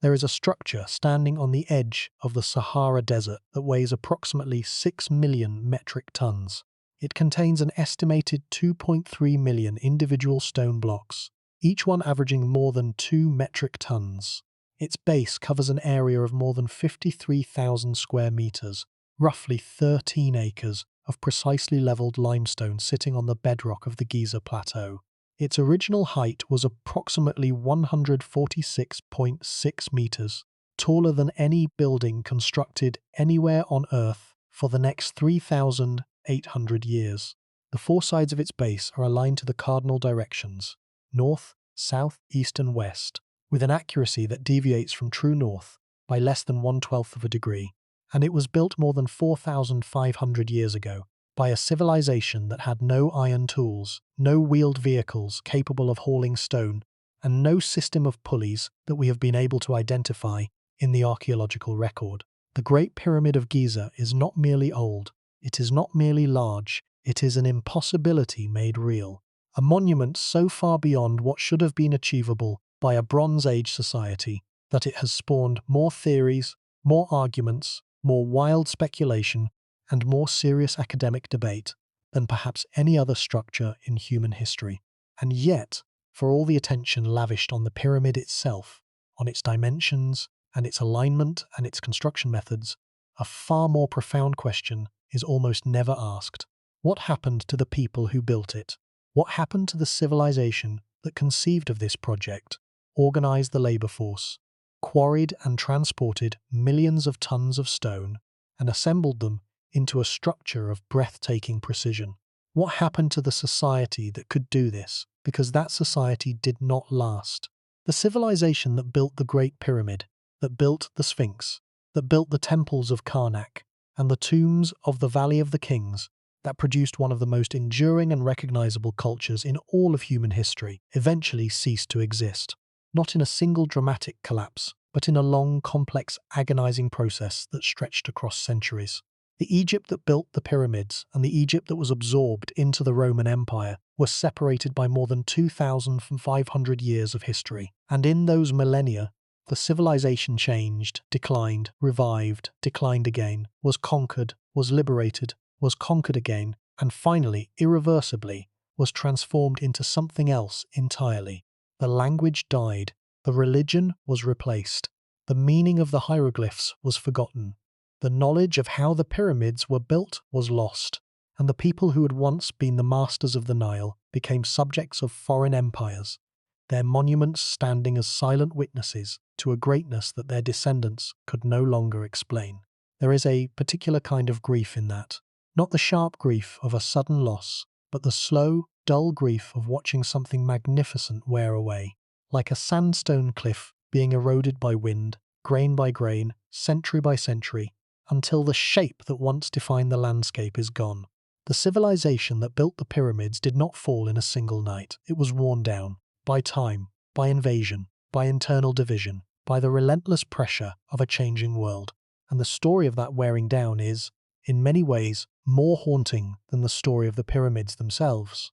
There is a structure standing on the edge of the Sahara Desert that weighs approximately 6 million metric tons. It contains an estimated 2.3 million individual stone blocks, each one averaging more than 2 metric tons. Its base covers an area of more than 53,000 square meters, roughly 13 acres of precisely leveled limestone sitting on the bedrock of the Giza Plateau. Its original height was approximately 146.6 meters, taller than any building constructed anywhere on Earth for the next 3,800 years. The four sides of its base are aligned to the cardinal directions: north, south, east, and west, with an accuracy that deviates from true north by less than 1/12 of a degree. And it was built more than 4,500 years ago by a civilization that had no iron tools, no wheeled vehicles capable of hauling stone, and no system of pulleys that we have been able to identify in the archaeological record. The Great Pyramid of Giza is not merely old, it is not merely large, it is an impossibility made real. A monument so far beyond what should have been achievable by a Bronze Age society that it has spawned more theories, more arguments, more wild speculation, and more serious academic debate than perhaps any other structure in human history. And yet, for all the attention lavished on the pyramid itself, on its dimensions, and its alignment and its construction methods, a far more profound question is almost never asked. What happened to the people who built it? What happened to the civilization that conceived of this project, organized the labor force, quarried and transported millions of tons of stone, and assembled them into a structure of breathtaking precision? What happened to the society that could do this, because that society did not last? The civilization that built the Great Pyramid, that built the Sphinx, that built the temples of Karnak, and the tombs of the Valley of the Kings, that produced one of the most enduring and recognizable cultures in all of human history, eventually ceased to exist. Not in a single dramatic collapse, but in a long, complex, agonizing process that stretched across centuries. The Egypt that built the pyramids and the Egypt that was absorbed into the Roman Empire were separated by more than 2,500 years of history. And in those millennia, the civilization changed, declined, revived, declined again, was conquered, was liberated, was conquered again, and finally, irreversibly, was transformed into something else entirely. The language died, the religion was replaced, the meaning of the hieroglyphs was forgotten, the knowledge of how the pyramids were built was lost, and the people who had once been the masters of the Nile became subjects of foreign empires, their monuments standing as silent witnesses to a greatness that their descendants could no longer explain. There is a particular kind of grief in that, not the sharp grief of a sudden loss, but the slow, dull grief of watching something magnificent wear away, like a sandstone cliff being eroded by wind, grain by grain, century by century, until the shape that once defined the landscape is gone. The civilization that built the pyramids did not fall in a single night. It was worn down by time, by invasion, by internal division, by the relentless pressure of a changing world. And the story of that wearing down is, in many ways, more haunting than the story of the pyramids themselves.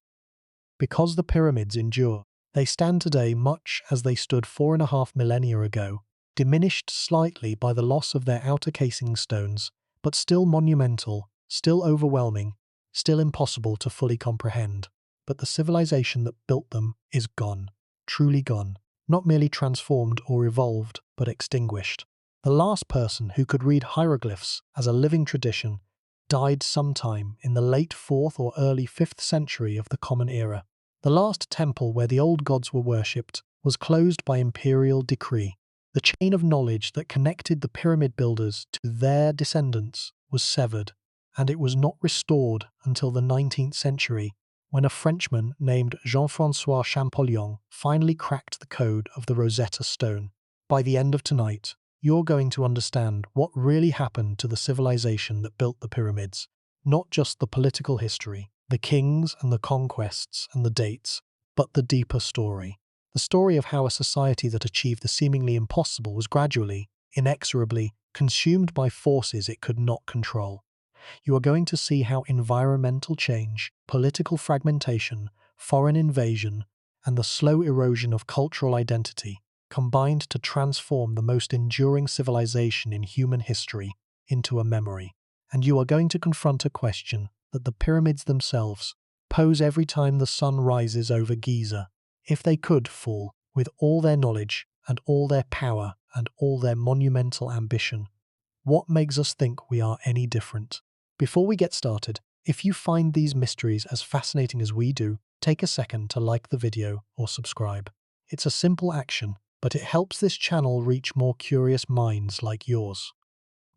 Because the pyramids endure, they stand today much as they stood 4.5 millennia ago, diminished slightly by the loss of their outer casing stones, but still monumental, still overwhelming, still impossible to fully comprehend. But the civilization that built them is gone, truly gone, not merely transformed or evolved, but extinguished. The last person who could read hieroglyphs as a living tradition died sometime in the late 4th or early 5th century of the Common Era. The last temple where the old gods were worshipped was closed by imperial decree. The chain of knowledge that connected the pyramid builders to their descendants was severed, and it was not restored until the 19th century, when a Frenchman named Jean-François Champollion finally cracked the code of the Rosetta Stone. By the end of tonight, you're going to understand what really happened to the civilization that built the pyramids, not just the political history, the kings and the conquests and the dates, but the deeper story. The story of how a society that achieved the seemingly impossible was gradually, inexorably, consumed by forces it could not control. You are going to see how environmental change, political fragmentation, foreign invasion, and the slow erosion of cultural identity combined to transform the most enduring civilization in human history into a memory. And you are going to confront a question that the pyramids themselves pose every time the sun rises over Giza. If they could fall with all their knowledge and all their power and all their monumental ambition, what makes us think we are any different? Before we get started, if you find these mysteries as fascinating as we do, take a second to like the video or subscribe. It's a simple action, but it helps this channel reach more curious minds like yours.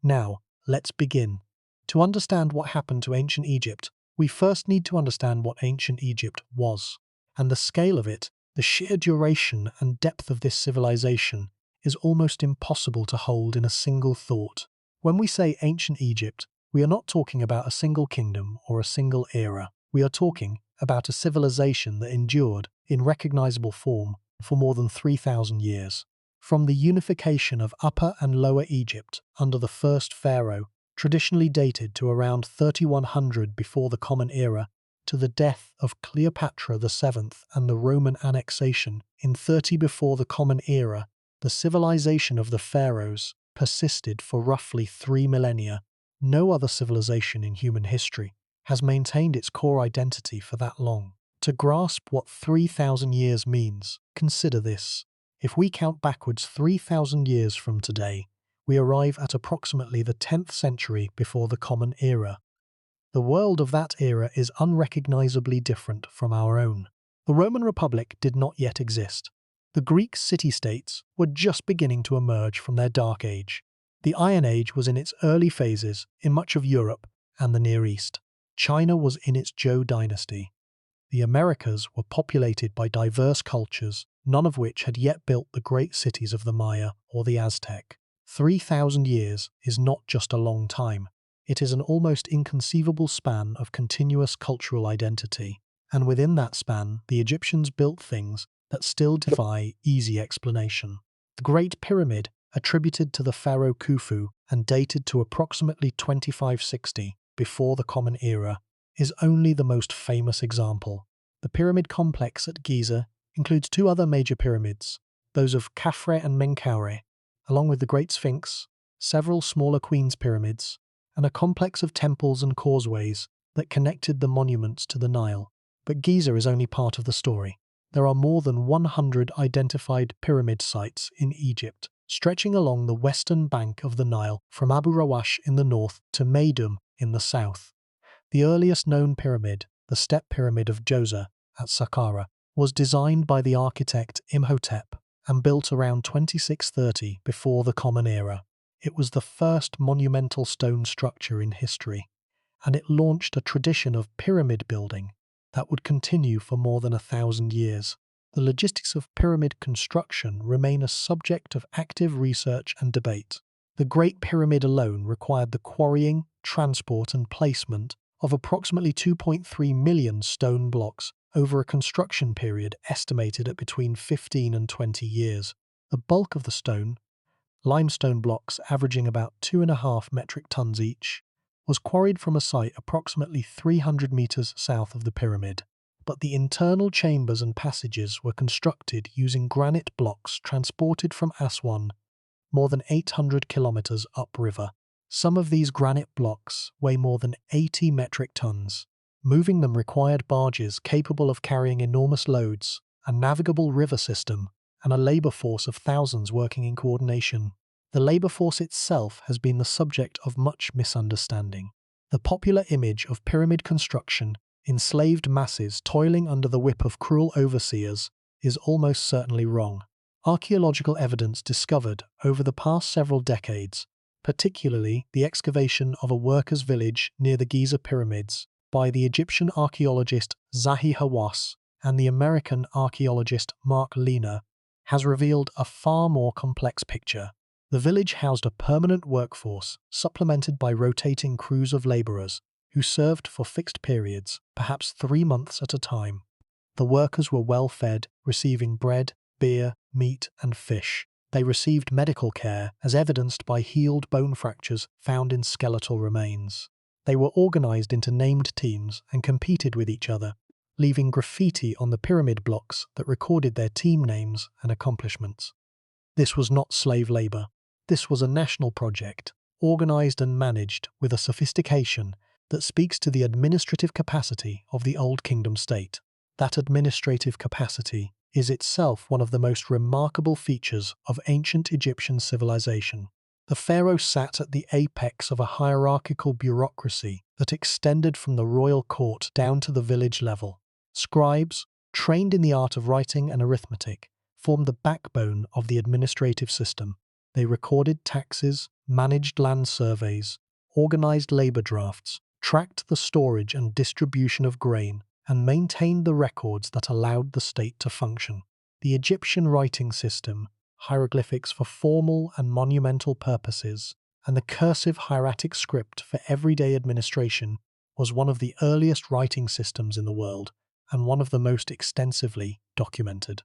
Now, let's begin. To understand what happened to ancient Egypt, we first need to understand what ancient Egypt was. And the scale of it, the sheer duration and depth of this civilization, is almost impossible to hold in a single thought. When we say ancient Egypt, we are not talking about a single kingdom or a single era. We are talking about a civilization that endured, in recognizable form, for more than 3,000 years. From the unification of Upper and Lower Egypt under the first pharaoh, traditionally dated to around 3100 before the Common Era, to the death of Cleopatra VII and the Roman annexation in 30 before the Common Era, the civilization of the pharaohs persisted for roughly 3 millennia. No other civilization in human history has maintained its core identity for that long. To grasp what 3,000 years means, consider this. If we count backwards 3,000 years from today, we arrive at approximately the 10th century before the Common Era. The world of that era is unrecognizably different from our own. The Roman Republic did not yet exist. The Greek city-states were just beginning to emerge from their Dark Age. The Iron Age was in its early phases in much of Europe and the Near East. China was in its Zhou dynasty. The Americas were populated by diverse cultures, none of which had yet built the great cities of the Maya or the Aztec. 3,000 years is not just a long time. It is an almost inconceivable span of continuous cultural identity. And within that span, the Egyptians built things that still defy easy explanation. The Great Pyramid, attributed to the pharaoh Khufu and dated to approximately 2560 before the Common Era, is only the most famous example. The pyramid complex at Giza includes two other major pyramids, those of Khafre and Menkaure, along with the Great Sphinx, several smaller Queen's pyramids, and a complex of temples and causeways that connected the monuments to the Nile. But Giza is only part of the story. There are more than 100 identified pyramid sites in Egypt, stretching along the western bank of the Nile from Abu Rawash in the north to Meidum in the south. The earliest known pyramid, the Step Pyramid of Djoser at Saqqara, was designed by the architect Imhotep and built around 2630 before the Common Era. It was the first monumental stone structure in history, and it launched a tradition of pyramid building that would continue for more than 1,000 years. The logistics of pyramid construction remain a subject of active research and debate. The Great Pyramid alone required the quarrying, transport and placement of approximately 2.3 million stone blocks over a construction period estimated at between 15 and 20 years. The bulk of the stone, limestone blocks averaging about 2.5 metric tons each, was quarried from a site approximately 300 meters south of the pyramid. But the internal chambers and passages were constructed using granite blocks transported from Aswan, more than 800 kilometers upriver. Some of these granite blocks weigh more than 80 metric tons. Moving them required barges capable of carrying enormous loads, a navigable river system, and a labor force of thousands working in coordination. The labor force itself has been the subject of much misunderstanding. The popular image of pyramid construction, enslaved masses toiling under the whip of cruel overseers, is almost certainly wrong. Archaeological evidence discovered over the past several decades, particularly the excavation of a workers' village near the Giza pyramids by the Egyptian archaeologist Zahi Hawass and the American archaeologist Mark Lehner, has revealed a far more complex picture. The village housed a permanent workforce supplemented by rotating crews of laborers who served for fixed periods, perhaps 3 months at a time. The workers were well fed, receiving bread, beer, meat, and fish. They received medical care, as evidenced by healed bone fractures found in skeletal remains. They were organized into named teams and competed with each other, leaving graffiti on the pyramid blocks that recorded their team names and accomplishments. This was not slave labor. This was a national project, organized and managed with a sophistication that speaks to the administrative capacity of the Old Kingdom state. That administrative capacity is itself one of the most remarkable features of ancient Egyptian civilization. The pharaoh sat at the apex of a hierarchical bureaucracy that extended from the royal court down to the village level. Scribes, trained in the art of writing and arithmetic, formed the backbone of the administrative system. They recorded taxes, managed land surveys, organized labor drafts, tracked the storage and distribution of grain, and maintained the records that allowed the state to function. The Egyptian writing system, hieroglyphics for formal and monumental purposes, and the cursive hieratic script for everyday administration, was one of the earliest writing systems in the world, and one of the most extensively documented.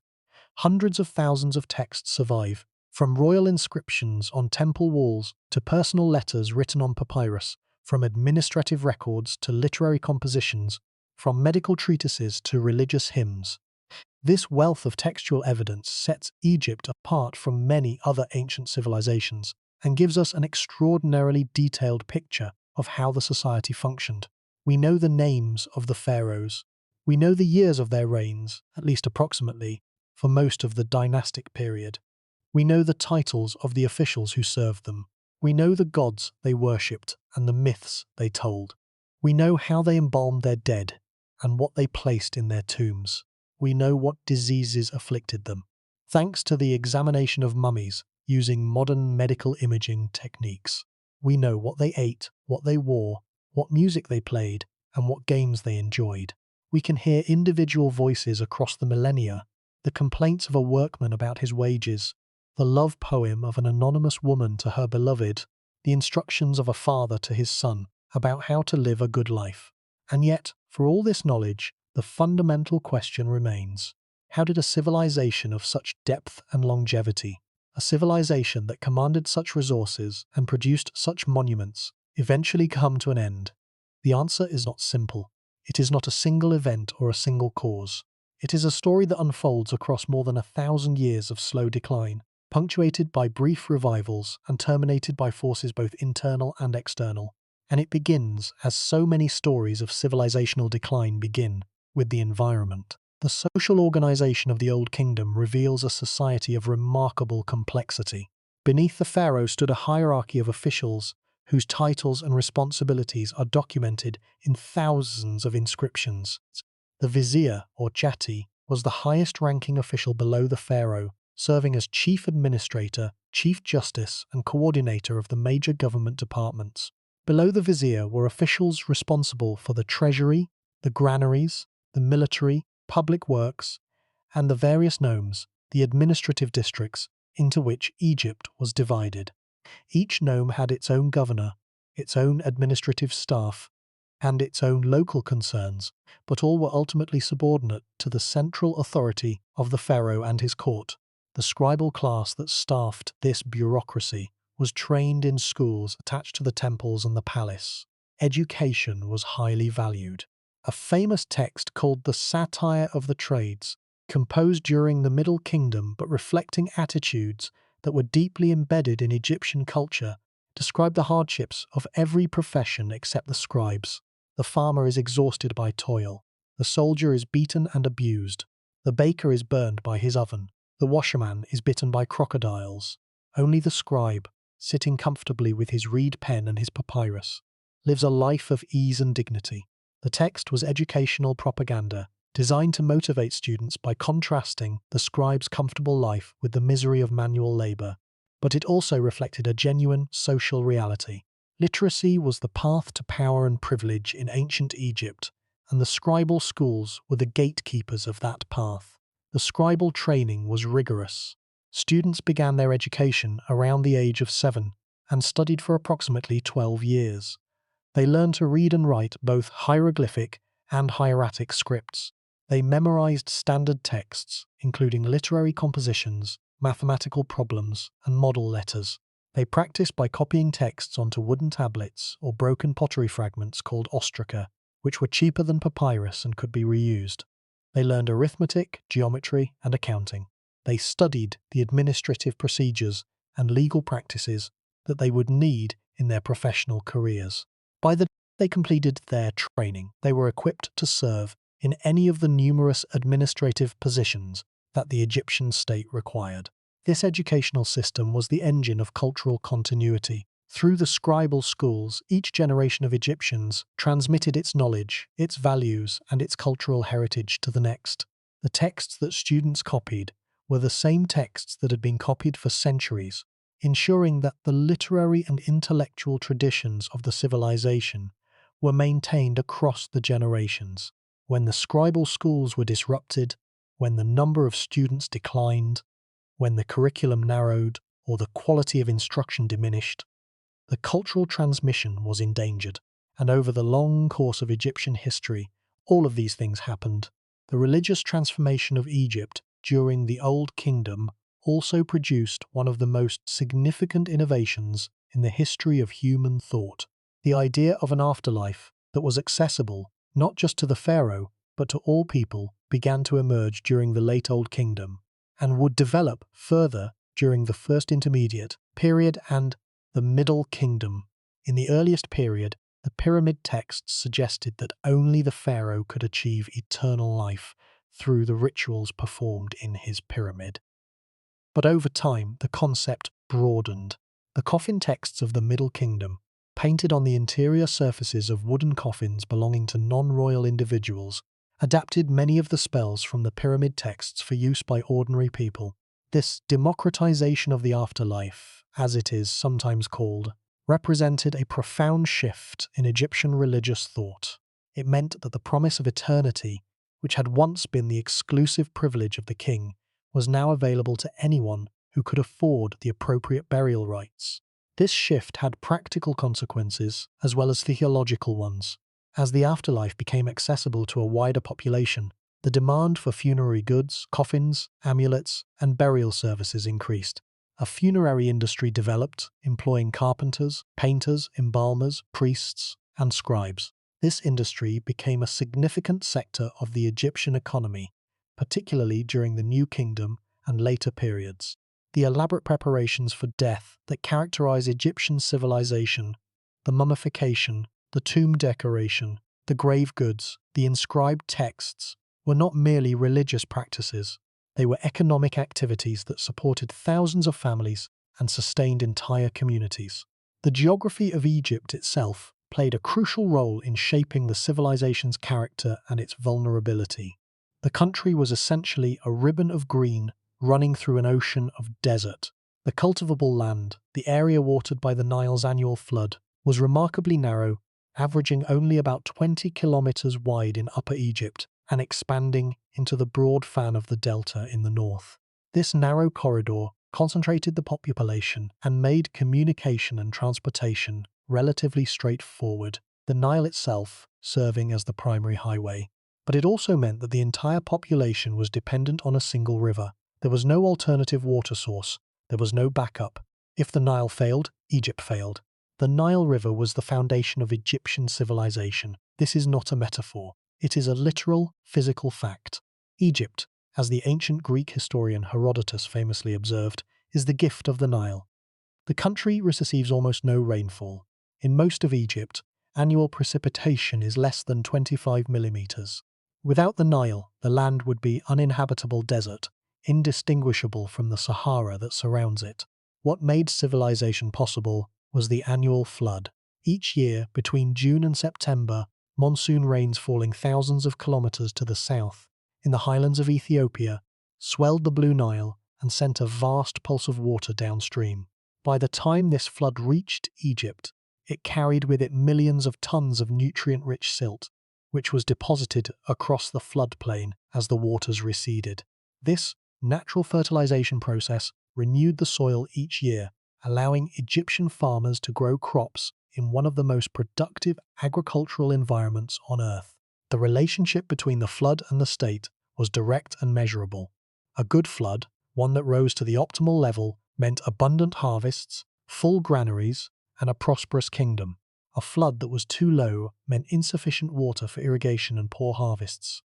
Hundreds of thousands of texts survive, from royal inscriptions on temple walls to personal letters written on papyrus, from administrative records to literary compositions, from medical treatises to religious hymns. This wealth of textual evidence sets Egypt apart from many other ancient civilizations and gives us an extraordinarily detailed picture of how the society functioned. We know the names of the pharaohs. We know the years of their reigns, at least approximately, for most of the dynastic period. We know the titles of the officials who served them. We know the gods they worshipped and the myths they told. We know how they embalmed their dead and what they placed in their tombs. We know what diseases afflicted them. Thanks to the examination of mummies using modern medical imaging techniques, we know what they ate, what they wore, what music they played, and what games they enjoyed. We can hear individual voices across the millennia, the complaints of a workman about his wages, the love poem of an anonymous woman to her beloved, the instructions of a father to his son about how to live a good life. And yet, for all this knowledge, the fundamental question remains: how did a civilization of such depth and longevity, a civilization that commanded such resources and produced such monuments, eventually come to an end? The answer is not simple. It is not a single event or a single cause. It is a story that unfolds across more than 1,000 years of slow decline, punctuated by brief revivals and terminated by forces both internal and external. And it begins, as so many stories of civilizational decline begin, with the environment. The social organization of the Old Kingdom reveals a society of remarkable complexity. Beneath the pharaoh stood a hierarchy of officials whose titles and responsibilities are documented in thousands of inscriptions. The vizier, or jati, was the highest-ranking official below the pharaoh, serving as chief administrator, chief justice, and coordinator of the major government departments. Below the vizier were officials responsible for the treasury, the granaries, the military, public works, and the various nomes, the administrative districts, into which Egypt was divided. Each nome had its own governor, its own administrative staff, and its own local concerns, but all were ultimately subordinate to the central authority of the pharaoh and his court. The scribal class that staffed this bureaucracy was trained in schools attached to the temples and the palace. Education was highly valued. A famous text called the Satire of the Trades, composed during the Middle Kingdom but reflecting attitudes that were deeply embedded in Egyptian culture, described the hardships of every profession except the scribes. The farmer is exhausted by toil. The soldier is beaten and abused. The baker is burned by his oven. The washerman is bitten by crocodiles. Only the scribe, sitting comfortably with his reed pen and his papyrus, lives a life of ease and dignity. The text was educational propaganda, designed to motivate students by contrasting the scribe's comfortable life with the misery of manual labor, but it also reflected a genuine social reality. Literacy was the path to power and privilege in ancient Egypt, and the scribal schools were the gatekeepers of that path. The scribal training was rigorous. Students began their education around the age of 7 and studied for approximately 12 years. They learned to read and write both hieroglyphic and hieratic scripts. They memorized standard texts, including literary compositions, mathematical problems, and model letters. They practiced by copying texts onto wooden tablets or broken pottery fragments called ostraca, which were cheaper than papyrus and could be reused. They learned arithmetic, geometry, and accounting. They studied the administrative procedures and legal practices that they would need in their professional careers. By the time they completed their training, they were equipped to serve in any of the numerous administrative positions that the Egyptian state required. This educational system was the engine of cultural continuity. Through the scribal schools, each generation of Egyptians transmitted its knowledge, its values, and its cultural heritage to the next. The texts that students copied were the same texts that had been copied for centuries, ensuring that the literary and intellectual traditions of the civilization were maintained across the generations. When the scribal schools were disrupted, when the number of students declined, when the curriculum narrowed, or the quality of instruction diminished, the cultural transmission was endangered. And over the long course of Egyptian history, all of these things happened. The religious transformation of Egypt during the Old Kingdom also produced one of the most significant innovations in the history of human thought. The idea of an afterlife that was accessible not just to the pharaoh, but to all people, began to emerge during the late Old Kingdom, and would develop further during the First Intermediate period and the Middle Kingdom. In the earliest period, the pyramid texts suggested that only the pharaoh could achieve eternal life through the rituals performed in his pyramid. But over time, the concept broadened. The coffin texts of the Middle Kingdom, painted on the interior surfaces of wooden coffins belonging to non-royal individuals, adapted many of the spells from the pyramid texts for use by ordinary people. This democratization of the afterlife, as it is sometimes called, represented a profound shift in Egyptian religious thought. It meant that the promise of eternity, which had once been the exclusive privilege of the king, was now available to anyone who could afford the appropriate burial rites. This shift had practical consequences as well as theological ones. As the afterlife became accessible to a wider population, the demand for funerary goods, coffins, amulets, and burial services increased. A funerary industry developed, employing carpenters, painters, embalmers, priests, and scribes. This industry became a significant sector of the Egyptian economy, particularly during the New Kingdom and later periods. The elaborate preparations for death that characterize Egyptian civilization, the mummification, the tomb decoration, the grave goods, the inscribed texts, were not merely religious practices. They were economic activities that supported thousands of families and sustained entire communities. The geography of Egypt itself played a crucial role in shaping the civilization's character and its vulnerability. The country was essentially a ribbon of green running through an ocean of desert. The cultivable land, the area watered by the Nile's annual flood, was remarkably narrow, averaging only about 20 kilometers wide in Upper Egypt and expanding into the broad fan of the delta in the north. This narrow corridor concentrated the population and made communication and transportation relatively straightforward, the Nile itself serving as the primary highway. But it also meant that the entire population was dependent on a single river. There was no alternative water source. There was no backup. If the Nile failed, Egypt failed. The Nile River was the foundation of Egyptian civilization. This is not a metaphor. It is a literal, physical fact. Egypt, as the ancient Greek historian Herodotus famously observed, is the gift of the Nile. The country receives almost no rainfall. In most of Egypt, annual precipitation is less than 25 millimeters. Without the Nile, the land would be uninhabitable desert, indistinguishable from the Sahara that surrounds it. What made civilization possible was the annual flood. Each year, between June and September, monsoon rains falling thousands of kilometers to the south, in the highlands of Ethiopia, swelled the Blue Nile and sent a vast pulse of water downstream. By the time this flood reached Egypt, it carried with it millions of tons of nutrient-rich silt, which was deposited across the floodplain as the waters receded. This natural fertilization process renewed the soil each year, allowing Egyptian farmers to grow crops in one of the most productive agricultural environments on Earth. The relationship between the flood and the state was direct and measurable. A good flood, one that rose to the optimal level, meant abundant harvests, full granaries, and a prosperous kingdom. A flood that was too low meant insufficient water for irrigation and poor harvests.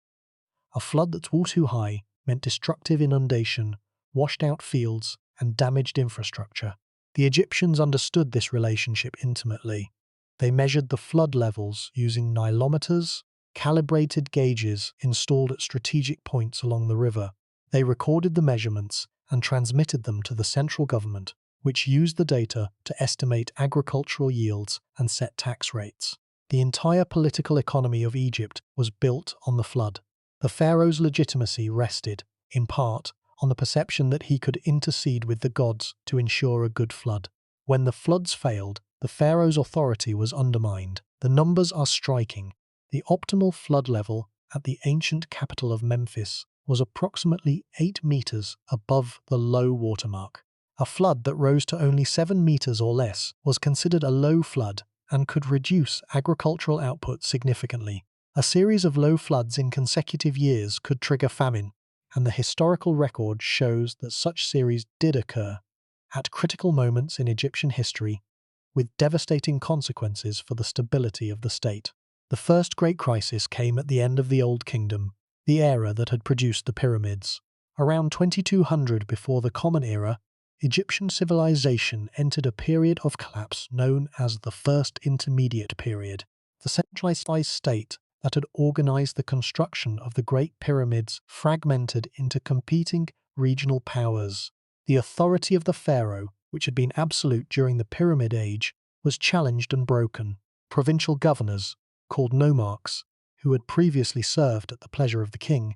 A flood that was too high meant destructive inundation, washed-out fields, and damaged infrastructure. The Egyptians understood this relationship intimately. They measured the flood levels using nilometers, calibrated gauges installed at strategic points along the river. They recorded the measurements and transmitted them to the central government, which used the data to estimate agricultural yields and set tax rates. The entire political economy of Egypt was built on the flood. The pharaoh's legitimacy rested, in part, on the perception that he could intercede with the gods to ensure a good flood. When the floods failed, the pharaoh's authority was undermined. The numbers are striking. The optimal flood level at the ancient capital of Memphis was approximately 8 meters above the low water mark. A flood that rose to only 7 meters or less was considered a low flood and could reduce agricultural output significantly. A series of low floods in consecutive years could trigger famine, and the historical record shows that such series did occur at critical moments in Egyptian history, with devastating consequences for the stability of the state. The first great crisis came at the end of the Old Kingdom, the era that had produced the pyramids. Around 2200 before the Common Era, Egyptian civilization entered a period of collapse known as the First Intermediate Period. The centralized state that had organized the construction of the Great Pyramids fragmented into competing regional powers. The authority of the pharaoh, which had been absolute during the Pyramid Age, was challenged and broken. Provincial governors, called nomarchs, who had previously served at the pleasure of the king,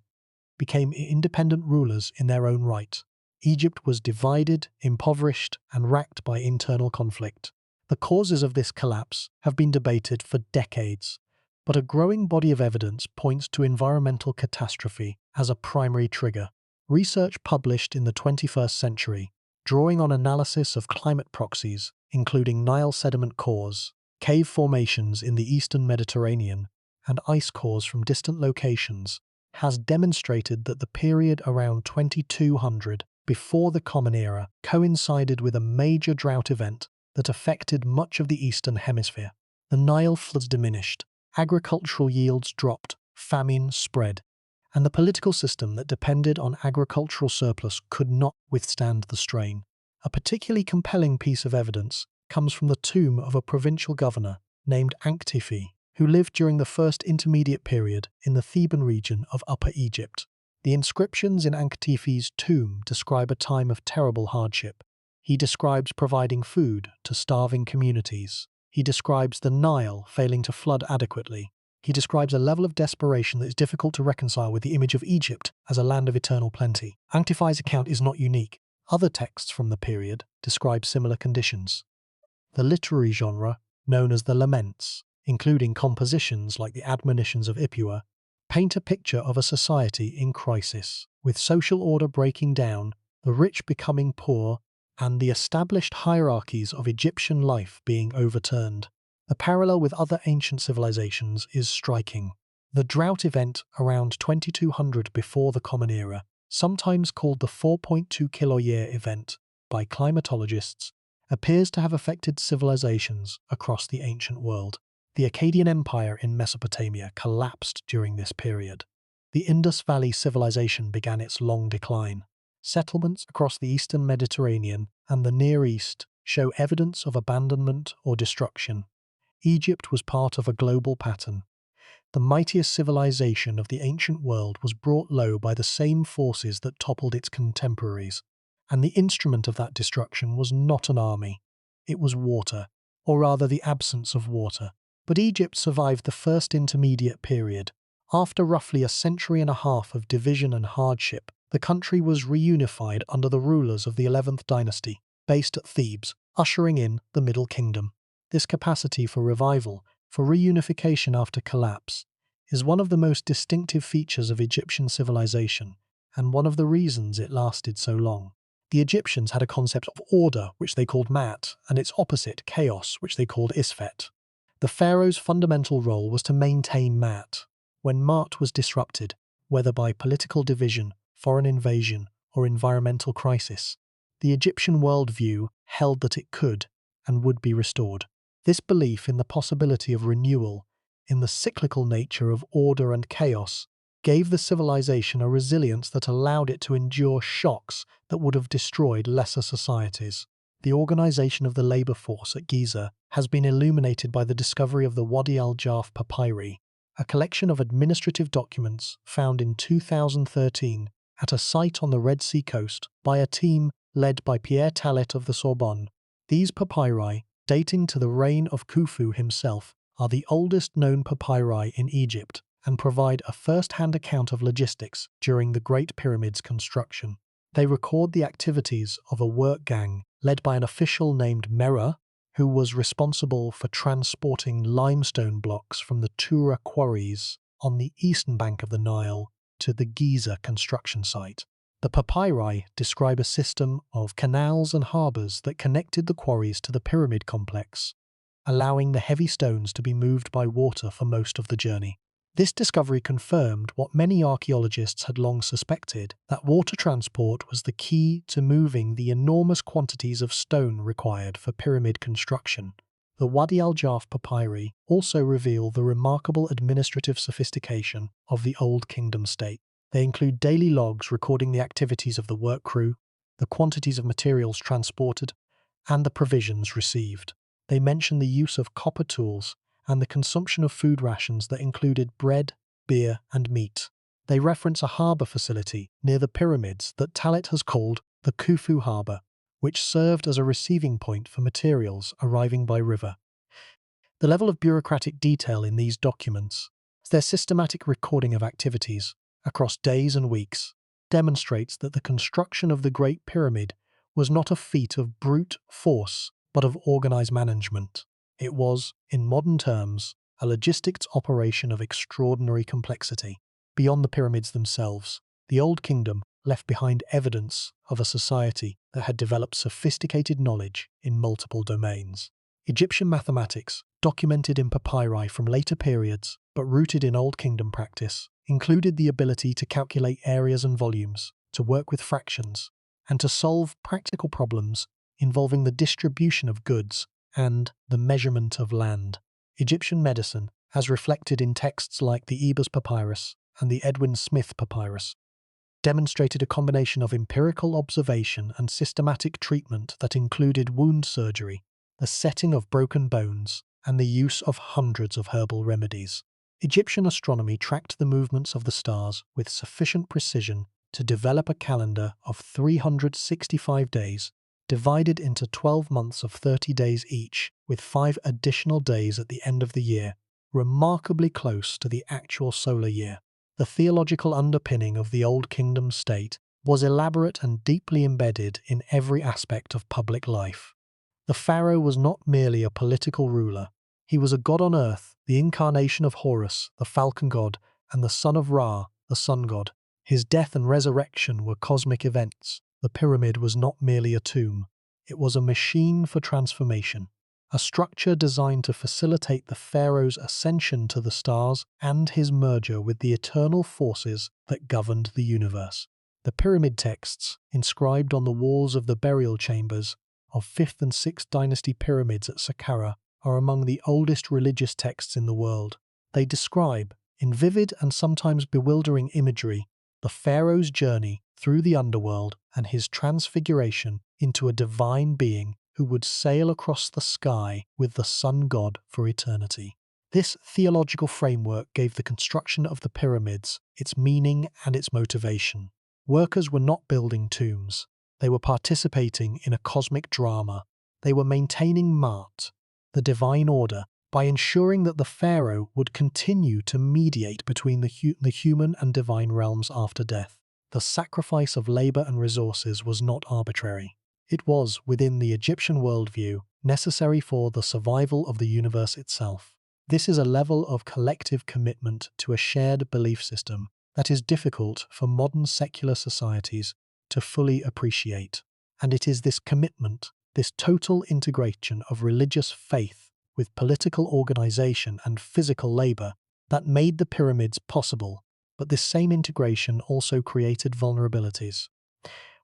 became independent rulers in their own right. Egypt was divided, impoverished, and racked by internal conflict. The causes of this collapse have been debated for decades, but a growing body of evidence points to environmental catastrophe as a primary trigger. Research published in the 21st century, drawing on analysis of climate proxies, including Nile sediment cores, cave formations in the eastern Mediterranean, and ice cores from distant locations, has demonstrated that the period around 2200 before the Common Era coincided with a major drought event that affected much of the Eastern Hemisphere. The Nile floods diminished, agricultural yields dropped, famine spread, and the political system that depended on agricultural surplus could not withstand the strain. A particularly compelling piece of evidence comes from the tomb of a provincial governor named Ankhtifi, who lived during the First Intermediate Period in the Theban region of Upper Egypt. The inscriptions in Ankhtifi's tomb describe a time of terrible hardship. He describes providing food to starving communities. He describes the Nile failing to flood adequately. He describes a level of desperation that is difficult to reconcile with the image of Egypt as a land of eternal plenty. Ankhtifi's account is not unique. Other texts from the period describe similar conditions. The literary genre, known as the Laments, including compositions like the Admonitions of Ipuwer, paint a picture of a society in crisis, with social order breaking down, the rich becoming poor, and the established hierarchies of Egyptian life being overturned. The parallel with other ancient civilizations is striking. The drought event around 2200 before the Common Era, sometimes called the 4.2 kiloyear event by climatologists, appears to have affected civilizations across the ancient world. The Akkadian Empire in Mesopotamia collapsed during this period. The Indus Valley civilization began its long decline. Settlements across the eastern Mediterranean and the Near East show evidence of abandonment or destruction. Egypt was part of a global pattern. The mightiest civilization of the ancient world was brought low by the same forces that toppled its contemporaries, and the instrument of that destruction was not an army. It was water, or rather the absence of water. But Egypt survived the First Intermediate Period. After roughly a century and a half of division and hardship, the country was reunified under the rulers of the 11th dynasty, based at Thebes, ushering in the Middle Kingdom. This capacity for revival, for reunification after collapse, is one of the most distinctive features of Egyptian civilization, and one of the reasons it lasted so long. The Egyptians had a concept of order, which they called Mat, and its opposite, chaos, which they called Isfet. The pharaoh's fundamental role was to maintain Mat. When Mat was disrupted, whether by political division, foreign invasion, or environmental crisis, the Egyptian worldview held that it could and would be restored. This belief in the possibility of renewal, in the cyclical nature of order and chaos, gave the civilization a resilience that allowed it to endure shocks that would have destroyed lesser societies. The organization of the labor force at Giza has been illuminated by the discovery of the Wadi al-Jarf papyri, a collection of administrative documents found in 2013 at a site on the Red Sea coast by a team led by Pierre Tallet of the Sorbonne. These papyri, dating to the reign of Khufu himself, are the oldest known papyri in Egypt and provide a first-hand account of logistics during the Great Pyramid's construction. They record the activities of a work gang led by an official named Mera, who was responsible for transporting limestone blocks from the Tura quarries on the eastern bank of the Nile to the Giza construction site. The papyri describe a system of canals and harbours that connected the quarries to the pyramid complex, allowing the heavy stones to be moved by water for most of the journey. This discovery confirmed what many archaeologists had long suspected, that water transport was the key to moving the enormous quantities of stone required for pyramid construction. The Wadi al-Jarf papyri also reveal the remarkable administrative sophistication of the Old Kingdom state. They include daily logs recording the activities of the work crew, the quantities of materials transported, and the provisions received. They mention the use of copper tools and the consumption of food rations that included bread, beer, and meat. They reference a harbour facility near the pyramids that Tallet has called the Khufu Harbour, which served as a receiving point for materials arriving by river. The level of bureaucratic detail in these documents, their systematic recording of activities across days and weeks, demonstrates that the construction of the Great Pyramid was not a feat of brute force but of organised management. It was, in modern terms, a logistics operation of extraordinary complexity. Beyond the pyramids themselves, the Old Kingdom left behind evidence of a society that had developed sophisticated knowledge in multiple domains. Egyptian mathematics, documented in papyri from later periods but rooted in Old Kingdom practice, included the ability to calculate areas and volumes, to work with fractions, and to solve practical problems involving the distribution of goods and the measurement of land. Egyptian medicine, as reflected in texts like the Ebers Papyrus and the Edwin Smith Papyrus, demonstrated a combination of empirical observation and systematic treatment that included wound surgery, the setting of broken bones, and the use of hundreds of herbal remedies. Egyptian astronomy tracked the movements of the stars with sufficient precision to develop a calendar of 365 days, divided into 12 months of 30 days each, with 5 additional days at the end of the year, remarkably close to the actual solar year. The theological underpinning of the Old Kingdom state was elaborate and deeply embedded in every aspect of public life. The pharaoh was not merely a political ruler. He was a god on earth, the incarnation of Horus, the falcon god, and the son of Ra, the sun god. His death and resurrection were cosmic events. The pyramid was not merely a tomb. It was a machine for transformation, a structure designed to facilitate the pharaoh's ascension to the stars and his merger with the eternal forces that governed the universe. The pyramid texts, inscribed on the walls of the burial chambers of 5th and 6th dynasty pyramids at Saqqara, are among the oldest religious texts in the world. They describe, in vivid and sometimes bewildering imagery, the pharaoh's journey through the underworld and his transfiguration into a divine being who would sail across the sky with the sun god for eternity. This theological framework gave the construction of the pyramids its meaning and its motivation. Workers were not building tombs. They were participating in a cosmic drama. They were maintaining Ma'at, the divine order, by ensuring that the pharaoh would continue to mediate between the human and divine realms after death. The sacrifice of labor and resources was not arbitrary. It was, within the Egyptian worldview, necessary for the survival of the universe itself. This is a level of collective commitment to a shared belief system that is difficult for modern secular societies to fully appreciate. And it is this commitment, this total integration of religious faith with political organization and physical labor, that made the pyramids possible. But this same integration also created vulnerabilities.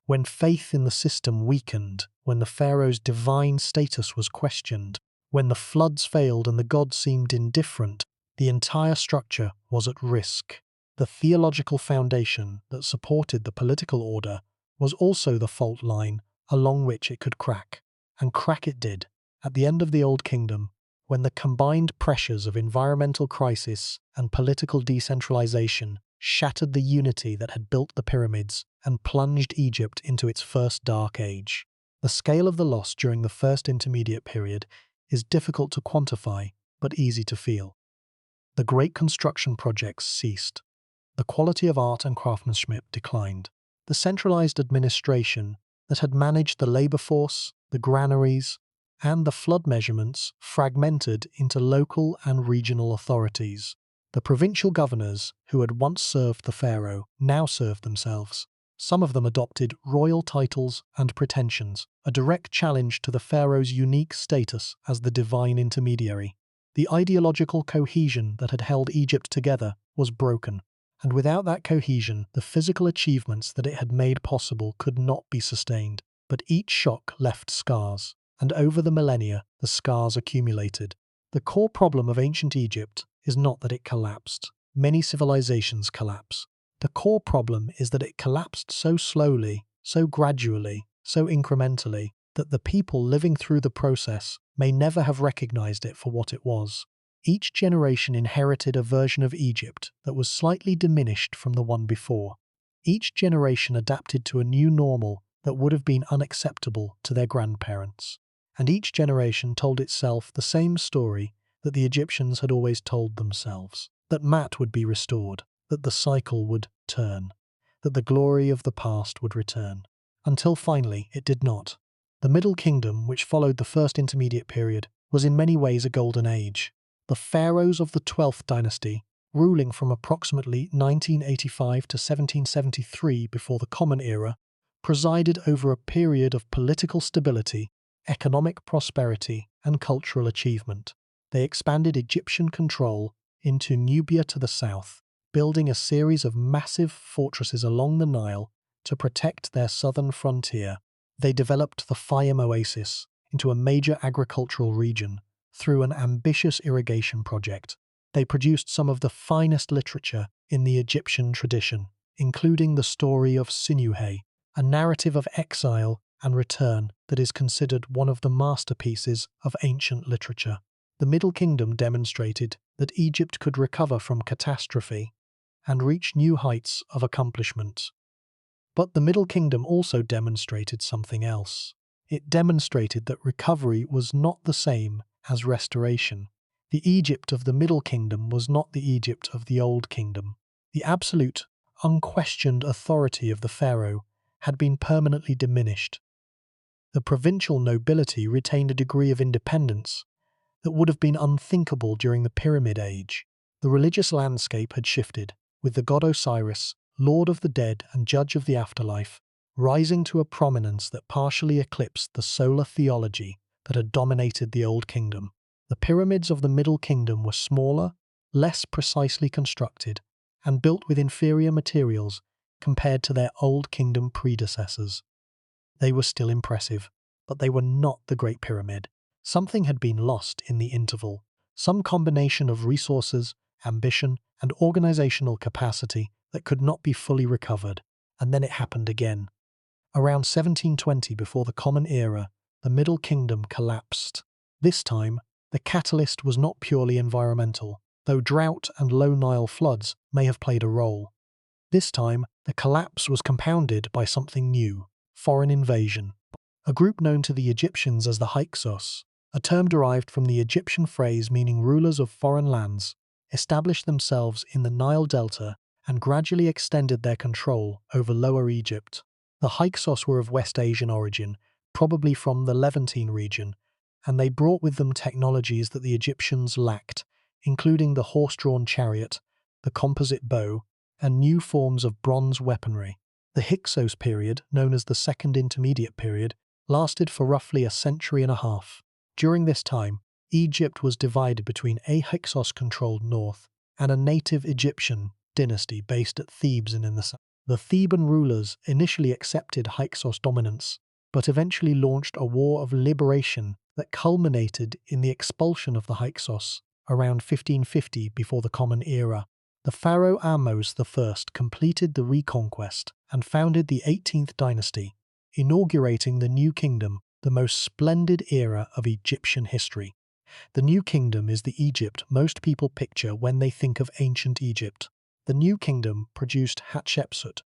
When faith in the system weakened, when the pharaoh's divine status was questioned, when the floods failed and the gods seemed indifferent, the entire structure was at risk. The theological foundation that supported the political order was also the fault line along which it could crack. And crack it did, at the end of the Old Kingdom, when the combined pressures of environmental crisis and political decentralization shattered the unity that had built the pyramids and plunged Egypt into its first dark age. The scale of the loss during the first intermediate period is difficult to quantify, but easy to feel. The great construction projects ceased. The quality of art and craftsmanship declined. The centralized administration that had managed the labor force, the granaries, and the flood measurements fragmented into local and regional authorities. The provincial governors who had once served the pharaoh now served themselves. Some of them adopted royal titles and pretensions, a direct challenge to the pharaoh's unique status as the divine intermediary. The ideological cohesion that had held Egypt together was broken, and without that cohesion, the physical achievements that it had made possible could not be sustained. But each shock left scars, and over the millennia, the scars accumulated. The core problem of ancient Egypt is not that it collapsed. Many civilizations collapse. The core problem is that it collapsed so slowly, so gradually, so incrementally, that the people living through the process may never have recognized it for what it was. Each generation inherited a version of Egypt that was slightly diminished from the one before. Each generation adapted to a new normal that would have been unacceptable to their grandparents. And each generation told itself the same story that the Egyptians had always told themselves, that Mat would be restored, that the cycle would turn, that the glory of the past would return. Until finally it did not. The Middle Kingdom, which followed the first intermediate period, was in many ways a golden age. The pharaohs of the 12th dynasty, ruling from approximately 1985 to 1773 before the Common Era, presided over a period of political stability, economic prosperity, and cultural achievement. They expanded Egyptian control into Nubia to the south, building a series of massive fortresses along the Nile to protect their southern frontier. They developed the Fayum Oasis into a major agricultural region through an ambitious irrigation project. They produced some of the finest literature in the Egyptian tradition, including the story of Sinuhe, a narrative of exile and return that is considered one of the masterpieces of ancient literature. The Middle Kingdom demonstrated that Egypt could recover from catastrophe and reach new heights of accomplishment. But the Middle Kingdom also demonstrated something else. It demonstrated that recovery was not the same as restoration. The Egypt of the Middle Kingdom was not the Egypt of the Old Kingdom. The absolute, unquestioned authority of the pharaoh had been permanently diminished. The provincial nobility retained a degree of independence that would have been unthinkable during the Pyramid Age. The religious landscape had shifted, with the god Osiris, lord of the dead and judge of the afterlife, rising to a prominence that partially eclipsed the solar theology that had dominated the Old Kingdom. The pyramids of the Middle Kingdom were smaller, less precisely constructed, and built with inferior materials compared to their Old Kingdom predecessors. They were still impressive, but they were not the Great Pyramid. Something had been lost in the interval, some combination of resources, ambition, and organizational capacity that could not be fully recovered, and then it happened again. Around 1720, before the Common Era, the Middle Kingdom collapsed. This time, the catalyst was not purely environmental, though drought and low Nile floods may have played a role. This time, the collapse was compounded by something new: foreign invasion. A group known to the Egyptians as the Hyksos, a term derived from the Egyptian phrase meaning rulers of foreign lands, established themselves in the Nile Delta and gradually extended their control over Lower Egypt. The Hyksos were of West Asian origin, probably from the Levantine region, and they brought with them technologies that the Egyptians lacked, including the horse-drawn chariot, the composite bow, and new forms of bronze weaponry. The Hyksos period, known as the Second Intermediate Period, lasted for roughly a century and a half. During this time, Egypt was divided between a Hyksos-controlled north and a native Egyptian dynasty based at Thebes and in the south. The Theban rulers initially accepted Hyksos dominance, but eventually launched a war of liberation that culminated in the expulsion of the Hyksos around 1550 before the Common Era. The pharaoh Ahmose I completed the reconquest and founded the 18th dynasty, inaugurating the New Kingdom, the most splendid era of Egyptian history. The New Kingdom is the Egypt most people picture when they think of ancient Egypt. The New Kingdom produced Hatshepsut,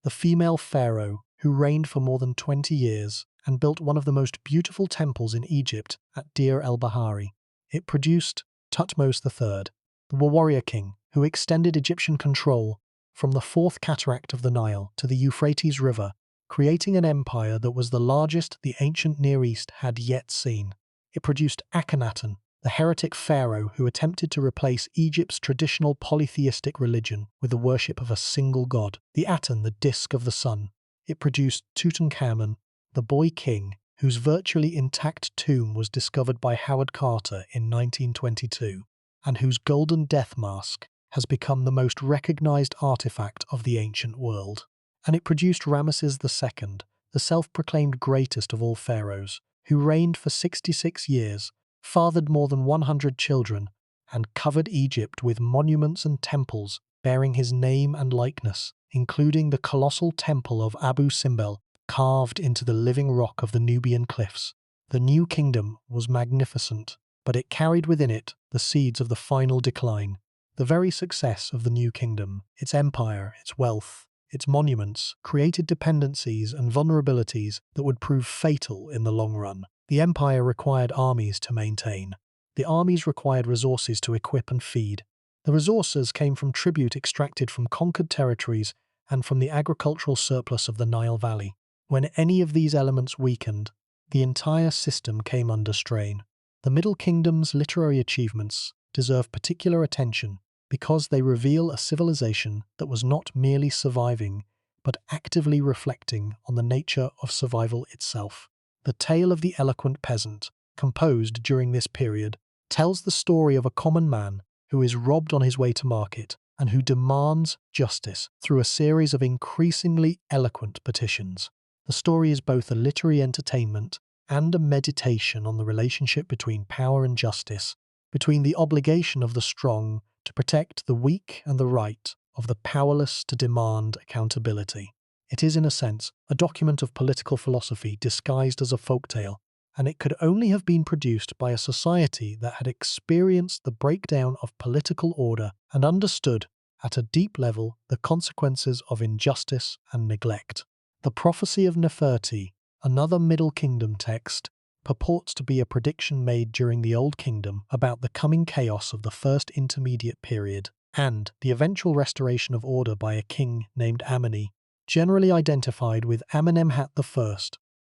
the female pharaoh who reigned for more than 20 years and built one of the most beautiful temples in Egypt at Deir el-Bahari. It produced Thutmose III, the warrior king who extended Egyptian control from the fourth cataract of the Nile to the Euphrates River, creating an empire that was the largest the ancient Near East had yet seen. It produced Akhenaten, the heretic pharaoh who attempted to replace Egypt's traditional polytheistic religion with the worship of a single god, the Aten, the disk of the sun. It produced Tutankhamun, the boy king whose virtually intact tomb was discovered by Howard Carter in 1922, and whose golden death mask has become the most recognized artifact of the ancient world. And it produced Ramesses II, the self-proclaimed greatest of all pharaohs, who reigned for 66 years, fathered more than 100 children, and covered Egypt with monuments and temples bearing his name and likeness, including the colossal temple of Abu Simbel, carved into the living rock of the Nubian cliffs. The New Kingdom was magnificent, but it carried within it the seeds of the final decline. The very success of the New Kingdom, its empire, its wealth, its monuments, created dependencies and vulnerabilities that would prove fatal in the long run. The empire required armies to maintain. The armies required resources to equip and feed. The resources came from tribute extracted from conquered territories and from the agricultural surplus of the Nile Valley. When any of these elements weakened, the entire system came under strain. The Middle Kingdom's literary achievements deserve particular attention because they reveal a civilization that was not merely surviving, but actively reflecting on the nature of survival itself. The Tale of the Eloquent Peasant, composed during this period, tells the story of a common man who is robbed on his way to market and who demands justice through a series of increasingly eloquent petitions. The story is both a literary entertainment and a meditation on the relationship between power and justice, between the obligation of the strong to protect the weak and the right of the powerless to demand accountability. It is, in a sense, a document of political philosophy disguised as a folktale, and it could only have been produced by a society that had experienced the breakdown of political order and understood, at a deep level, the consequences of injustice and neglect. The Prophecy of Neferti, another Middle Kingdom text, purports to be a prediction made during the Old Kingdom about the coming chaos of the First Intermediate Period and the eventual restoration of order by a king named Ameni, generally identified with Amenemhat I,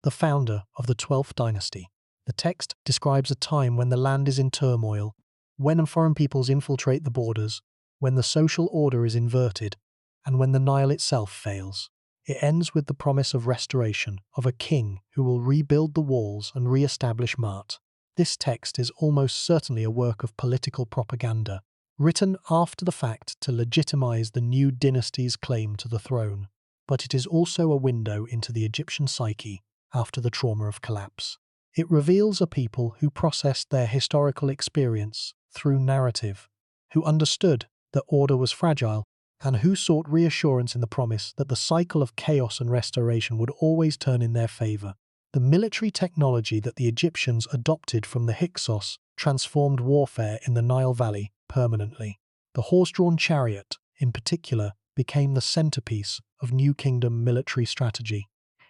the founder of the 12th dynasty. The text describes a time when the land is in turmoil, when foreign peoples infiltrate the borders, when the social order is inverted, and when the Nile itself fails. It ends with the promise of restoration, of a king who will rebuild the walls and re-establish Maat. This text is almost certainly a work of political propaganda, written after the fact to legitimize the new dynasty's claim to the throne. But it is also a window into the Egyptian psyche after the trauma of collapse. It reveals a people who processed their historical experience through narrative, who understood that order was fragile, and who sought reassurance in the promise that the cycle of chaos and restoration would always turn in their favor. The military technology that the Egyptians adopted from the Hyksos transformed warfare in the Nile Valley permanently. The horse-drawn chariot, in particular, became the centerpiece of New Kingdom military strategy.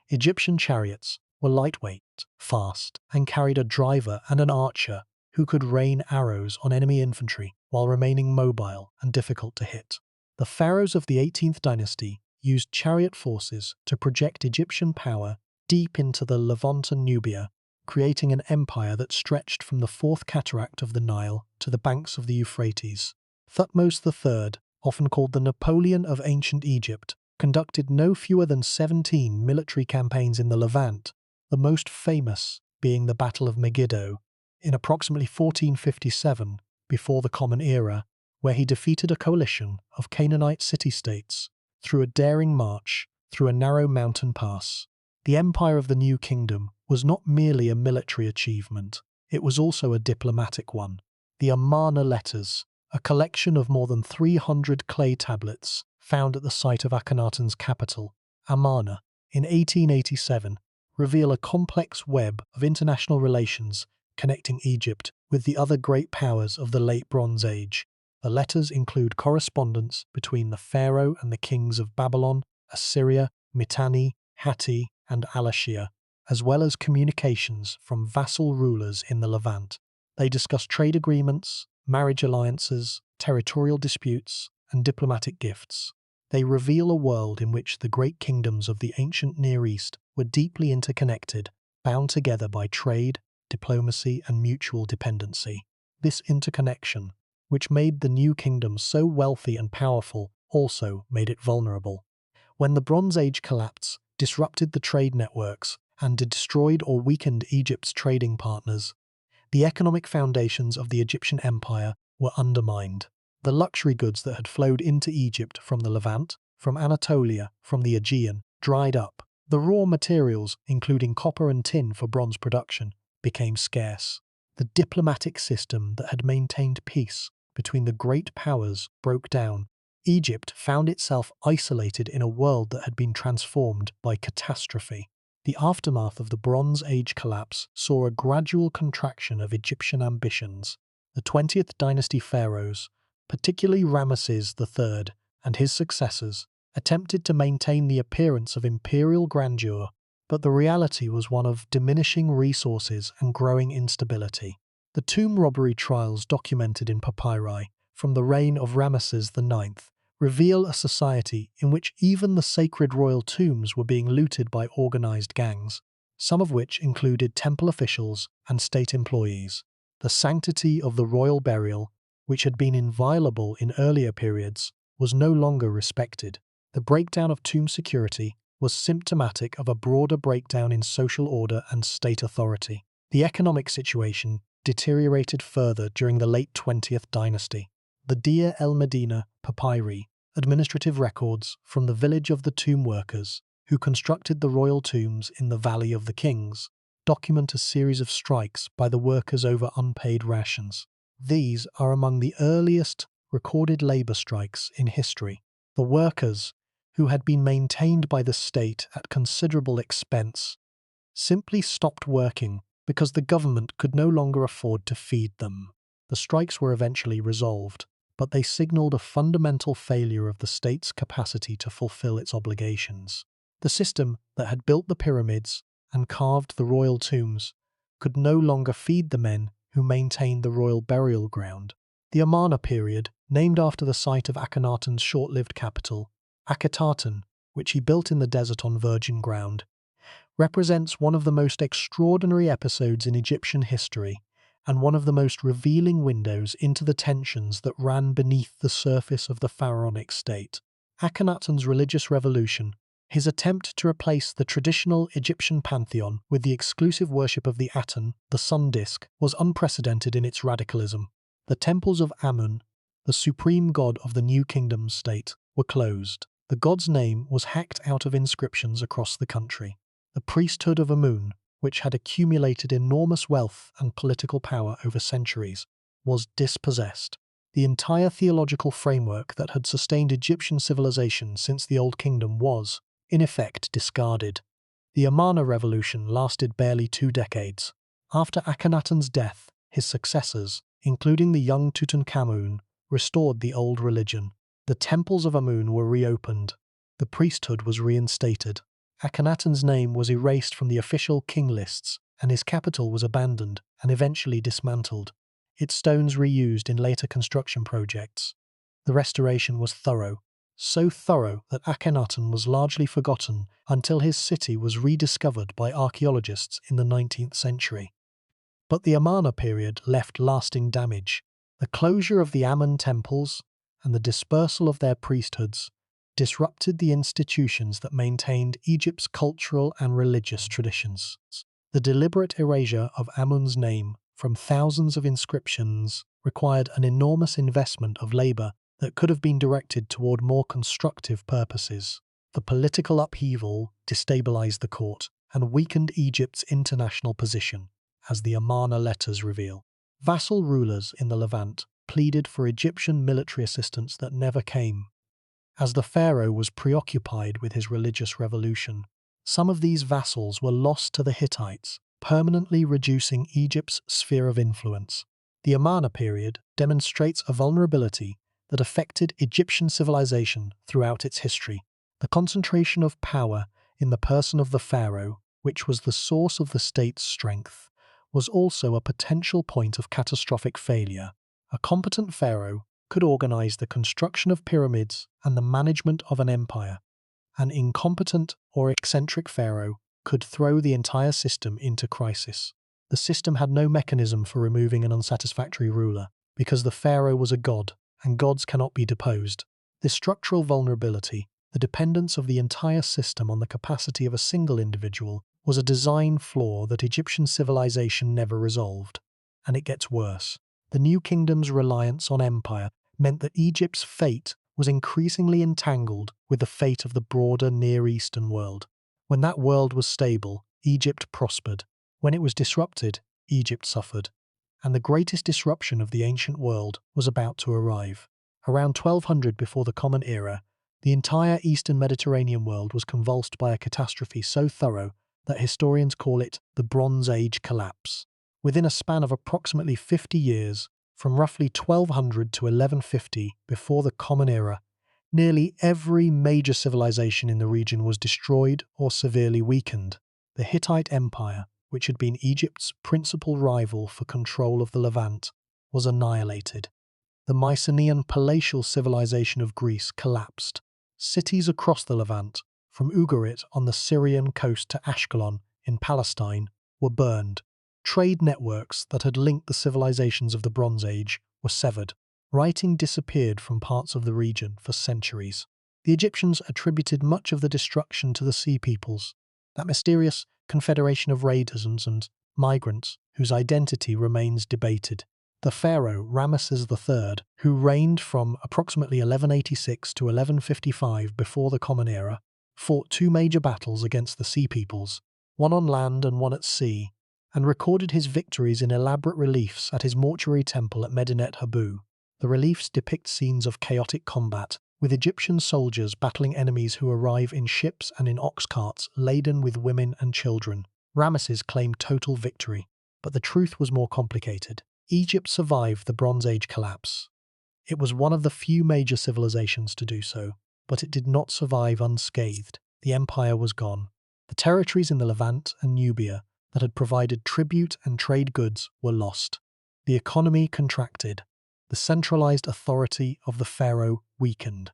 Egyptian chariots were lightweight, fast, and carried a driver and an archer who could rain arrows on enemy infantry while remaining mobile and difficult to hit. The pharaohs of the 18th dynasty used chariot forces to project Egyptian power deep into the Levant and Nubia, creating an empire that stretched from the fourth cataract of the Nile to the banks of the Euphrates. Thutmose III, often called the Napoleon of ancient Egypt, conducted no fewer than 17 military campaigns in the Levant, the most famous being the Battle of Megiddo in approximately 1457, before the Common Era, where he defeated a coalition of Canaanite city-states through a daring march through a narrow mountain pass. The empire of the New Kingdom was not merely a military achievement, it was also a diplomatic one. The Amarna letters, a collection of more than 300 clay tablets found at the site of Akhenaten's capital, Amarna, in 1887, reveal a complex web of international relations connecting Egypt with the other great powers of the Late Bronze Age. The letters include correspondence between the pharaoh and the kings of Babylon, Assyria, Mitanni, Hatti, and Alashia, as well as communications from vassal rulers in the Levant. They discuss trade agreements, marriage alliances, territorial disputes, and diplomatic gifts. They reveal a world in which the great kingdoms of the ancient Near East were deeply interconnected, bound together by trade, diplomacy, and mutual dependency. This interconnection, which made the new kingdom so wealthy and powerful, also made it vulnerable. When the Bronze Age collapsed, disrupted the trade networks, and destroyed or weakened Egypt's trading partners, the economic foundations of the Egyptian empire were undermined. The luxury goods that had flowed into Egypt from the Levant, from Anatolia, from the Aegean, dried up. The raw materials, including copper and tin for bronze production, became scarce. The diplomatic system that had maintained peace between the great powers broke down. Egypt found itself isolated in a world that had been transformed by catastrophe. The aftermath of the Bronze Age collapse saw a gradual contraction of Egyptian ambitions. The 20th dynasty pharaohs, particularly Ramesses III and his successors, attempted to maintain the appearance of imperial grandeur, but the reality was one of diminishing resources and growing instability. The tomb robbery trials documented in papyri from the reign of Ramesses IX reveal a society in which even the sacred royal tombs were being looted by organized gangs, some of which included temple officials and state employees. The sanctity of the royal burial, which had been inviolable in earlier periods, was no longer respected. The breakdown of tomb security was symptomatic of a broader breakdown in social order and state authority. The economic situation deteriorated further during the late 20th dynasty. The Deir el-Medina papyri, administrative records from the village of the tomb workers who constructed the royal tombs in the Valley of the Kings, document a series of strikes by the workers over unpaid rations. These are among the earliest recorded labor strikes in history. The workers, who had been maintained by the state at considerable expense, simply stopped working because the government could no longer afford to feed them. The strikes were eventually resolved, but they signaled a fundamental failure of the state's capacity to fulfill its obligations. The system that had built the pyramids and carved the royal tombs could no longer feed the men who maintained the royal burial ground. The Amarna period, named after the site of Akhenaten's short-lived capital, Akhetaten, which he built in the desert on virgin ground, represents one of the most extraordinary episodes in Egyptian history and one of the most revealing windows into the tensions that ran beneath the surface of the pharaonic state. Akhenaten's religious revolution, his attempt to replace the traditional Egyptian pantheon with the exclusive worship of the Aten, the sun disk, was unprecedented in its radicalism. The temples of Amun, the supreme god of the New Kingdom state, were closed. The god's name was hacked out of inscriptions across the country. The priesthood of Amun, which had accumulated enormous wealth and political power over centuries, was dispossessed. The entire theological framework that had sustained Egyptian civilization since the Old Kingdom was, in effect, discarded. The Amarna revolution lasted barely 2 decades. After Akhenaten's death, his successors, including the young Tutankhamun, restored the old religion. The temples of Amun were reopened. The priesthood was reinstated. Akhenaten's name was erased from the official king lists, and his capital was abandoned and eventually dismantled, its stones reused in later construction projects. The restoration was thorough, so thorough that Akhenaten was largely forgotten until his city was rediscovered by archaeologists in the 19th century. But the Amarna period left lasting damage. The closure of the Amun temples and the dispersal of their priesthoods disrupted the institutions that maintained Egypt's cultural and religious traditions. The deliberate erasure of Amun's name from thousands of inscriptions required an enormous investment of labor that could have been directed toward more constructive purposes. The political upheaval destabilized the court and weakened Egypt's international position, as the Amarna letters reveal. Vassal rulers in the Levant pleaded for Egyptian military assistance that never came. As the pharaoh was preoccupied with his religious revolution, some of these vassals were lost to the Hittites, permanently reducing Egypt's sphere of influence. The Amarna period demonstrates a vulnerability that affected Egyptian civilization throughout its history. The concentration of power in the person of the pharaoh, which was the source of the state's strength, was also a potential point of catastrophic failure. A competent pharaoh could organize the construction of pyramids and the management of an empire. An incompetent or eccentric pharaoh could throw the entire system into crisis. The system had no mechanism for removing an unsatisfactory ruler, because the pharaoh was a god, and gods cannot be deposed. This structural vulnerability, the dependence of the entire system on the capacity of a single individual, was a design flaw that Egyptian civilization never resolved. And it gets worse. The new kingdom's reliance on empire meant that Egypt's fate was increasingly entangled with the fate of the broader Near Eastern world. When that world was stable, Egypt prospered. When it was disrupted, Egypt suffered. And the greatest disruption of the ancient world was about to arrive. Around 1200 before the Common Era, the entire Eastern Mediterranean world was convulsed by a catastrophe so thorough that historians call it the Bronze Age collapse. Within a span of approximately 50 years, from roughly 1200 to 1150 before the Common Era, nearly every major civilization in the region was destroyed or severely weakened. The Hittite Empire, which had been Egypt's principal rival for control of the Levant, was annihilated. The Mycenaean palatial civilization of Greece collapsed. Cities across the Levant, from Ugarit on the Syrian coast to Ashkelon in Palestine, were burned. Trade networks that had linked the civilizations of the Bronze Age were severed. Writing disappeared from parts of the region for centuries. The Egyptians attributed much of the destruction to the Sea Peoples, that mysterious confederation of raiders and migrants whose identity remains debated. The pharaoh Ramesses III, who reigned from approximately 1186 to 1155 before the Common Era, fought two major battles against the Sea Peoples, one on land and one at sea, and recorded his victories in elaborate reliefs at his mortuary temple at Medinet Habu. The reliefs depict scenes of chaotic combat, with Egyptian soldiers battling enemies who arrive in ships and in ox carts laden with women and children. Ramesses claimed total victory, but the truth was more complicated. Egypt survived the Bronze Age collapse. It was one of the few major civilizations to do so, but it did not survive unscathed. The empire was gone. The territories in the Levant and Nubia that had provided tribute and trade goods were lost. The economy contracted. The centralized authority of the pharaoh weakened.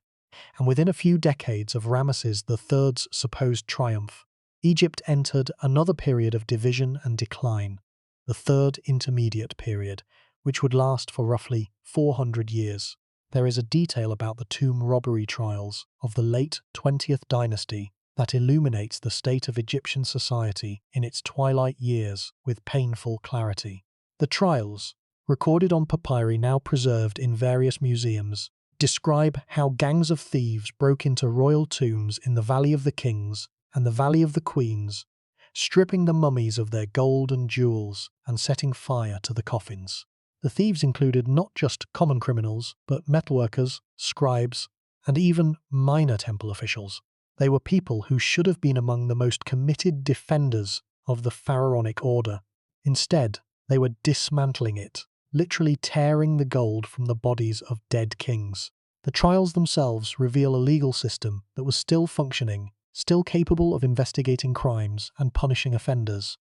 And within a few decades of Ramesses III's supposed triumph, Egypt entered another period of division and decline, the Third Intermediate Period, which would last for roughly 400 years. There is a detail about the tomb robbery trials of the late 20th dynasty that illuminates the state of Egyptian society in its twilight years with painful clarity. The trials, recorded on papyri now preserved in various museums, describe how gangs of thieves broke into royal tombs in the Valley of the Kings and the Valley of the Queens, stripping the mummies of their gold and jewels and setting fire to the coffins. The thieves included not just common criminals, but metalworkers, scribes, and even minor temple officials. They were people who should have been among the most committed defenders of the pharaonic order. Instead, they were dismantling it, literally tearing the gold from the bodies of dead kings. The trials themselves reveal a legal system that was still functioning, still capable of investigating crimes and punishing offenders.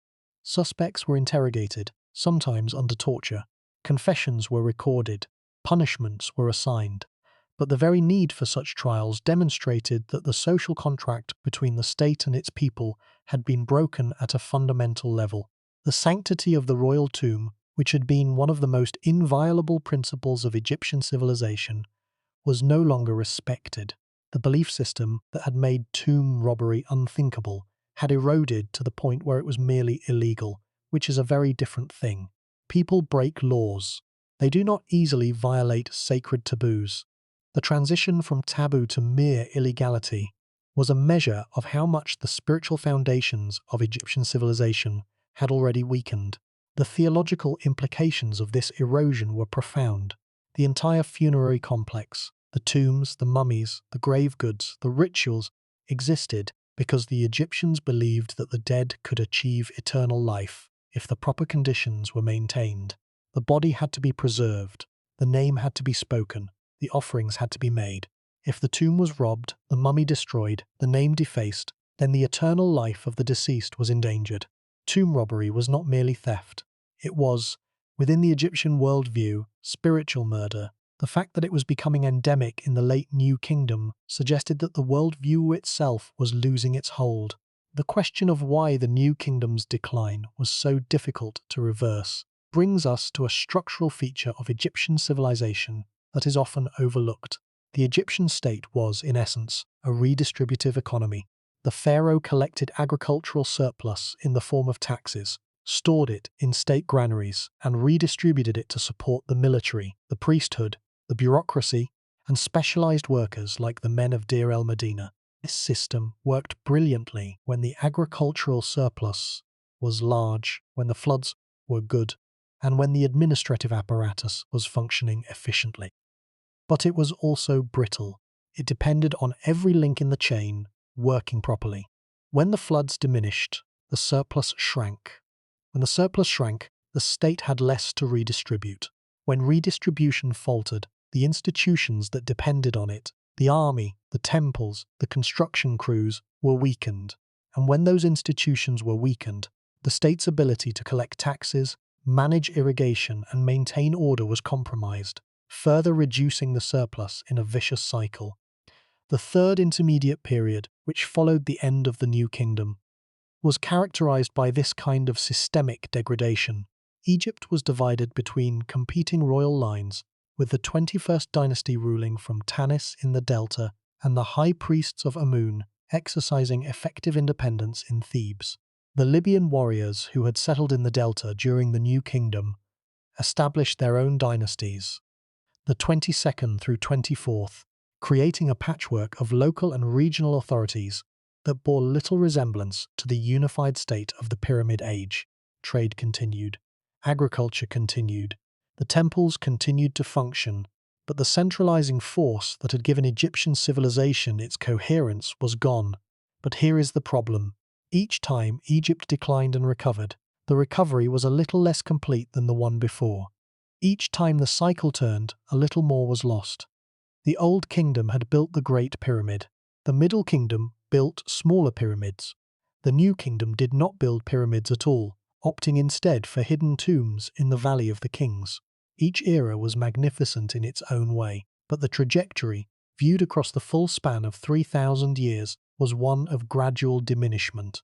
Suspects were interrogated, sometimes under torture. Confessions were recorded. Punishments were assigned. But the very need for such trials demonstrated that the social contract between the state and its people had been broken at a fundamental level. The sanctity of the royal tomb, which had been one of the most inviolable principles of Egyptian civilization, was no longer respected. The belief system that had made tomb robbery unthinkable had eroded to the point where it was merely illegal, which is a very different thing. People break laws. They do not easily violate sacred taboos. The transition from taboo to mere illegality was a measure of how much the spiritual foundations of Egyptian civilization had already weakened. The theological implications of this erosion were profound. The entire funerary complex, the tombs, the mummies, the grave goods, the rituals existed because the Egyptians believed that the dead could achieve eternal life if the proper conditions were maintained. The body had to be preserved, the name had to be spoken, the offerings had to be made. If the tomb was robbed, the mummy destroyed, the name defaced, then the eternal life of the deceased was endangered. Tomb robbery was not merely theft. It was, within the Egyptian worldview, spiritual murder. The fact that it was becoming endemic in the late New Kingdom suggested that the worldview itself was losing its hold. The question of why the New Kingdom's decline was so difficult to reverse brings us to a structural feature of Egyptian civilization that is often overlooked. The Egyptian state was, in essence, a redistributive economy. The pharaoh collected agricultural surplus in the form of taxes, stored it in state granaries, and redistributed it to support the military, the priesthood, the bureaucracy, and specialized workers like the men of Deir el-Medina. This system worked brilliantly when the agricultural surplus was large, when the floods were good, and when the administrative apparatus was functioning efficiently. But it was also brittle. It depended on every link in the chain working properly. When the floods diminished, the surplus shrank. When the surplus shrank, the state had less to redistribute. When redistribution faltered, the institutions that depended on it, the army, the temples, the construction crews, were weakened. And when those institutions were weakened, the state's ability to collect taxes, manage irrigation, and maintain order was compromised, further reducing the surplus in a vicious cycle. The third intermediate period, which followed the end of the New Kingdom, was characterized by this kind of systemic degradation. Egypt was divided between competing royal lines, with the 21st dynasty ruling from Tanis in the delta and the high priests of Amun exercising effective independence in Thebes. The Libyan warriors who had settled in the delta during the New Kingdom established their own dynasties, the 22nd through 24th, creating a patchwork of local and regional authorities that bore little resemblance to the unified state of the Pyramid Age. Trade continued, agriculture continued, the temples continued to function, but the centralizing force that had given Egyptian civilization its coherence was gone. But here is the problem. Each time Egypt declined and recovered, the recovery was a little less complete than the one before. Each time the cycle turned, a little more was lost. The Old Kingdom had built the Great Pyramid. The Middle Kingdom built smaller pyramids. The New Kingdom did not build pyramids at all, opting instead for hidden tombs in the Valley of the Kings. Each era was magnificent in its own way, but the trajectory, viewed across the full span of 3,000 years, was one of gradual diminishment.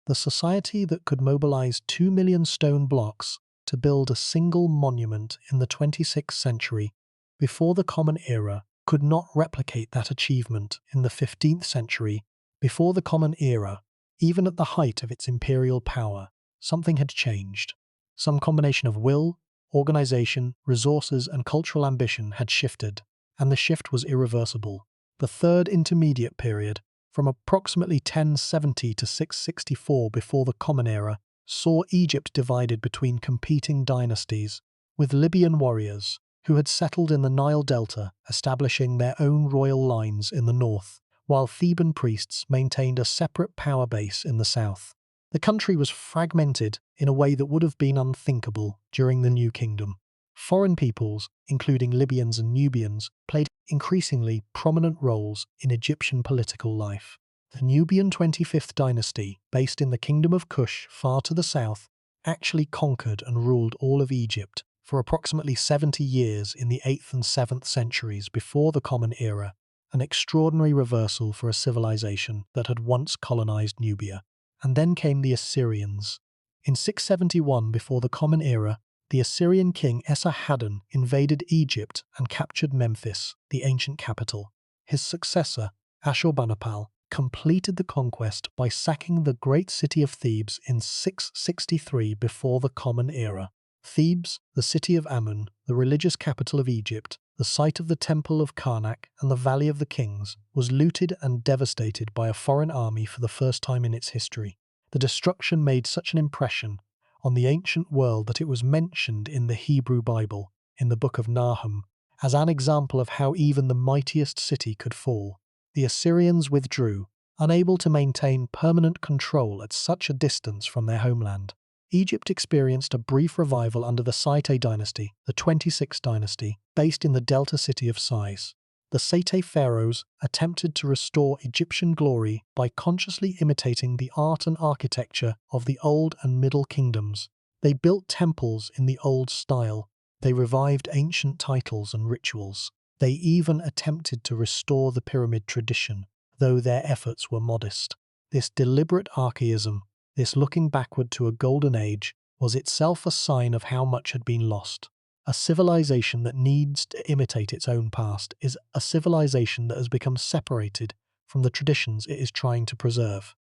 The society that could mobilize 2 million stone blocks to build a single monument in the 26th century before the Common Era could not replicate that achievement in the 15th century. Before the Common Era, even at the height of its imperial power, something had changed. Some combination of will, organization, resources, and cultural ambition had shifted, and the shift was irreversible. The third intermediate period, from approximately 1070 to 664 before the Common Era, saw Egypt divided between competing dynasties, with Libyan warriors, who had settled in the Nile Delta, establishing their own royal lines in the north, while Theban priests maintained a separate power base in the south. The country was fragmented in a way that would have been unthinkable during the New Kingdom. Foreign peoples, including Libyans and Nubians, played increasingly prominent roles in Egyptian political life. The Nubian 25th dynasty, based in the Kingdom of Kush far to the south, actually conquered and ruled all of Egypt for approximately 70 years in the 8th and 7th centuries before the Common Era, an extraordinary reversal for a civilization that had once colonized Nubia. And then came the Assyrians. In 671 before the Common Era, the Assyrian king Esarhaddon invaded Egypt and captured Memphis, the ancient capital. His successor, Ashurbanipal, completed the conquest by sacking the great city of Thebes in 663 before the Common Era. Thebes, the city of Amun, the religious capital of Egypt, the site of the Temple of Karnak and the Valley of the Kings, was looted and devastated by a foreign army for the first time in its history. The destruction made such an impression on the ancient world that it was mentioned in the Hebrew Bible. in the Book of Nahum as an example of how even the mightiest city could fall. The Assyrians withdrew, unable to maintain permanent control at such a distance from their homeland. Egypt experienced a brief revival under the Saite dynasty, the 26th dynasty, based in the delta city of Sais. The Saite pharaohs attempted to restore Egyptian glory by consciously imitating the art and architecture of the Old and Middle Kingdoms. They built temples in the old style. They revived ancient titles and rituals. They even attempted to restore the pyramid tradition, though their efforts were modest. This deliberate archaism, this looking backward to a golden age, was itself a sign of how much had been lost. A civilization that needs to imitate its own past is a civilization that has become separated from the traditions it is trying to preserve.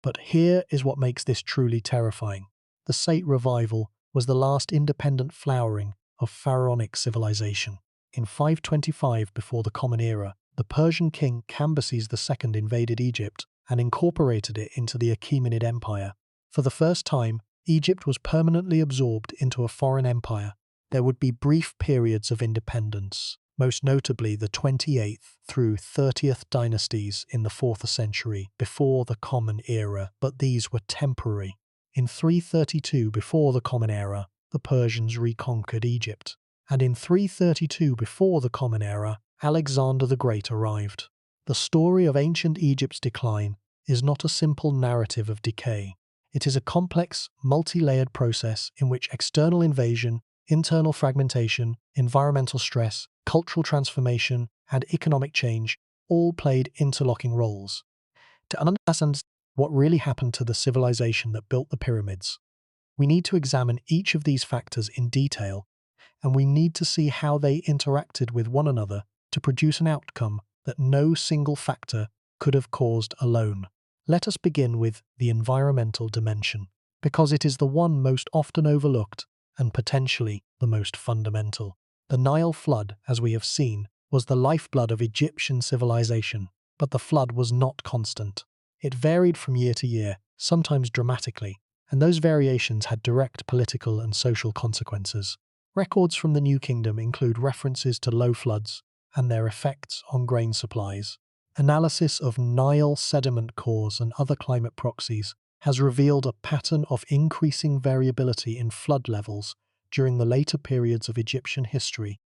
But here is what makes this truly terrifying. The Sate revival was the last independent flowering of pharaonic civilization. In 525 before the Common Era, the Persian king Cambyses II invaded Egypt and incorporated it into the Achaemenid Empire. For the first time, Egypt was permanently absorbed into a foreign empire. There would be brief periods of independence, most notably the 28th through 30th dynasties in the 4th century before the Common Era, but these were temporary. In 332 before the Common Era, the Persians reconquered Egypt, and in 332 before the Common Era, Alexander the Great arrived. The story of ancient Egypt's decline is not a simple narrative of decay. It is a complex, multi-layered process in which external invasion, internal fragmentation, environmental stress, cultural transformation, and economic change all played interlocking roles. To understand what really happened to the civilization that built the pyramids, we need to examine each of these factors in detail, and we need to see how they interacted with one another to produce an outcome that no single factor could have caused alone. Let us begin with the environmental dimension, because it is the one most often overlooked and potentially the most fundamental. The Nile flood, as we have seen, was the lifeblood of Egyptian civilization, but the flood was not constant. It varied from year to year, sometimes dramatically, and those variations had direct political and social consequences. Records from the New Kingdom include references to low floods and their effects on grain supplies. Analysis of Nile sediment cores and other climate proxies has revealed a pattern of increasing variability in flood levels during the later periods of Egyptian history,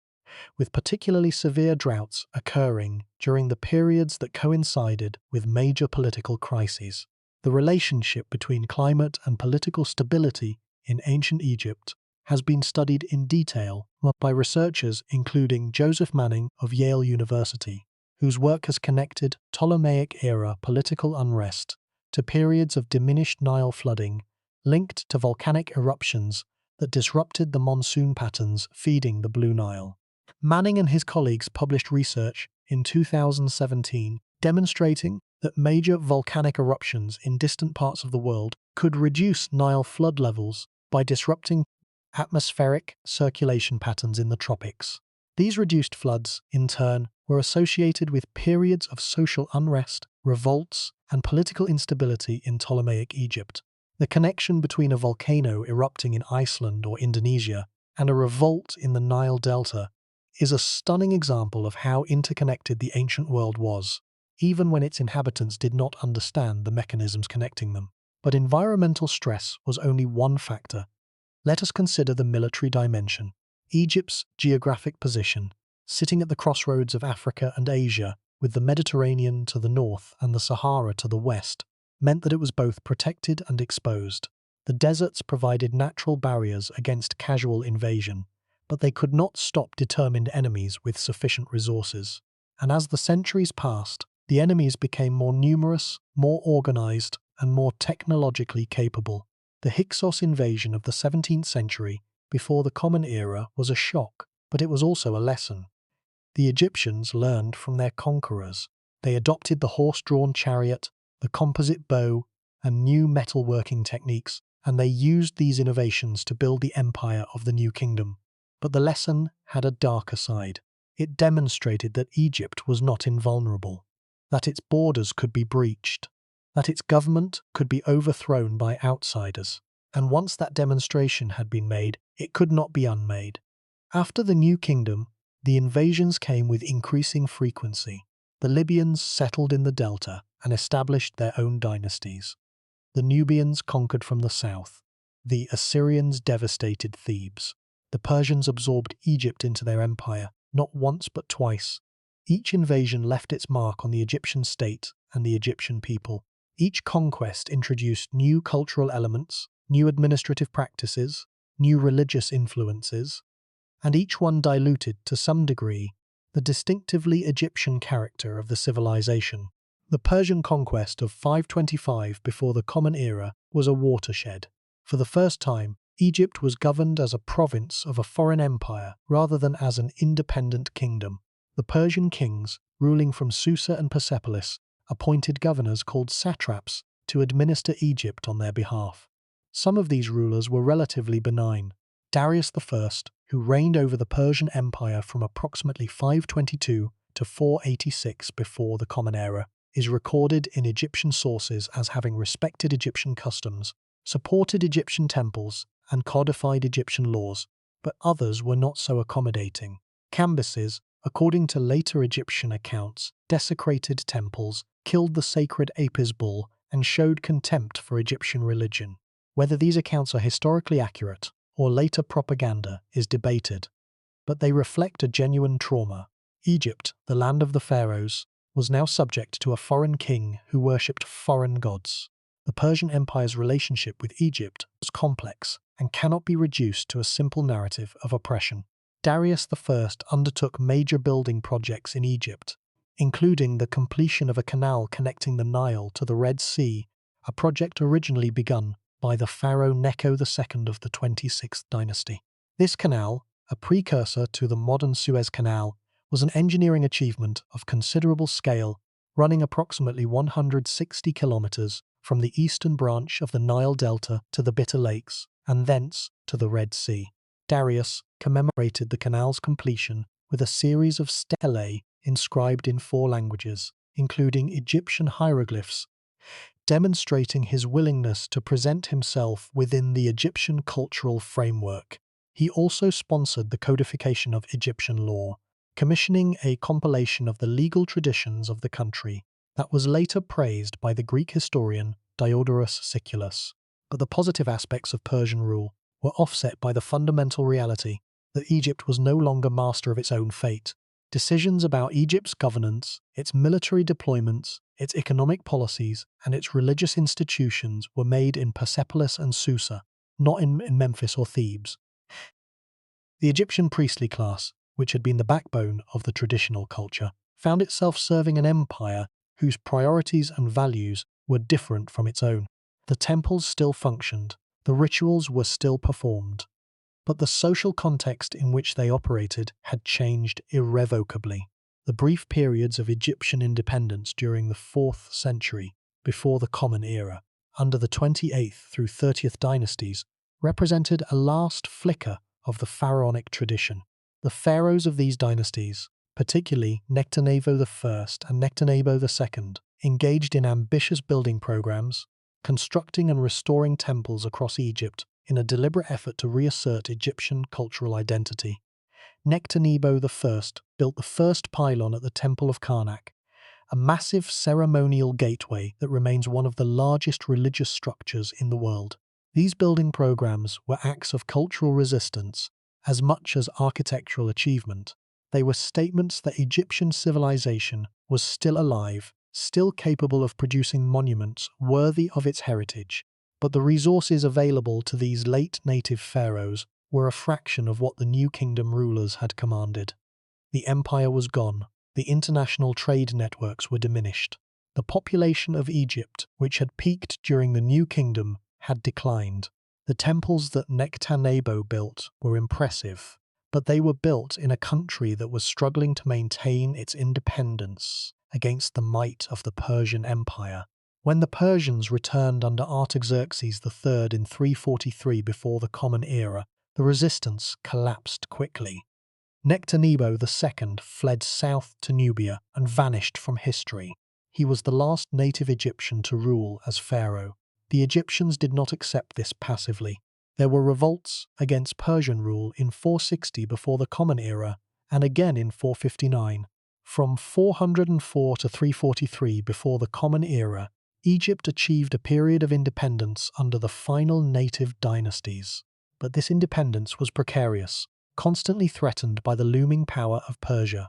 with particularly severe droughts occurring during the periods that coincided with major political crises. The relationship between climate and political stability in ancient Egypt has been studied in detail by researchers including Joseph Manning of Yale University, whose work has connected Ptolemaic-era political unrest to periods of diminished Nile flooding linked to volcanic eruptions that disrupted the monsoon patterns feeding the Blue Nile. Manning and his colleagues published research in 2017 demonstrating that major volcanic eruptions in distant parts of the world could reduce Nile flood levels by disrupting atmospheric circulation patterns in the tropics. These reduced floods, in turn, were associated with periods of social unrest, revolts, and political instability in Ptolemaic Egypt. The connection between a volcano erupting in Iceland or Indonesia and a revolt in the Nile Delta is a stunning example of how interconnected the ancient world was, even when its inhabitants did not understand the mechanisms connecting them. But environmental stress was only one factor. Let us consider the military dimension. Egypt's geographic position, sitting at the crossroads of Africa and Asia, with the Mediterranean to the north and the Sahara to the west, meant that it was both protected and exposed. The deserts provided natural barriers against casual invasion, but they could not stop determined enemies with sufficient resources. And as the centuries passed, the enemies became more numerous, more organized, and more technologically capable. The Hyksos invasion of the 17th century, before the Common Era, was a shock, but it was also a lesson. The Egyptians learned from their conquerors. They adopted the horse-drawn chariot, the composite bow, and new metalworking techniques, and they used these innovations to build the empire of the New Kingdom. But the lesson had a darker side. It demonstrated that Egypt was not invulnerable, that its borders could be breached, that its government could be overthrown by outsiders. And once that demonstration had been made, it could not be unmade. After the New Kingdom, the invasions came with increasing frequency. The Libyans settled in the delta and established their own dynasties. The Nubians conquered from the south. The Assyrians devastated Thebes. The Persians absorbed Egypt into their empire, not once but twice. Each invasion left its mark on the Egyptian state and the Egyptian people. Each conquest introduced new cultural elements, new administrative practices, new religious influences, and each one diluted, to some degree, the distinctively Egyptian character of the civilization. The Persian conquest of 525 before the Common Era was a watershed. For the first time, Egypt was governed as a province of a foreign empire rather than as an independent kingdom. The Persian kings, ruling from Susa and Persepolis, appointed governors called satraps to administer Egypt on their behalf. Some of these rulers were relatively benign. Darius I, who reigned over the Persian Empire from approximately 522 to 486 before the Common Era, is recorded in Egyptian sources as having respected Egyptian customs, supported Egyptian temples, and codified Egyptian laws, but others were not so accommodating. Cambyses, according to later Egyptian accounts, desecrated temples, killed the sacred Apis bull, and showed contempt for Egyptian religion. Whether these accounts are historically accurate or later propaganda is debated, but they reflect a genuine trauma. Egypt, the land of the pharaohs, was now subject to a foreign king who worshipped foreign gods. The Persian Empire's relationship with Egypt was complex and cannot be reduced to a simple narrative of oppression. Darius I undertook major building projects in Egypt, including the completion of a canal connecting the Nile to the Red Sea, a project originally begun by the pharaoh Necho II of the 26th dynasty. This canal, a precursor to the modern Suez Canal, was an engineering achievement of considerable scale, running approximately 160 kilometers from the eastern branch of the Nile Delta to the Bitter Lakes, and thence to the Red Sea. Darius commemorated the canal's completion with a series of stelae inscribed in 4 languages, including Egyptian hieroglyphs, demonstrating his willingness to present himself within the Egyptian cultural framework. He also sponsored the codification of Egyptian law, commissioning a compilation of the legal traditions of the country that was later praised by the Greek historian Diodorus Siculus. But the positive aspects of Persian rule were offset by the fundamental reality that Egypt was no longer master of its own fate. Decisions about Egypt's governance, its military deployments, its economic policies, and its religious institutions were made in Persepolis and Susa, not in Memphis or Thebes. The Egyptian priestly class, which had been the backbone of the traditional culture, found itself serving an empire whose priorities and values were different from its own. The temples still functioned, the rituals were still performed, but the social context in which they operated had changed irrevocably. The brief periods of Egyptian independence during the 4th century, before the Common Era, under the 28th through 30th dynasties, represented a last flicker of the pharaonic tradition. The pharaohs of these dynasties, particularly Nectanebo I and Nectanebo II, engaged in ambitious building programs, constructing and restoring temples across Egypt in a deliberate effort to reassert Egyptian cultural identity. Nectanebo I built the first pylon at the Temple of Karnak, a massive ceremonial gateway that remains one of the largest religious structures in the world. These building programs were acts of cultural resistance as much as architectural achievement. They were statements that Egyptian civilization was still alive, still capable of producing monuments worthy of its heritage. But the resources available to these late native pharaohs were a fraction of what the New Kingdom rulers had commanded. The empire was gone. The international trade networks were diminished. The population of Egypt, which had peaked during the New Kingdom, had declined. The temples that Nectanebo built were impressive, but they were built in a country that was struggling to maintain its independence against the might of the Persian Empire. When the Persians returned under Artaxerxes III in 343 before the Common Era, the resistance collapsed quickly. Nectanebo II fled south to Nubia and vanished from history. He was the last native Egyptian to rule as pharaoh. The Egyptians did not accept this passively. There were revolts against Persian rule in 460 before the Common Era and again in 459. From 404 to 343 before the Common Era, Egypt achieved a period of independence under the final native dynasties. But this independence was precarious, constantly threatened by the looming power of Persia.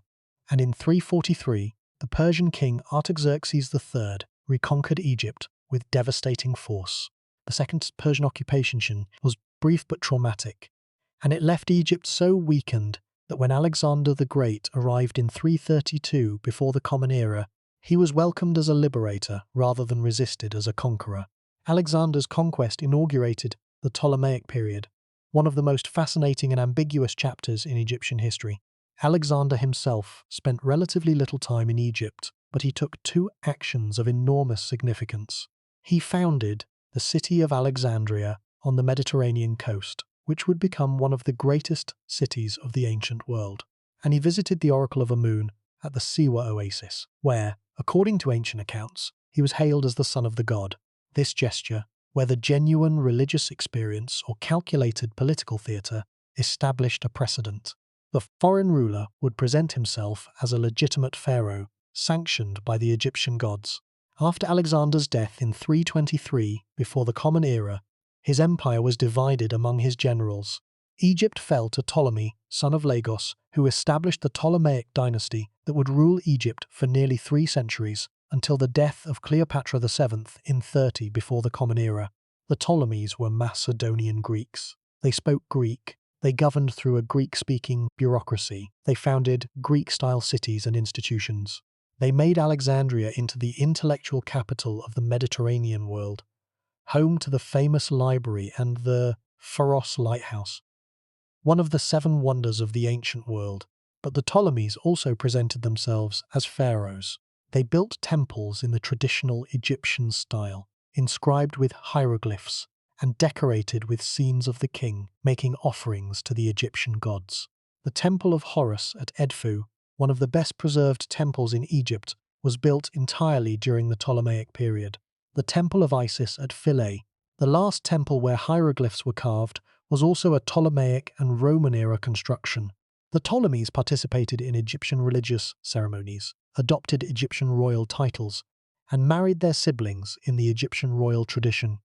And in 343, the Persian king Artaxerxes III reconquered Egypt with devastating force. The Second Persian occupation was brief but traumatic, and it left Egypt so weakened that when Alexander the Great arrived in 332 before the Common Era, he was welcomed as a liberator rather than resisted as a conqueror. Alexander's conquest inaugurated the Ptolemaic period, one of the most fascinating and ambiguous chapters in Egyptian history. Alexander himself spent relatively little time in Egypt, but he took two actions of enormous significance. He founded the city of Alexandria on the Mediterranean coast, which would become one of the greatest cities of the ancient world. And he visited the Oracle of Amun at the Siwa Oasis, where, according to ancient accounts, he was hailed as the son of the god. This gesture, whether genuine religious experience or calculated political theatre, established a precedent. The foreign ruler would present himself as a legitimate pharaoh, sanctioned by the Egyptian gods. After Alexander's death in 323 before the Common Era, his empire was divided among his generals. Egypt fell to Ptolemy, son of Lagos, who established the Ptolemaic dynasty that would rule Egypt for nearly 3 centuries, until the death of Cleopatra VII in 30 before the Common Era. The Ptolemies were Macedonian Greeks. They spoke Greek. They governed through a Greek-speaking bureaucracy. They founded Greek-style cities and institutions. They made Alexandria into the intellectual capital of the Mediterranean world, home to the famous library and the Pharos Lighthouse, one of the 7 wonders of the ancient world. But the Ptolemies also presented themselves as pharaohs. They built temples in the traditional Egyptian style, inscribed with hieroglyphs and decorated with scenes of the king making offerings to the Egyptian gods. The Temple of Horus at Edfu, one of the best preserved temples in Egypt, was built entirely during the Ptolemaic period. The Temple of Isis at Philae, the last temple where hieroglyphs were carved, was also a Ptolemaic and Roman-era construction. The Ptolemies participated in Egyptian religious ceremonies, adopted Egyptian royal titles, and married their siblings in the Egyptian royal tradition.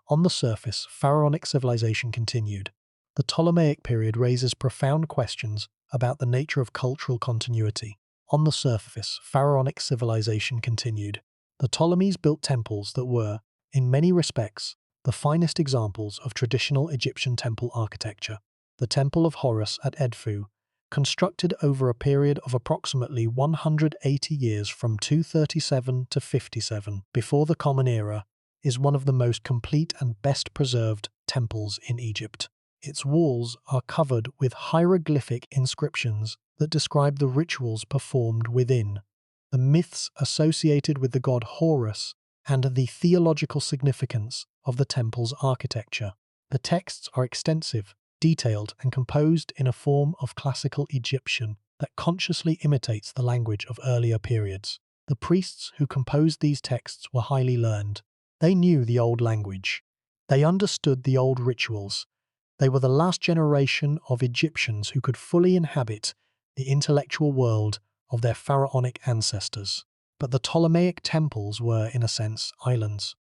On the surface, pharaonic civilization continued. The Ptolemaic period raises profound questions about the nature of cultural continuity. On the surface, pharaonic civilization continued. The Ptolemies built temples that were, in many respects, the finest examples of traditional Egyptian temple architecture. The Temple of Horus at Edfu, constructed over a period of approximately 180 years from 237 to 57 before the Common Era, is one of the most complete and best preserved temples in Egypt. Its walls are covered with hieroglyphic inscriptions that describe the rituals performed within, the myths associated with the god Horus, and the theological significance of the temple's architecture. The texts are extensive, detailed, and composed in a form of classical Egyptian that consciously imitates the language of earlier periods. The priests who composed these texts were highly learned. They knew the old language. They understood the old rituals. They were the last generation of Egyptians who could fully inhabit the intellectual world of their pharaonic ancestors. But the Ptolemaic temples were, in a sense, islands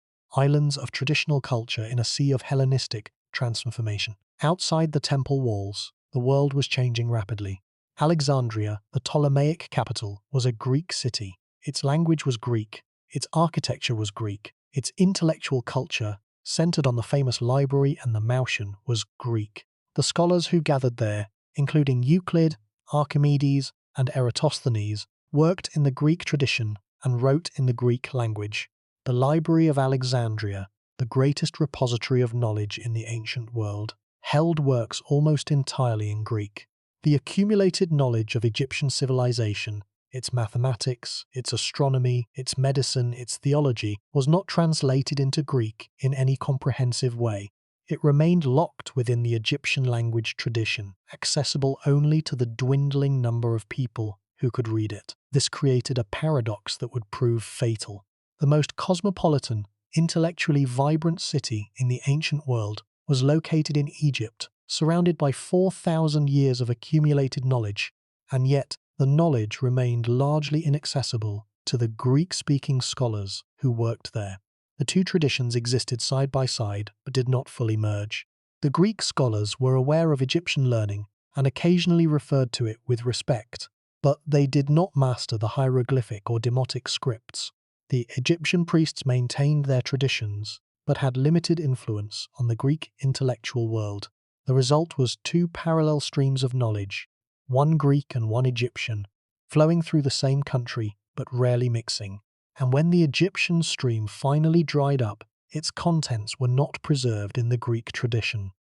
of traditional culture in a sea of Hellenistic transformation. Outside the temple walls, the world was changing rapidly. Alexandria, the Ptolemaic capital, was a Greek city. Its language was Greek. Its architecture was Greek. Its intellectual culture, centered on the famous library and the Mausion, was Greek. The scholars who gathered there, including Euclid, Archimedes, and Eratosthenes, worked in the Greek tradition and wrote in the Greek language. The Library of Alexandria, the greatest repository of knowledge in the ancient world, held works almost entirely in Greek. The accumulated knowledge of Egyptian civilization, its mathematics, its astronomy, its medicine, its theology, was not translated into Greek in any comprehensive way. It remained locked within the Egyptian language tradition, accessible only to the dwindling number of people who could read it. This created a paradox that would prove fatal. The most cosmopolitan, intellectually vibrant city in the ancient world was located in Egypt, surrounded by 4,000 years of accumulated knowledge, and yet the knowledge remained largely inaccessible to the Greek-speaking scholars who worked there. The two traditions existed side by side but did not fully merge. The Greek scholars were aware of Egyptian learning and occasionally referred to it with respect, but they did not master the hieroglyphic or demotic scripts. The Egyptian priests maintained their traditions, but had limited influence on the Greek intellectual world. The result was two parallel streams of knowledge, one Greek and one Egyptian, flowing through the same country but rarely mixing. And when the Egyptian stream finally dried up, its contents were not preserved in the Greek tradition.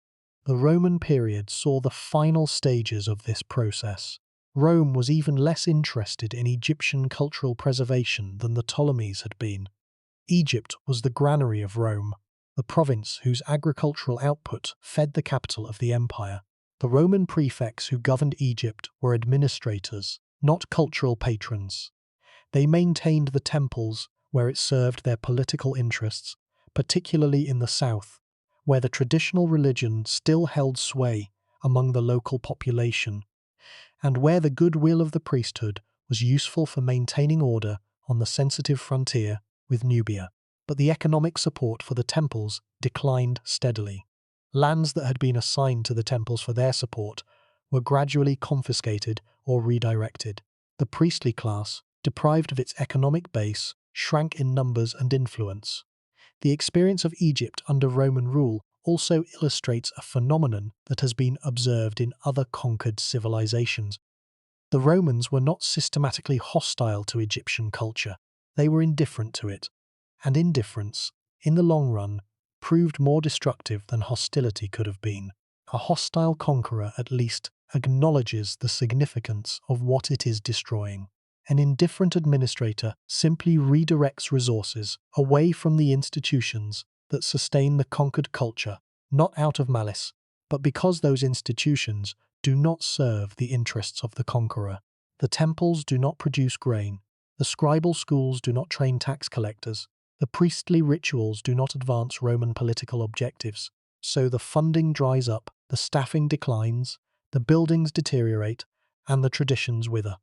The Roman period saw the final stages of this process. Rome was even less interested in Egyptian cultural preservation than the Ptolemies had been. Egypt was the granary of Rome, the province whose agricultural output fed the capital of the empire. The Roman prefects who governed Egypt were administrators, not cultural patrons. They maintained the temples where it served their political interests, particularly in the south, where the traditional religion still held sway among the local population, and where the goodwill of the priesthood was useful for maintaining order on the sensitive frontier with Nubia. But the economic support for the temples declined steadily. Lands that had been assigned to the temples for their support were gradually confiscated or redirected. The priestly class, deprived of its economic base, shrank in numbers and influence. The experience of Egypt under Roman rule also illustrates a phenomenon that has been observed in other conquered civilizations. The Romans were not systematically hostile to Egyptian culture. They were indifferent to it, and indifference, in the long run, proved more destructive than hostility could have been. A hostile conqueror at least acknowledges the significance of what it is destroying. An indifferent administrator simply redirects resources away from the institutions that sustain the conquered culture, not out of malice, but because those institutions do not serve the interests of the conqueror. The temples do not produce grain, the scribal schools do not train tax collectors, the priestly rituals do not advance Roman political objectives. So the funding dries up, the staffing declines, the buildings deteriorate, and the traditions wither.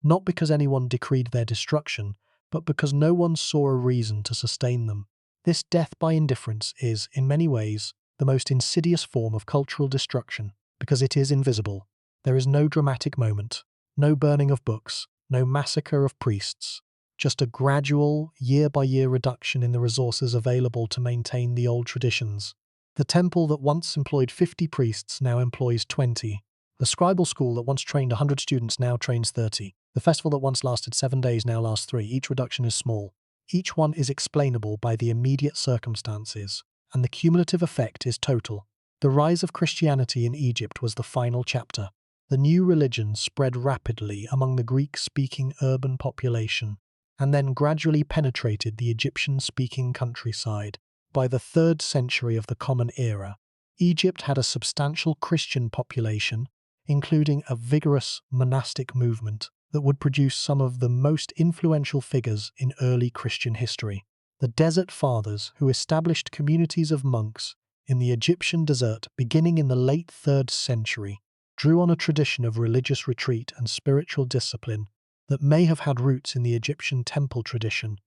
Not because anyone decreed their destruction, but because no one saw a reason to sustain them. This death by indifference is, in many ways, the most insidious form of cultural destruction, because it is invisible. There is no dramatic moment, no burning of books, no massacre of priests, just a gradual, year-by-year reduction in the resources available to maintain the old traditions. The temple that once employed 50 priests now employs 20. The scribal school that once trained 100 students now trains 30. The festival that once lasted 7 days now lasts 3. Each reduction is small. Each one is explainable by the immediate circumstances, and the cumulative effect is total. The rise of Christianity in Egypt was the final chapter. The new religion spread rapidly among the Greek-speaking urban population, and then gradually penetrated the Egyptian-speaking countryside. By the 3rd century of the Common Era, Egypt had a substantial Christian population, including a vigorous monastic movement that would produce some of the most influential figures in early Christian history. The Desert Fathers, who established communities of monks in the Egyptian desert beginning in the late 3rd century, drew on a tradition of religious retreat and spiritual discipline that may have had roots in the Egyptian temple tradition,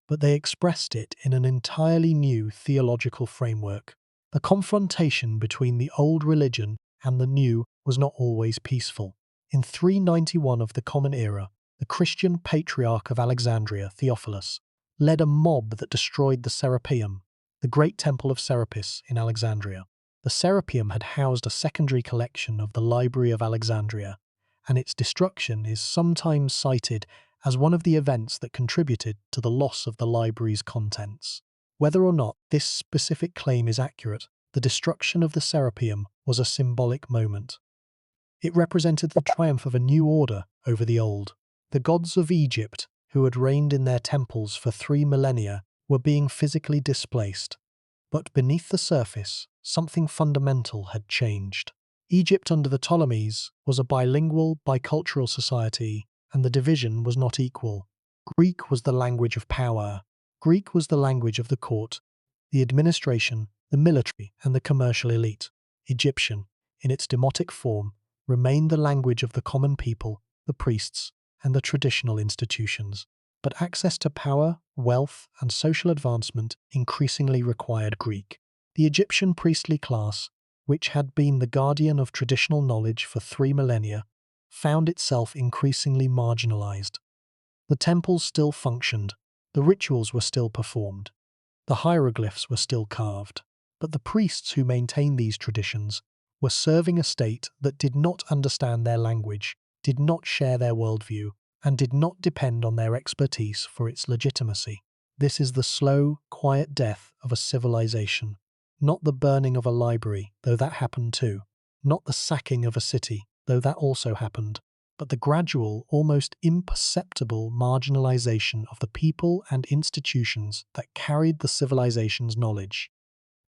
but they expressed it in an entirely new theological framework. The confrontation between the old religion and the new was not always peaceful. In 391 of the Common Era, the Christian patriarch of Alexandria, Theophilus, led a mob that destroyed the Serapeum, the great temple of Serapis in Alexandria. The Serapeum had housed a secondary collection of the Library of Alexandria, and its destruction is sometimes cited as one of the events that contributed to the loss of the library's contents. Whether or not this specific claim is accurate, the destruction of the Serapeum was a symbolic moment. It represented the triumph of a new order over the old. The gods of Egypt, who had reigned in their temples for 3 millennia, were being physically displaced. But beneath the surface, something fundamental had changed. Egypt under the Ptolemies was a bilingual, bicultural society, and the division was not equal. Greek was the language of power. Greek was the language of the court, the administration, the military and the commercial elite. Egyptian, in its demotic form, remained the language of the common people, the priests, and the traditional institutions. But access to power, wealth, and social advancement increasingly required Greek. The Egyptian priestly class, which had been the guardian of traditional knowledge for 3 millennia, found itself increasingly marginalized. The temples still functioned, the rituals were still performed, the hieroglyphs were still carved, but the priests who maintained these traditions were serving a state that did not understand their language, did not share their worldview, and did not depend on their expertise for its legitimacy. This is the slow, quiet death of a civilization. Not the burning of a library, though that happened too. Not the sacking of a city, though that also happened. But the gradual, almost imperceptible marginalization of the people and institutions that carried the civilization's knowledge.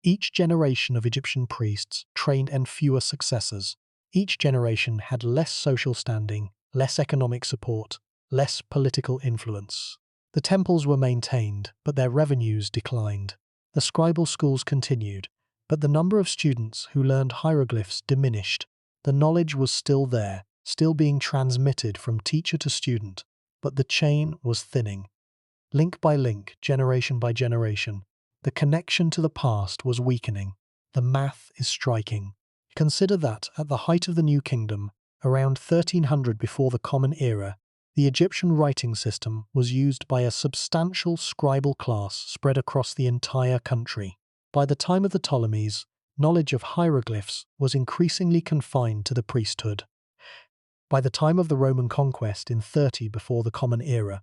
Each generation of Egyptian priests trained and fewer successors. Each generation had less social standing, less economic support, less political influence. The temples were maintained, but their revenues declined. The scribal schools continued, but the number of students who learned hieroglyphs diminished. The knowledge was still there, still being transmitted from teacher to student, but the chain was thinning. Link by link, generation by generation, the connection to the past was weakening. The math is striking. Consider that, at the height of the New Kingdom, around 1300 before the Common Era, the Egyptian writing system was used by a substantial scribal class spread across the entire country. By the time of the Ptolemies, knowledge of hieroglyphs was increasingly confined to the priesthood. By the time of the Roman conquest in 30 before the Common Era,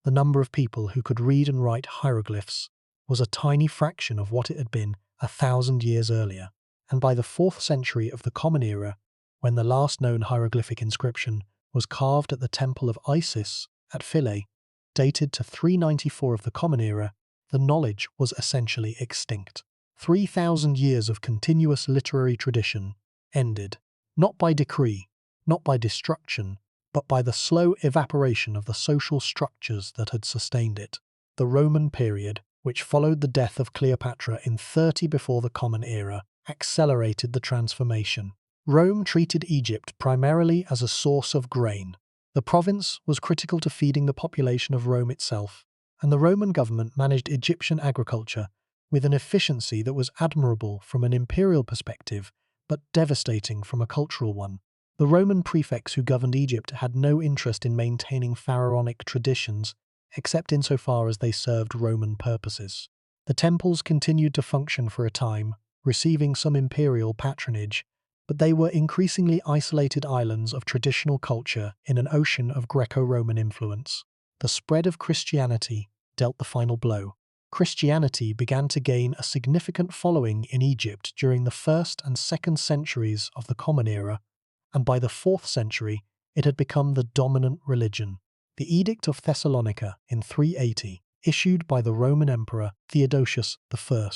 the number of people who could read and write hieroglyphs was a tiny fraction of what it had been 1,000 years earlier. And by the 4th century of the Common Era, when the last known hieroglyphic inscription was carved at the Temple of Isis at Philae, dated to 394 of the Common Era, the knowledge was essentially extinct. 3,000 years of continuous literary tradition ended, not by decree, not by destruction, but by the slow evaporation of the social structures that had sustained it. The Roman period, which followed the death of Cleopatra in 30 before the Common Era, accelerated the transformation. Rome treated Egypt primarily as a source of grain. The province was critical to feeding the population of Rome itself, and the Roman government managed Egyptian agriculture with an efficiency that was admirable from an imperial perspective, but devastating from a cultural one. The Roman prefects who governed Egypt had no interest in maintaining pharaonic traditions, except insofar as they served Roman purposes. The temples continued to function for a time, receiving some imperial patronage, but they were increasingly isolated islands of traditional culture in an ocean of Greco-Roman influence. The spread of Christianity dealt the final blow. Christianity began to gain a significant following in Egypt during the 1st and 2nd centuries of the Common Era, and by the 4th century it had become the dominant religion. The Edict of Thessalonica in 380, issued by the Roman Emperor Theodosius I,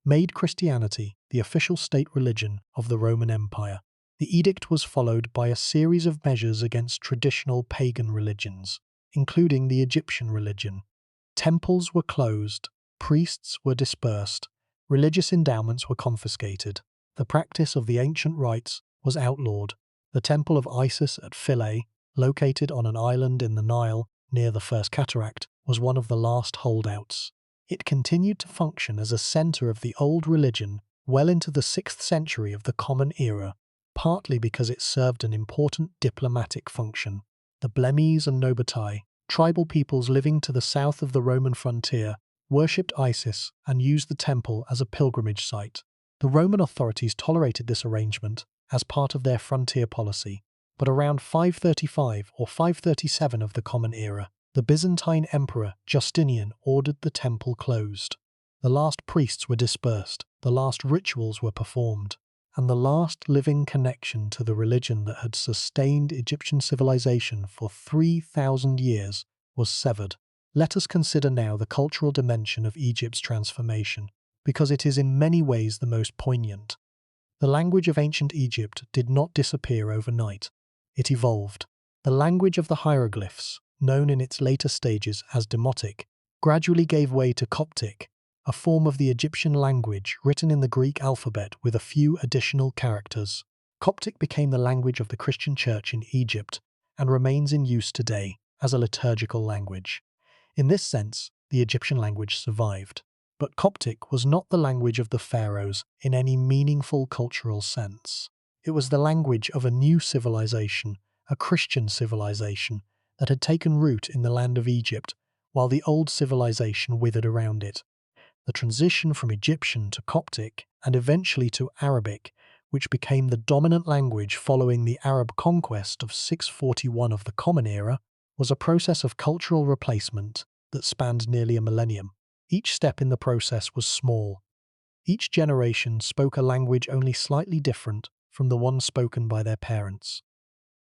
made Christianity the official state religion of the Roman Empire. The edict was followed by a series of measures against traditional pagan religions, including the Egyptian religion. Temples were closed, priests were dispersed, religious endowments were confiscated. The practice of the ancient rites was outlawed. The Temple of Isis at Philae, located on an island in the Nile near the First Cataract, was one of the last holdouts. It continued to function as a center of the old religion well into the 6th century of the Common Era, partly because it served an important diplomatic function. The Blemmyes and Nobatae, tribal peoples living to the south of the Roman frontier, worshipped Isis and used the temple as a pilgrimage site. The Roman authorities tolerated this arrangement as part of their frontier policy, but around 535 or 537 of the Common Era, the Byzantine Emperor Justinian ordered the temple closed. The last priests were dispersed, the last rituals were performed, and the last living connection to the religion that had sustained Egyptian civilization for 3,000 years was severed. Let us consider now the cultural dimension of Egypt's transformation, because it is in many ways the most poignant. The language of ancient Egypt did not disappear overnight. It evolved. The language of the hieroglyphs, known in its later stages as Demotic, gradually gave way to Coptic, a form of the Egyptian language written in the Greek alphabet with a few additional characters. Coptic became the language of the Christian Church in Egypt and remains in use today as a liturgical language. In this sense, the Egyptian language survived. But Coptic was not the language of the pharaohs in any meaningful cultural sense. It was the language of a new civilization, a Christian civilization, that had taken root in the land of Egypt, while the old civilization withered around it. The transition from Egyptian to Coptic, and eventually to Arabic, which became the dominant language following the Arab conquest of 641 of the Common Era, was a process of cultural replacement that spanned nearly a millennium. Each step in the process was small. Each generation spoke a language only slightly different from the one spoken by their parents.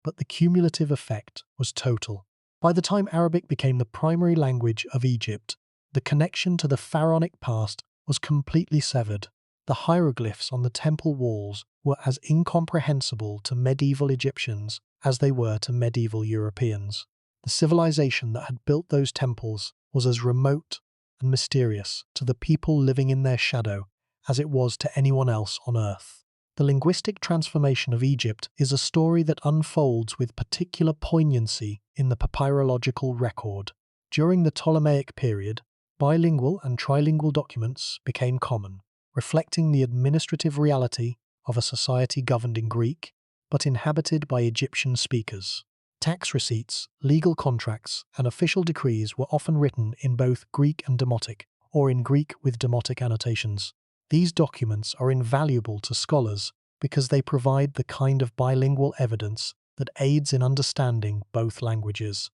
But the cumulative effect was total. By the time Arabic became the primary language of Egypt, the connection to the pharaonic past was completely severed. The hieroglyphs on the temple walls were as incomprehensible to medieval Egyptians as they were to medieval Europeans. The civilization that had built those temples was as remote and mysterious to the people living in their shadow as it was to anyone else on earth. The linguistic transformation of Egypt is a story that unfolds with particular poignancy in the papyrological record. During the Ptolemaic period, bilingual and trilingual documents became common, reflecting the administrative reality of a society governed in Greek, but inhabited by Egyptian speakers. Tax receipts, legal contracts, and official decrees were often written in both Greek and Demotic, or in Greek with Demotic annotations. These documents are invaluable to scholars because they provide the kind of bilingual evidence that aids in understanding both languages.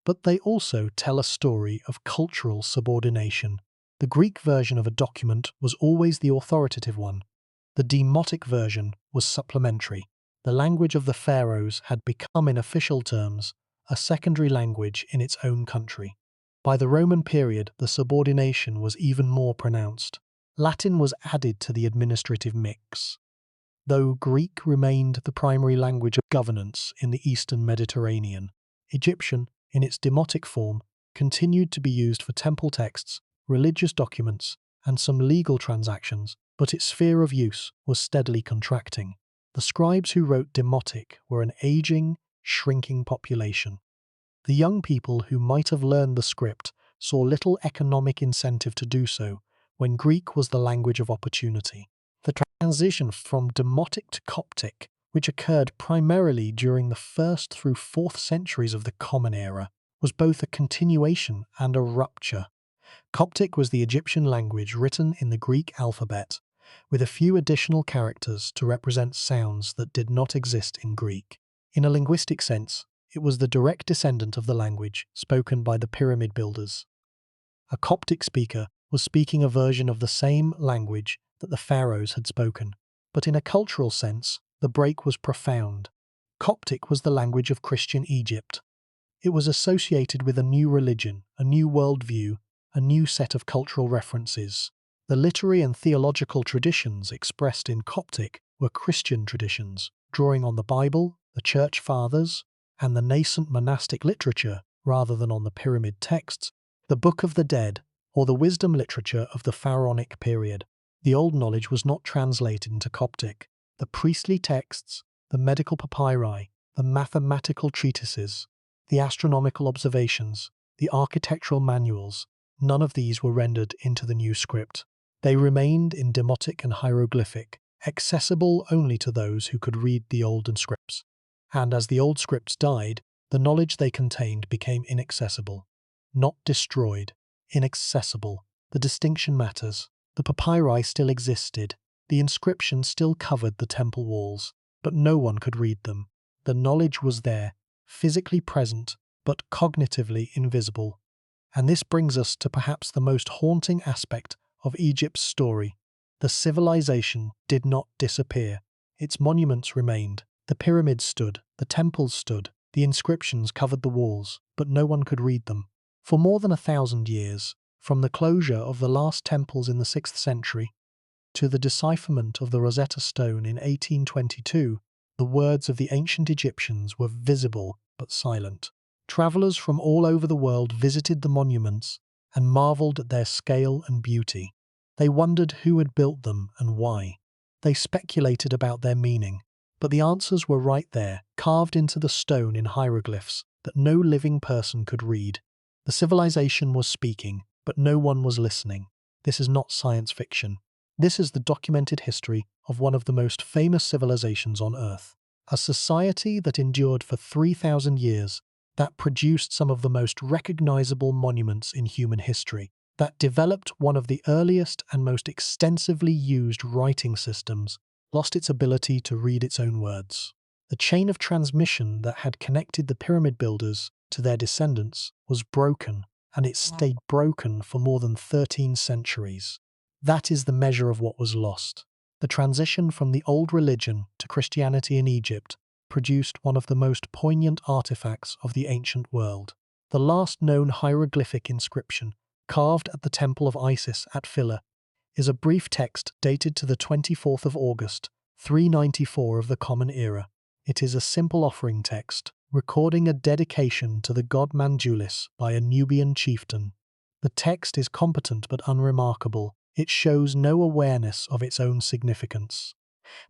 But they also tell a story of cultural subordination. The Greek version of a document was always the authoritative one. The Demotic version was supplementary. The language of the pharaohs had become, in official terms, a secondary language in its own country. By the Roman period, the subordination was even more pronounced. Latin was added to the administrative mix. Though Greek remained the primary language of governance in the Eastern Mediterranean, Egyptian, in its demotic form, continued to be used for temple texts, religious documents, and some legal transactions, but its sphere of use was steadily contracting. The scribes who wrote Demotic were an aging, shrinking population. The young people who might have learned the script saw little economic incentive to do so, when Greek was the language of opportunity. The transition from Demotic to Coptic, which occurred primarily during the 1st through 4th centuries of the Common Era, was both a continuation and a rupture. Coptic was the Egyptian language written in the Greek alphabet, with a few additional characters to represent sounds that did not exist in Greek. In a linguistic sense, it was the direct descendant of the language spoken by the pyramid builders. A Coptic speaker was speaking a version of the same language that the pharaohs had spoken, but in a cultural sense, the break was profound. Coptic was the language of Christian Egypt. It was associated with a new religion, a new worldview, a new set of cultural references. The literary and theological traditions expressed in Coptic were Christian traditions, drawing on the Bible, the Church Fathers, and the nascent monastic literature rather than on the pyramid texts, the Book of the Dead, or the wisdom literature of the pharaonic period. The old knowledge was not translated into Coptic. The priestly texts, the medical papyri, the mathematical treatises, the astronomical observations, the architectural manuals, none of these were rendered into the new script. They remained in Demotic and hieroglyphic, accessible only to those who could read the olden scripts. And as the old scripts died, the knowledge they contained became inaccessible. Not destroyed, inaccessible. The distinction matters. The papyri still existed. The inscriptions still covered the temple walls, but no one could read them. The knowledge was there, physically present, but cognitively invisible. And this brings us to perhaps the most haunting aspect of Egypt's story. The civilization did not disappear. Its monuments remained. The pyramids stood, the temples stood, the inscriptions covered the walls, but no one could read them. For more than 1,000 years, from the closure of the last temples in the 6th century to the decipherment of the Rosetta Stone in 1822, the words of the ancient Egyptians were visible but silent. Travelers from all over the world visited the monuments and marveled at their scale and beauty. They wondered who had built them and why. They speculated about their meaning, but the answers were right there, carved into the stone in hieroglyphs that no living person could read. The civilization was speaking, but no one was listening. This is not science fiction. This is the documented history of one of the most famous civilizations on Earth. A society that endured for 3,000 years, that produced some of the most recognizable monuments in human history, that developed one of the earliest and most extensively used writing systems, lost its ability to read its own words. The chain of transmission that had connected the pyramid builders to their descendants was broken, and it stayed broken for more than 13 centuries. That is the measure of what was lost. The transition from the old religion to Christianity in Egypt produced one of the most poignant artifacts of the ancient world. The last known hieroglyphic inscription, carved at the Temple of Isis at Philae, is a brief text dated to the 24th of August, 394 of the Common Era. It is a simple offering text, recording a dedication to the god Manjulis by a Nubian chieftain. The text is competent but unremarkable. It shows no awareness of its own significance.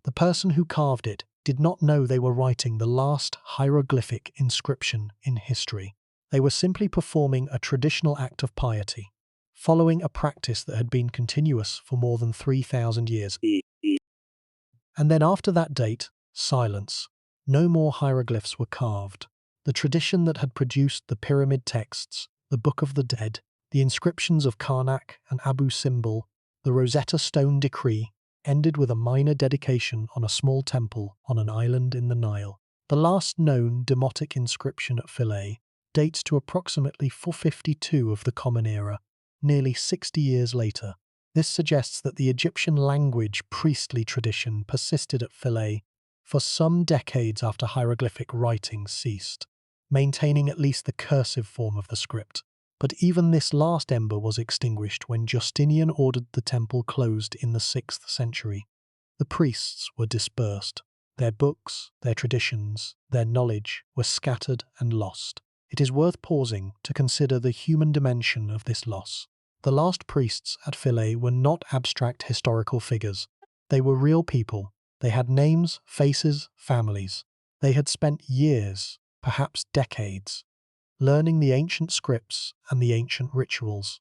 The person who carved it did not know they were writing the last hieroglyphic inscription in history. They were simply performing a traditional act of piety, following a practice that had been continuous for more than 3,000 years. And then after that date, silence. No more hieroglyphs were carved. The tradition that had produced the pyramid texts, the Book of the Dead, the inscriptions of Karnak and Abu Simbel, the Rosetta Stone decree, ended with a minor dedication on a small temple on an island in the Nile. The last known Demotic inscription at Philae dates to approximately 452 of the Common Era, nearly 60 years later. This suggests that the Egyptian language priestly tradition persisted at Philae for some decades after hieroglyphic writing ceased, maintaining at least the cursive form of the script. But even this last ember was extinguished when Justinian ordered the temple closed in the 6th century. The priests were dispersed. Their books, their traditions, their knowledge were scattered and lost. It is worth pausing to consider the human dimension of this loss. The last priests at Philae were not abstract historical figures. They were real people. They had names, faces, families. They had spent years, perhaps decades, learning the ancient scripts and the ancient rituals.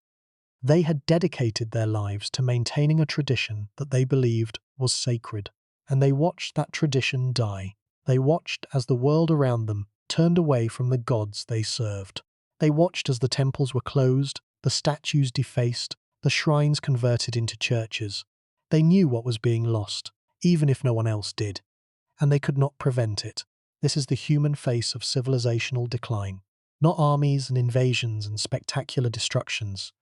They had dedicated their lives to maintaining a tradition that they believed was sacred, and they watched that tradition die. They watched as the world around them turned away from the gods they served. They watched as the temples were closed, the statues defaced, the shrines converted into churches. They knew what was being lost, even if no one else did, and they could not prevent it. This is the human face of civilizational decline. Not armies and invasions and spectacular destructions,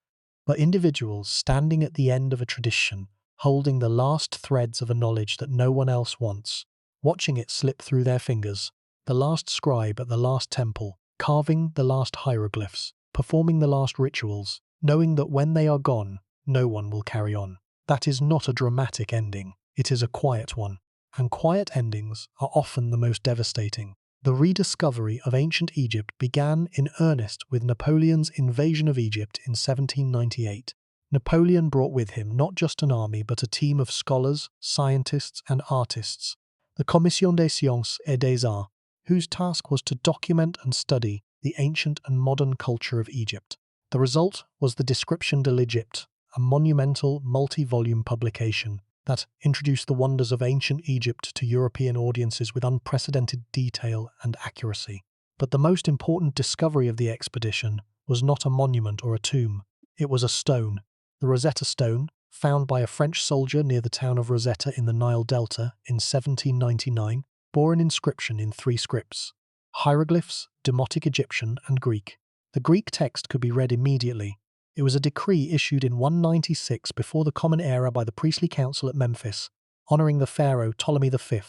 but individuals standing at the end of a tradition, holding the last threads of a knowledge that no one else wants, watching it slip through their fingers, the last scribe at the last temple, carving the last hieroglyphs, performing the last rituals, knowing that when they are gone, no one will carry on. That is not a dramatic ending, it is a quiet one, and quiet endings are often the most devastating. The rediscovery of ancient Egypt began in earnest with Napoleon's invasion of Egypt in 1798. Napoleon brought with him not just an army but a team of scholars, scientists and artists, the Commission des Sciences et des Arts, whose task was to document and study the ancient and modern culture of Egypt. The result was the Description de l'Egypte, a monumental multi-volume publication that introduced the wonders of ancient Egypt to European audiences with unprecedented detail and accuracy. But the most important discovery of the expedition was not a monument or a tomb. It was a stone. The Rosetta Stone, found by a French soldier near the town of Rosetta in the Nile Delta in 1799, bore an inscription in 3 scripts: hieroglyphs, Demotic Egyptian, and Greek. The Greek text could be read immediately. It was a decree issued in 196 before the Common Era by the priestly council at Memphis, honouring the pharaoh Ptolemy V.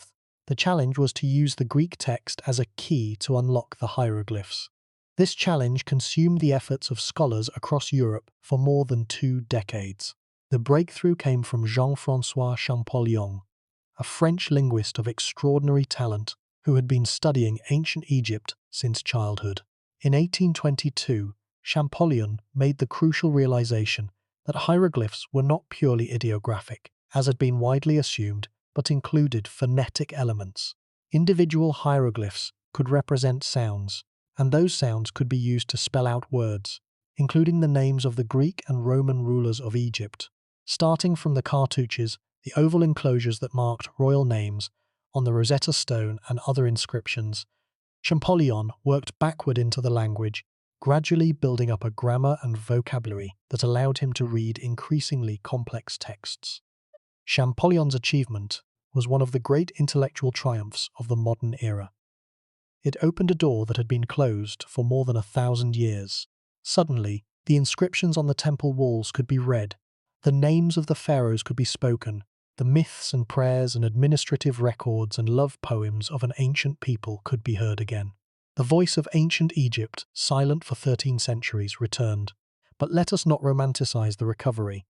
The challenge was to use the Greek text as a key to unlock the hieroglyphs. This challenge consumed the efforts of scholars across Europe for more than 2 decades. The breakthrough came from Jean-François Champollion, a French linguist of extraordinary talent who had been studying ancient Egypt since childhood. In 1822, Champollion made the crucial realization that hieroglyphs were not purely ideographic, as had been widely assumed, but included phonetic elements. Individual hieroglyphs could represent sounds, and those sounds could be used to spell out words, including the names of the Greek and Roman rulers of Egypt. Starting from the cartouches, the oval enclosures that marked royal names on the Rosetta Stone and other inscriptions, Champollion worked backward into the language, gradually building up a grammar and vocabulary that allowed him to read increasingly complex texts. Champollion's achievement was one of the great intellectual triumphs of the modern era. It opened a door that had been closed for more than 1,000 years. Suddenly, the inscriptions on the temple walls could be read, the names of the pharaohs could be spoken, the myths and prayers and administrative records and love poems of an ancient people could be heard again. The voice of ancient Egypt, silent for 13 centuries, returned. But let us not romanticize the recovery.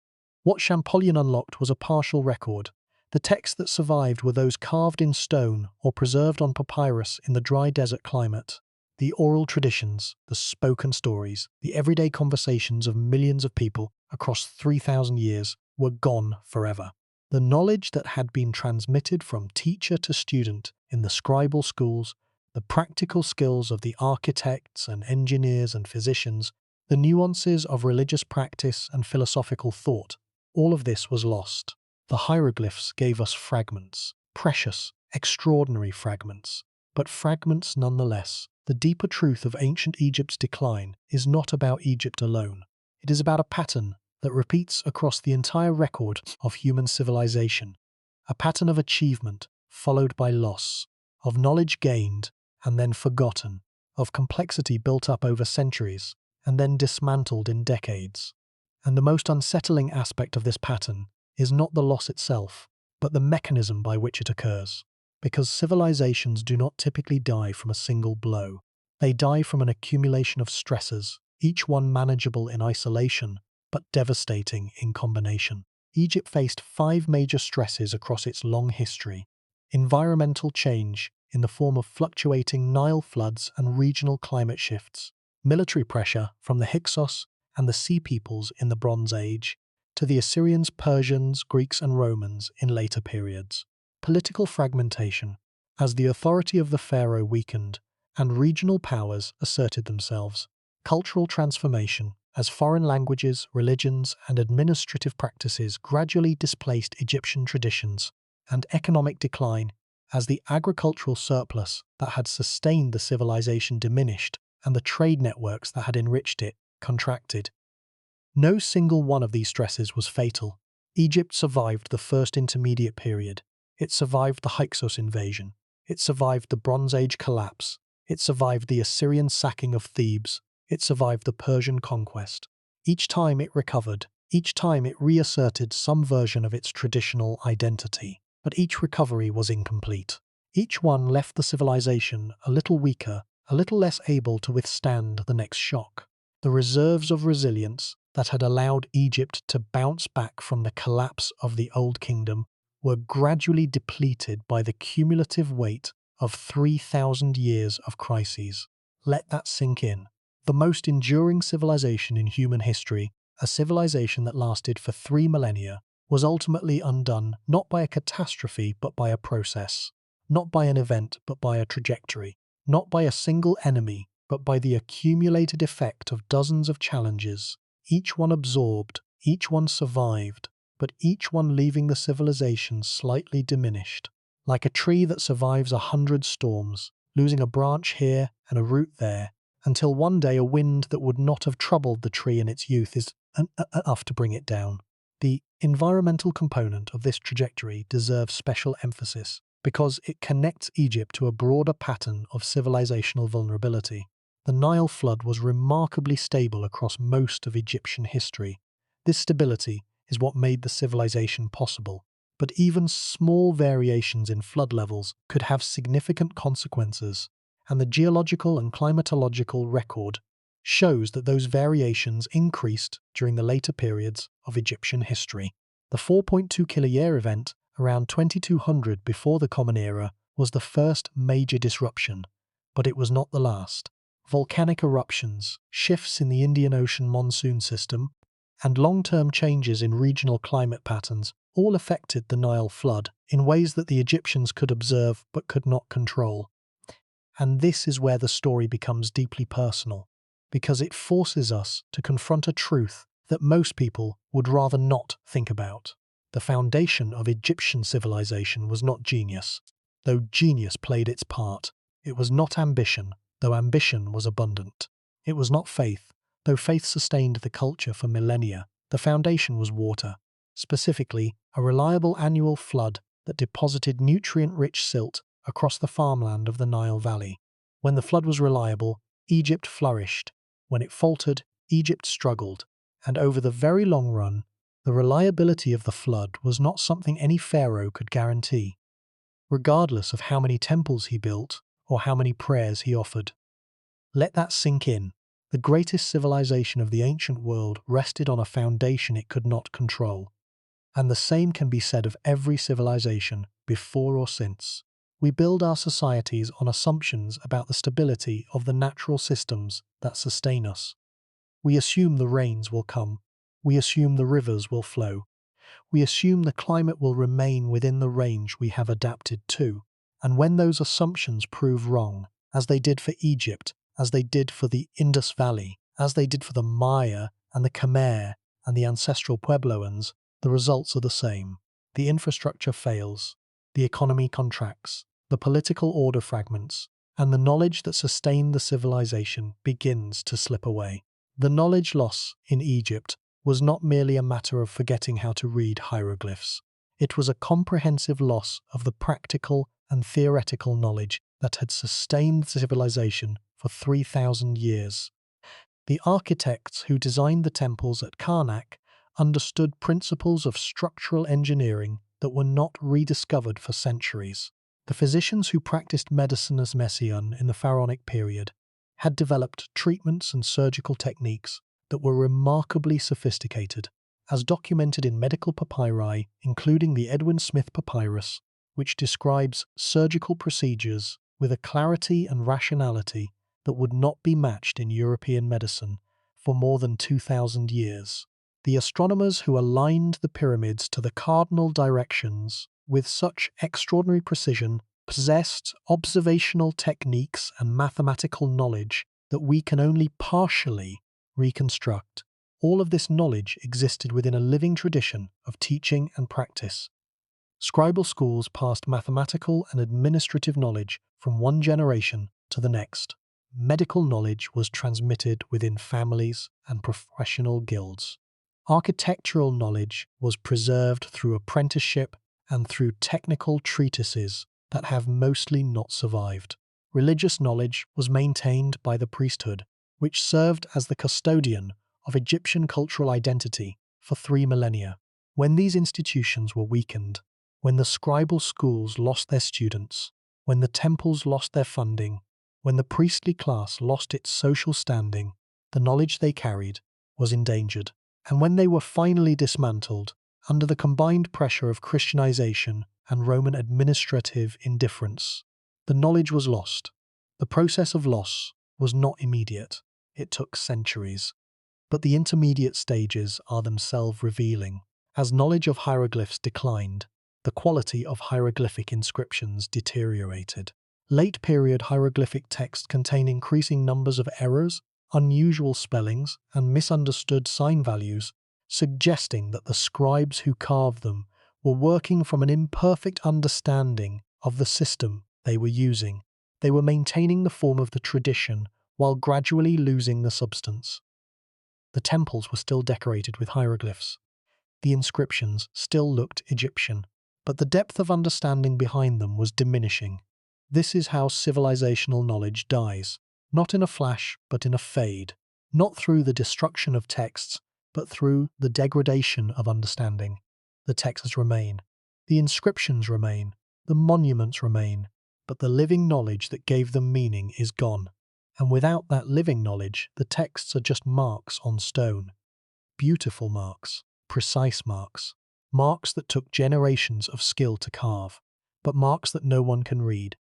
What Champollion unlocked was a partial record. The texts that survived were those carved in stone or preserved on papyrus in the dry desert climate. The oral traditions, the spoken stories, the everyday conversations of millions of people across 3,000 years were gone forever. The knowledge that had been transmitted from teacher to student in the scribal schools, the practical skills of the architects and engineers and physicians, the nuances of religious practice and philosophical thought, all of this was lost. The hieroglyphs gave us fragments, precious, extraordinary fragments, but fragments nonetheless. The deeper truth of ancient Egypt's decline is not about Egypt alone. It is about a pattern that repeats across the entire record of human civilization, a pattern of achievement followed by loss, of knowledge gained and then forgotten, of complexity built up over centuries and then dismantled in decades. And the most unsettling aspect of this pattern is not the loss itself, but the mechanism by which it occurs. Because civilizations do not typically die from a single blow. They die from an accumulation of stresses, each one manageable in isolation, but devastating in combination. Egypt faced 5 major stresses across its long history. Environmental change in the form of fluctuating Nile floods and regional climate shifts, military pressure from the Hyksos and the Sea Peoples in the Bronze Age, to the Assyrians, Persians, Greeks and Romans in later periods. Political fragmentation, as the authority of the pharaoh weakened and regional powers asserted themselves. Cultural transformation, as foreign languages, religions and administrative practices gradually displaced Egyptian traditions. And economic decline, as the agricultural surplus that had sustained the civilization diminished and the trade networks that had enriched it contracted. No single one of these stresses was fatal. Egypt survived the first intermediate period. It survived the Hyksos invasion. It survived the Bronze Age collapse. It survived the Assyrian sacking of Thebes. It survived the Persian conquest. Each time it recovered, each time it reasserted some version of its traditional identity. But each recovery was incomplete. Each one left the civilization a little weaker, a little less able to withstand the next shock. The reserves of resilience that had allowed Egypt to bounce back from the collapse of the Old Kingdom were gradually depleted by the cumulative weight of 3,000 years of crises. Let that sink in. The most enduring civilization in human history, a civilization that lasted for 3 millennia, was ultimately undone not by a catastrophe but by a process, not by an event but by a trajectory, not by a single enemy but by the accumulated effect of dozens of challenges, each one absorbed, each one survived, but each one leaving the civilization slightly diminished, like a tree that survives 100 storms, losing a branch here and a root there, until one day a wind that would not have troubled the tree in its youth is enough to bring it down. The environmental component of this trajectory deserves special emphasis because it connects Egypt to a broader pattern of civilizational vulnerability. The Nile flood was remarkably stable across most of Egyptian history. This stability is what made the civilization possible, but even small variations in flood levels could have significant consequences, and the geological and climatological record shows that those variations increased during the later periods of Egyptian history. The 4.2 kiloyear event around 2200 before the Common Era was the first major disruption, but it was not the last. Volcanic eruptions, shifts in the Indian Ocean monsoon system, and long-term changes in regional climate patterns all affected the Nile flood in ways that the Egyptians could observe but could not control. And this is where the story becomes deeply personal, because it forces us to confront a truth that most people would rather not think about. The foundation of Egyptian civilization was not genius, though genius played its part. It was not ambition, though ambition was abundant. It was not faith, though faith sustained the culture for millennia. The foundation was water, specifically a reliable annual flood that deposited nutrient-rich silt across the farmland of the Nile Valley. When the flood was reliable, Egypt flourished. When it faltered, Egypt struggled. And over the very long run, the reliability of the flood was not something any pharaoh could guarantee, regardless of how many temples he built or how many prayers he offered. Let that sink in. The greatest civilization of the ancient world rested on a foundation it could not control. And the same can be said of every civilization, before or since. We build our societies on assumptions about the stability of the natural systems that sustain us. We assume the rains will come. We assume the rivers will flow. We assume the climate will remain within the range we have adapted to. And when those assumptions prove wrong, as they did for Egypt, as they did for the Indus Valley, as they did for the Maya and the Khmer and the ancestral Puebloans, the results are the same. The infrastructure fails, the economy contracts, the political order fragments, and the knowledge that sustained the civilization begins to slip away. The knowledge loss in Egypt was not merely a matter of forgetting how to read hieroglyphs. It was a comprehensive loss of the practical and theoretical knowledge that had sustained the civilization for 3,000 years. The architects who designed the temples at Karnak understood principles of structural engineering that were not rediscovered for centuries. The physicians who practiced medicine as Messian in the pharaonic period had developed treatments and surgical techniques that were remarkably sophisticated, as documented in medical papyri, including the Edwin Smith Papyrus, which describes surgical procedures with a clarity and rationality that would not be matched in European medicine for more than 2,000 years. The astronomers who aligned the pyramids to the cardinal directions with such extraordinary precision possessed observational techniques and mathematical knowledge that we can only partially reconstruct. All of this knowledge existed within a living tradition of teaching and practice. Scribal schools passed mathematical and administrative knowledge from one generation to the next. Medical knowledge was transmitted within families and professional guilds. Architectural knowledge was preserved through apprenticeship and through technical treatises that have mostly not survived. Religious knowledge was maintained by the priesthood, which served as the custodian of Egyptian cultural identity for 3 millennia. When these institutions were weakened, when the scribal schools lost their students, when the temples lost their funding, when the priestly class lost its social standing, the knowledge they carried was endangered. And when they were finally dismantled, under the combined pressure of Christianization and Roman administrative indifference, the knowledge was lost. The process of loss was not immediate. It took centuries. But the intermediate stages are themselves revealing. As knowledge of hieroglyphs declined, the quality of hieroglyphic inscriptions deteriorated. Late-period hieroglyphic texts contain increasing numbers of errors, unusual spellings, and misunderstood sign values, suggesting that the scribes who carved them were working from an imperfect understanding of the system they were using. They were maintaining the form of the tradition while gradually losing the substance. The temples were still decorated with hieroglyphs. The inscriptions still looked Egyptian, but the depth of understanding behind them was diminishing. This is how civilizational knowledge dies, not in a flash, but in a fade, not through the destruction of texts, but through the degradation of understanding. The texts remain, the inscriptions remain, the monuments remain, but the living knowledge that gave them meaning is gone. And without that living knowledge, the texts are just marks on stone. Beautiful marks, precise marks, marks that took generations of skill to carve, but marks that no one can read.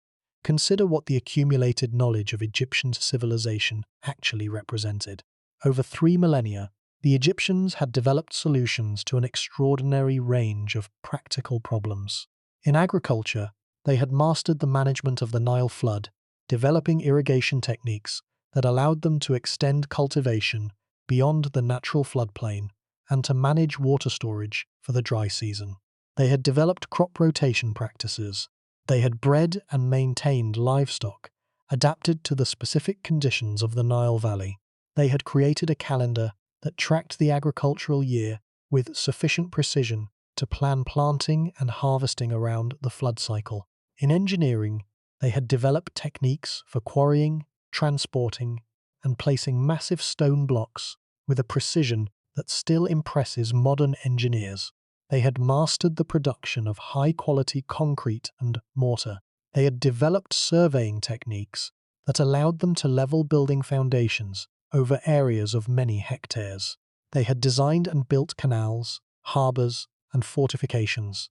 Consider what the accumulated knowledge of Egyptian civilization actually represented. Over 3 millennia, The Egyptians had developed solutions to an extraordinary range of practical problems. In agriculture, they had mastered the management of the Nile flood, developing irrigation techniques that allowed them to extend cultivation beyond the natural floodplain and to manage water storage for the dry season. They had developed crop rotation practices. They had bred and maintained livestock adapted to the specific conditions of the Nile Valley. They had created a calendar that tracked the agricultural year with sufficient precision to plan planting and harvesting around the flood cycle. In engineering, they had developed techniques for quarrying, transporting, and placing massive stone blocks with a precision that still impresses modern engineers. They had mastered the production of high-quality concrete and mortar. They had developed surveying techniques that allowed them to level building foundations over areas of many hectares. They had designed and built canals, harbours, and fortifications.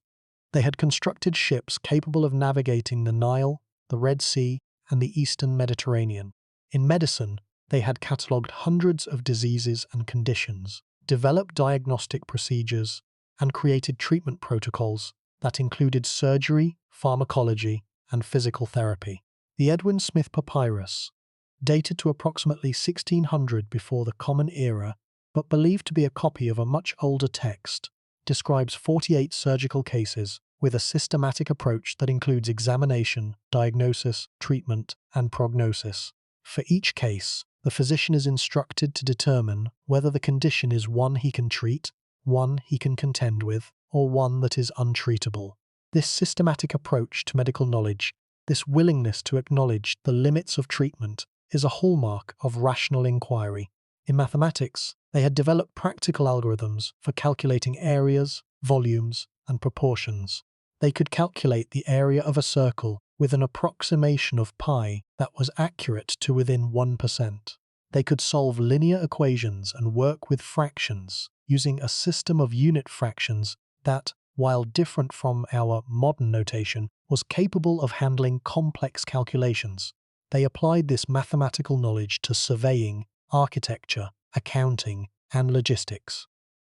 They had constructed ships capable of navigating the Nile, the Red Sea, and the Eastern Mediterranean. In medicine, they had catalogued hundreds of diseases and conditions, developed diagnostic procedures, and created treatment protocols that included surgery, pharmacology, and physical therapy. The Edwin Smith Papyrus, dated to approximately 1600 before the Common Era, but believed to be a copy of a much older text, describes 48 surgical cases with a systematic approach that includes examination, diagnosis, treatment, and prognosis. For each case, the physician is instructed to determine whether the condition is one he can treat, one he can contend with, or one that is untreatable. This systematic approach to medical knowledge, this willingness to acknowledge the limits of treatment, is a hallmark of rational inquiry. In mathematics, they had developed practical algorithms for calculating areas, volumes, and proportions. They could calculate the area of a circle with an approximation of pi that was accurate to within 1%. They could solve linear equations and work with fractions using a system of unit fractions that, while different from our modern notation, was capable of handling complex calculations. They applied this mathematical knowledge to surveying, architecture, accounting, and logistics.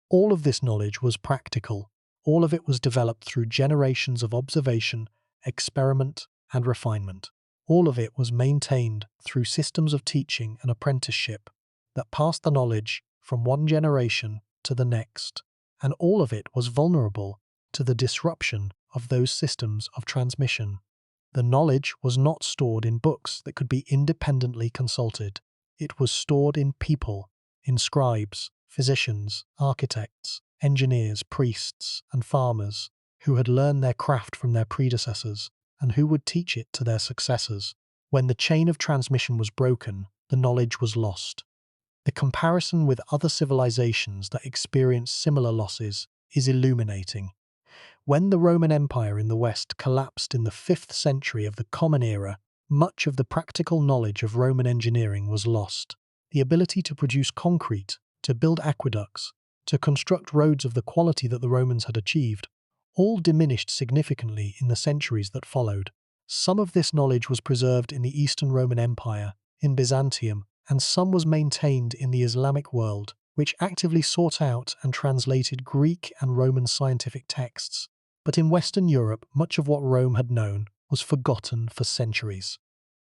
All of this knowledge was practical. All of it was developed through generations of observation, experiment, and refinement. All of it was maintained through systems of teaching and apprenticeship that passed the knowledge from one generation to the next, and all of it was vulnerable to the disruption of those systems of transmission. The knowledge was not stored in books that could be independently consulted. It was stored in people, in scribes, physicians, architects, engineers, priests, and farmers who had learned their craft from their predecessors and who would teach it to their successors. When the chain of transmission was broken, the knowledge was lost. The comparison with other civilizations that experience similar losses is illuminating. When the Roman Empire in the West collapsed in the 5th century of the Common Era, much of the practical knowledge of Roman engineering was lost. The ability to produce concrete, to build aqueducts, to construct roads of the quality that the Romans had achieved, all diminished significantly in the centuries that followed. Some of this knowledge was preserved in the Eastern Roman Empire, in Byzantium, and some was maintained in the Islamic world, which actively sought out and translated Greek and Roman scientific texts. But in Western Europe, much of what Rome had known was forgotten for centuries.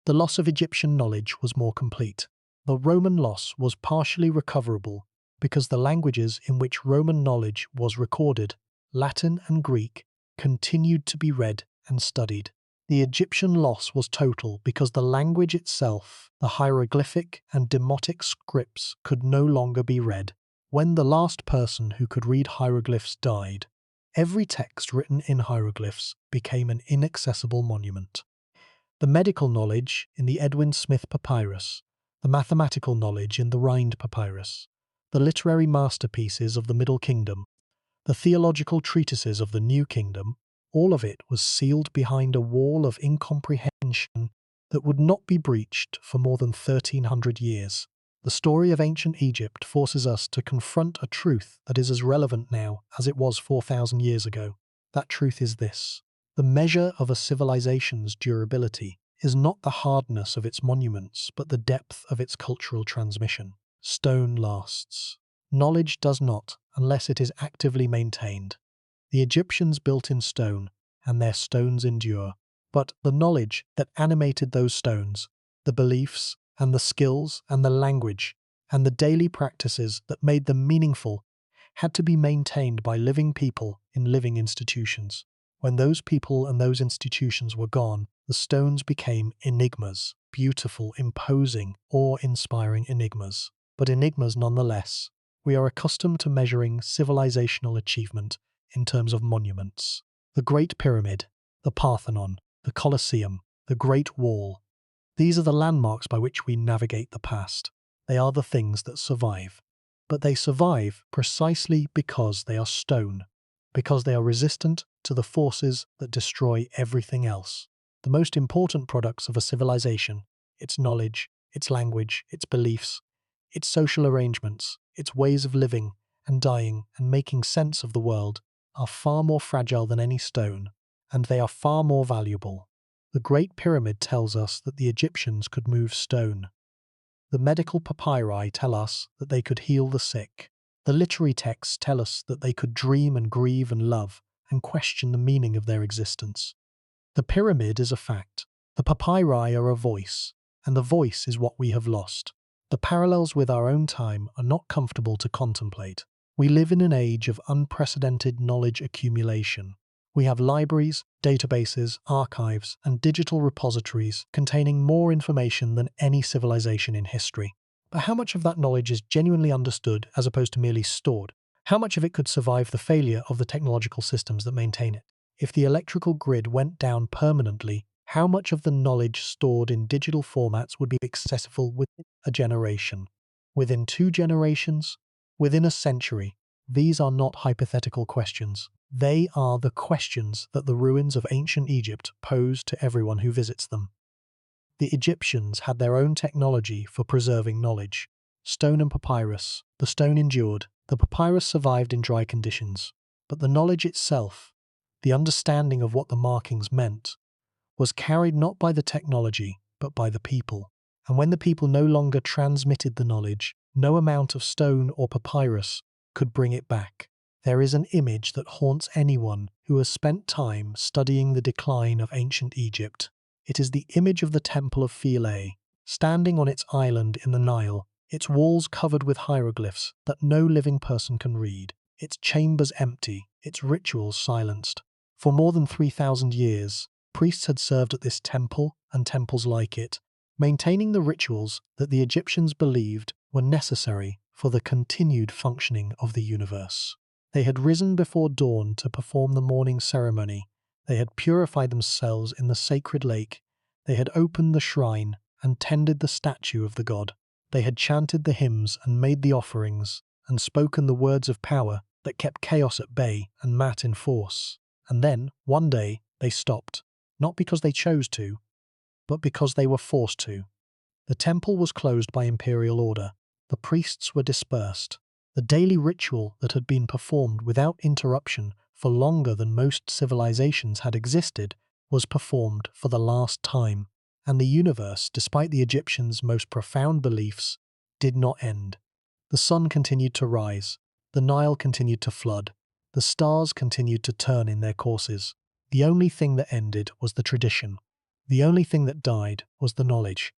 The loss of Egyptian knowledge was more complete. The Roman loss was partially recoverable because the languages in which Roman knowledge was recorded, Latin and Greek, continued to be read and studied. The Egyptian loss was total because the language itself, the hieroglyphic and demotic scripts, could no longer be read. When the last person who could read hieroglyphs died, every text written in hieroglyphs became an inaccessible monument. The medical knowledge in the Edwin Smith Papyrus, the mathematical knowledge in the Rhind Papyrus, the literary masterpieces of the Middle Kingdom, the theological treatises of the New Kingdom, all of it was sealed behind a wall of incomprehension that would not be breached for more than 1300 years. The story of ancient Egypt forces us to confront a truth that is as relevant now as it was 4,000 years ago. That truth is this: the measure of a civilization's durability is not the hardness of its monuments, but the depth of its cultural transmission. Stone lasts. Knowledge does not, unless it is actively maintained. The Egyptians built in stone, and their stones endure. But the knowledge that animated those stones, the beliefs, and the skills, and the language, and the daily practices that made them meaningful, had to be maintained by living people in living institutions. When those people and those institutions were gone, the stones became enigmas, beautiful, imposing, awe-inspiring enigmas, but enigmas nonetheless. We are accustomed to measuring civilizational achievement in terms of monuments. The Great Pyramid, the Parthenon, the Colosseum, the Great Wall. These are the landmarks by which we navigate the past. They are the things that survive. But they survive precisely because they are stone, because they are resistant to the forces that destroy everything else. The most important products of a civilization, its knowledge, its language, its beliefs, its social arrangements, its ways of living and dying and making sense of the world, are far more fragile than any stone, and they are far more valuable. The Great Pyramid tells us that the Egyptians could move stone. The medical papyri tell us that they could heal the sick. The literary texts tell us that they could dream and grieve and love and question the meaning of their existence. The pyramid is a fact. The papyri are a voice, and the voice is what we have lost. The parallels with our own time are not comfortable to contemplate. We live in an age of unprecedented knowledge accumulation. We have libraries, databases, archives, and digital repositories containing more information than any civilization in history. But how much of that knowledge is genuinely understood as opposed to merely stored? How much of it could survive the failure of the technological systems that maintain it? If the electrical grid went down permanently, how much of the knowledge stored in digital formats would be accessible within a generation? Within 2 generations? Within a century? These are not hypothetical questions. They are the questions that the ruins of ancient Egypt pose to everyone who visits them. The Egyptians had their own technology for preserving knowledge. Stone and papyrus. The stone endured. The papyrus survived in dry conditions. But the knowledge itself, the understanding of what the markings meant, was carried not by the technology, but by the people. And when the people no longer transmitted the knowledge, no amount of stone or papyrus could bring it back. There is an image that haunts anyone who has spent time studying the decline of ancient Egypt. It is the image of the Temple of Philae, standing on its island in the Nile, its walls covered with hieroglyphs that no living person can read, its chambers empty, its rituals silenced. For more than 3,000 years, priests had served at this temple and temples like it, maintaining the rituals that the Egyptians believed were necessary for the continued functioning of the universe. They had risen before dawn to perform the morning ceremony. They had purified themselves in the sacred lake. They had opened the shrine and tended the statue of the god. They had chanted the hymns and made the offerings and spoken the words of power that kept chaos at bay and Maat in force. And then, one day, they stopped, not because they chose to, but because they were forced to. The temple was closed by imperial order. The priests were dispersed. The daily ritual that had been performed without interruption for longer than most civilizations had existed was performed for the last time, and the universe, despite the Egyptians' most profound beliefs, did not end. The sun continued to rise, the Nile continued to flood, the stars continued to turn in their courses. The only thing that ended was the tradition. The only thing that died was the knowledge.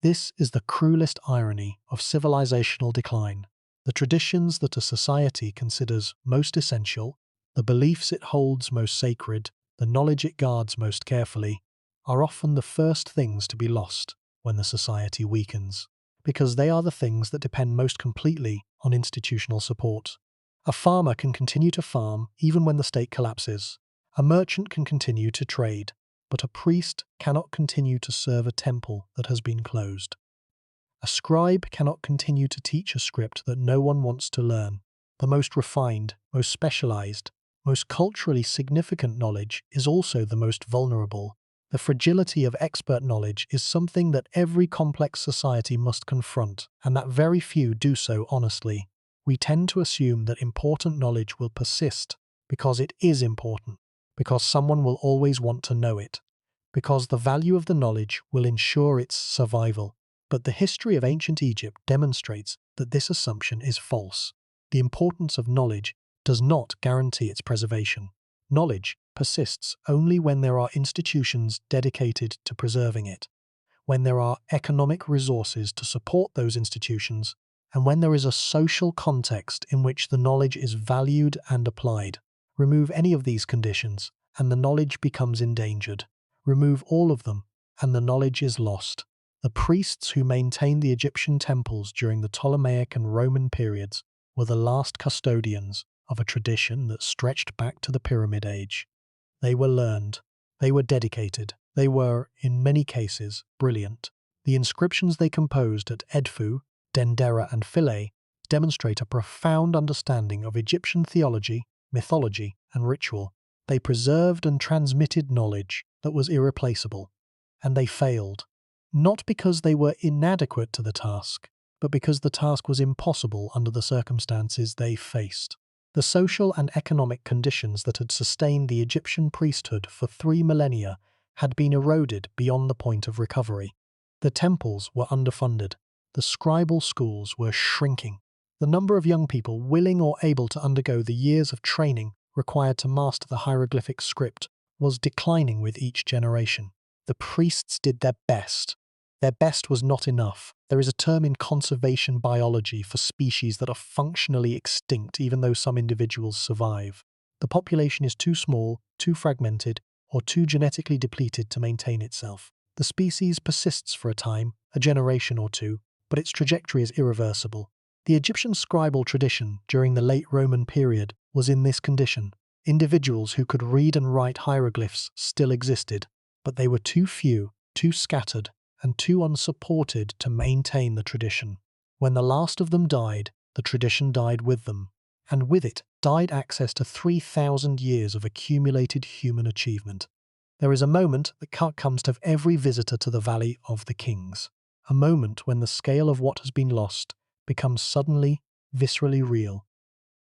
This is the cruelest irony of civilizational decline. The traditions that a society considers most essential, the beliefs it holds most sacred, the knowledge it guards most carefully, are often the first things to be lost when the society weakens, because they are the things that depend most completely on institutional support. A farmer can continue to farm even when the state collapses. A merchant can continue to trade, but a priest cannot continue to serve a temple that has been closed. A scribe cannot continue to teach a script that no one wants to learn. The most refined, most specialized, most culturally significant knowledge is also the most vulnerable. The fragility of expert knowledge is something that every complex society must confront, and that very few do so honestly. We tend to assume that important knowledge will persist because it is important, because someone will always want to know it, because the value of the knowledge will ensure its survival. But the history of ancient Egypt demonstrates that this assumption is false. the importance of knowledge does not guarantee its preservation. Knowledge persists only when there are institutions dedicated to preserving it, when there are economic resources to support those institutions, and when there is a social context in which the knowledge is valued and applied. Remove any of these conditions, and the knowledge becomes endangered. Remove all of them, and the knowledge is lost. The priests who maintained the Egyptian temples during the Ptolemaic and Roman periods were the last custodians of a tradition that stretched back to the Pyramid Age. They were learned, they were dedicated, they were, in many cases, brilliant. The inscriptions they composed at Edfu, Dendera, and Philae demonstrate a profound understanding of Egyptian theology, mythology, and ritual. They preserved and transmitted knowledge that was irreplaceable, and they failed, not because they were inadequate to the task, but because the task was impossible under the circumstances they faced. The social and economic conditions that had sustained the Egyptian priesthood for 3 millennia had been eroded beyond the point of recovery. The temples were underfunded. The scribal schools were shrinking. The number of young people willing or able to undergo the years of training required to master the hieroglyphic script was declining with each generation. The priests did their best. Their best was not enough. There is a term in conservation biology for species that are functionally extinct even though some individuals survive. The population is too small, too fragmented, or too genetically depleted to maintain itself. The species persists for a time, a generation or two, but its trajectory is irreversible. The Egyptian scribal tradition during the late Roman period was in this condition. Individuals who could read and write hieroglyphs still existed, but they were too few, too scattered, and too unsupported to maintain the tradition. When the last of them died, the tradition died with them, and with it died access to 3,000 years of accumulated human achievement. There is a moment that comes to every visitor to the Valley of the Kings, a moment when the scale of what has been lost becomes suddenly, viscerally real.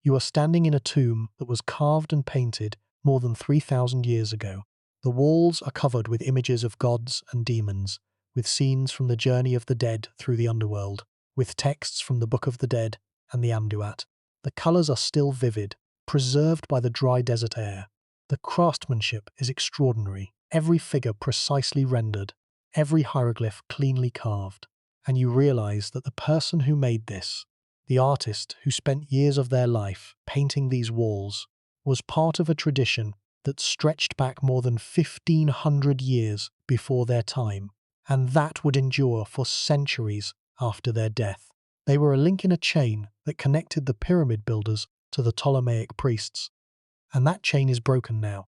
You are standing in a tomb that was carved and painted more than 3,000 years ago. The walls are covered with images of gods and demons, with scenes from the journey of the dead through the underworld, with texts from the Book of the Dead and the Amduat. The colours are still vivid, preserved by the dry desert air. The craftsmanship is extraordinary, every figure precisely rendered, every hieroglyph cleanly carved. And you realise that the person who made this, the artist who spent years of their life painting these walls, was part of a tradition that stretched back more than 1,500 years before their time, and that would endure for centuries after their death. They were a link in a chain that connected the pyramid builders to the Ptolemaic priests, and that chain is broken now.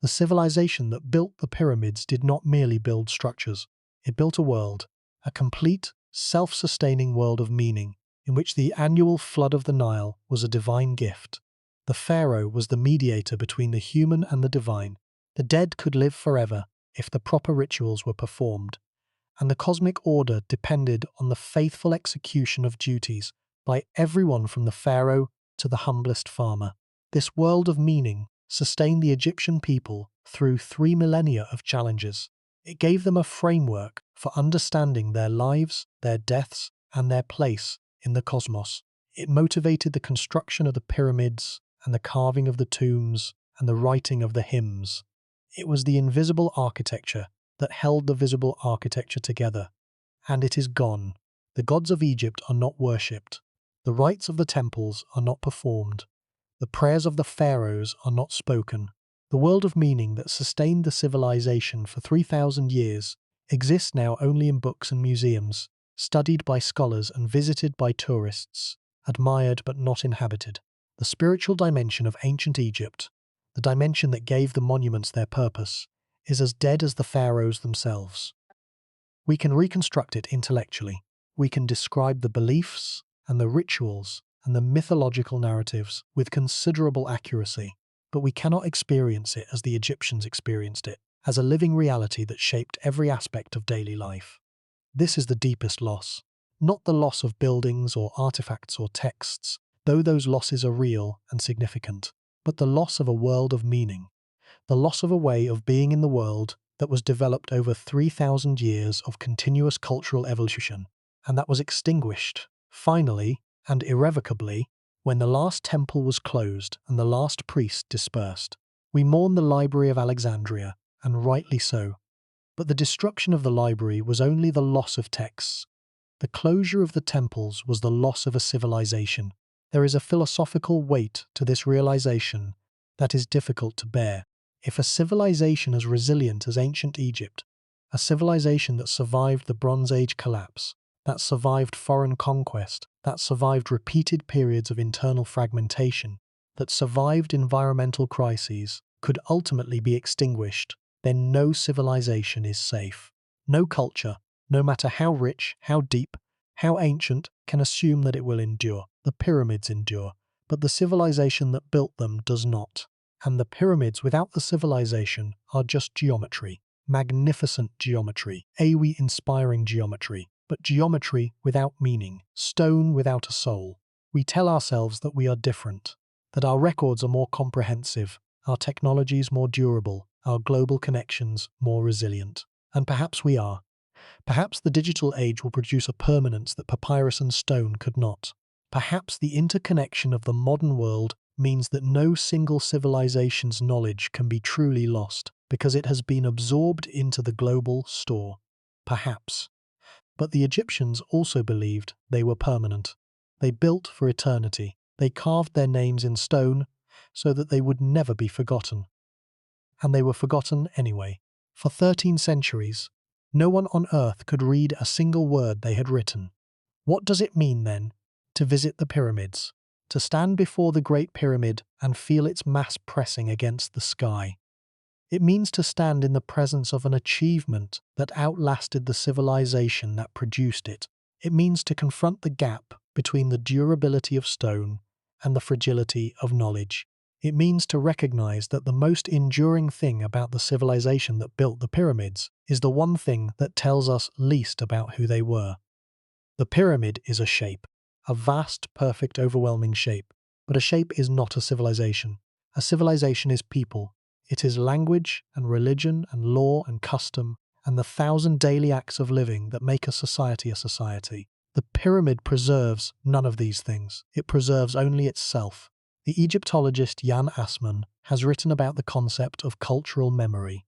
The civilization that built the pyramids did not merely build structures, it built a world, a complete, self-sustaining world of meaning, in which the annual flood of the Nile was a divine gift. The pharaoh was the mediator between the human and the divine. The dead could live forever if the proper rituals were performed, and the cosmic order depended on the faithful execution of duties by everyone from the pharaoh to the humblest farmer. This world of meaning sustained the Egyptian people through 3 millennia of challenges. It gave them a framework for understanding their lives, their deaths, and their place in the cosmos. It motivated the construction of the pyramids and the carving of the tombs and the writing of the hymns. It was the invisible architecture that held the visible architecture together. And it is gone. The gods of Egypt are not worshipped. The rites of the temples are not performed. The prayers of the pharaohs are not spoken. The world of meaning that sustained the civilization for 3,000 years exists now only in books and museums, studied by scholars and visited by tourists, admired but not inhabited. The spiritual dimension of ancient Egypt, the dimension that gave the monuments their purpose, is as dead as the pharaohs themselves. We can reconstruct it intellectually. We can describe the beliefs and the rituals and the mythological narratives with considerable accuracy, but we cannot experience it as the Egyptians experienced it, as a living reality that shaped every aspect of daily life. This is the deepest loss, not the loss of buildings or artifacts or texts, though those losses are real and significant, but the loss of a world of meaning, the loss of a way of being in the world that was developed over 3,000 years of continuous cultural evolution, and that was extinguished, finally and irrevocably, when the last temple was closed and the last priest dispersed. We mourn the Library of Alexandria, and rightly so. But the destruction of the library was only the loss of texts. The closure of the temples was the loss of a civilization. There is a philosophical weight to this realization that is difficult to bear. If a civilization as resilient as ancient Egypt, a civilization that survived the Bronze Age collapse, that survived foreign conquest, that survived repeated periods of internal fragmentation, that survived environmental crises, could ultimately be extinguished, then no civilization is safe. No culture, no matter how rich, how deep, how ancient, can assume that it will endure. The pyramids endure, but the civilization that built them does not. And the pyramids without the civilization are just geometry. Magnificent geometry, awe-inspiring geometry, but geometry without meaning, stone without a soul. We tell ourselves that we are different, that our records are more comprehensive, our technologies more durable, our global connections more resilient. And perhaps we are. Perhaps the digital age will produce a permanence that papyrus and stone could not. Perhaps the interconnection of the modern world means that no single civilization's knowledge can be truly lost, because it has been absorbed into the global store. Perhaps. But the Egyptians also believed they were permanent. They built for eternity. They carved their names in stone so that they would never be forgotten. And they were forgotten anyway. For 13 centuries, no one on earth could read a single word they had written. What does it mean, then, to visit the pyramids? To stand before the Great Pyramid and feel its mass pressing against the sky? It means to stand in the presence of an achievement that outlasted the civilization that produced it. It means to confront the gap between the durability of stone and the fragility of knowledge. It means to recognize that the most enduring thing about the civilization that built the pyramids is the one thing that tells us least about who they were. The pyramid is a shape, a vast, perfect, overwhelming shape. But a shape is not a civilization. A civilization is people. It is language and religion and law and custom and the 1,000 daily acts of living that make a society a society. The pyramid preserves none of these things. It preserves only itself. The Egyptologist Jan Assmann has written about the concept of cultural memory,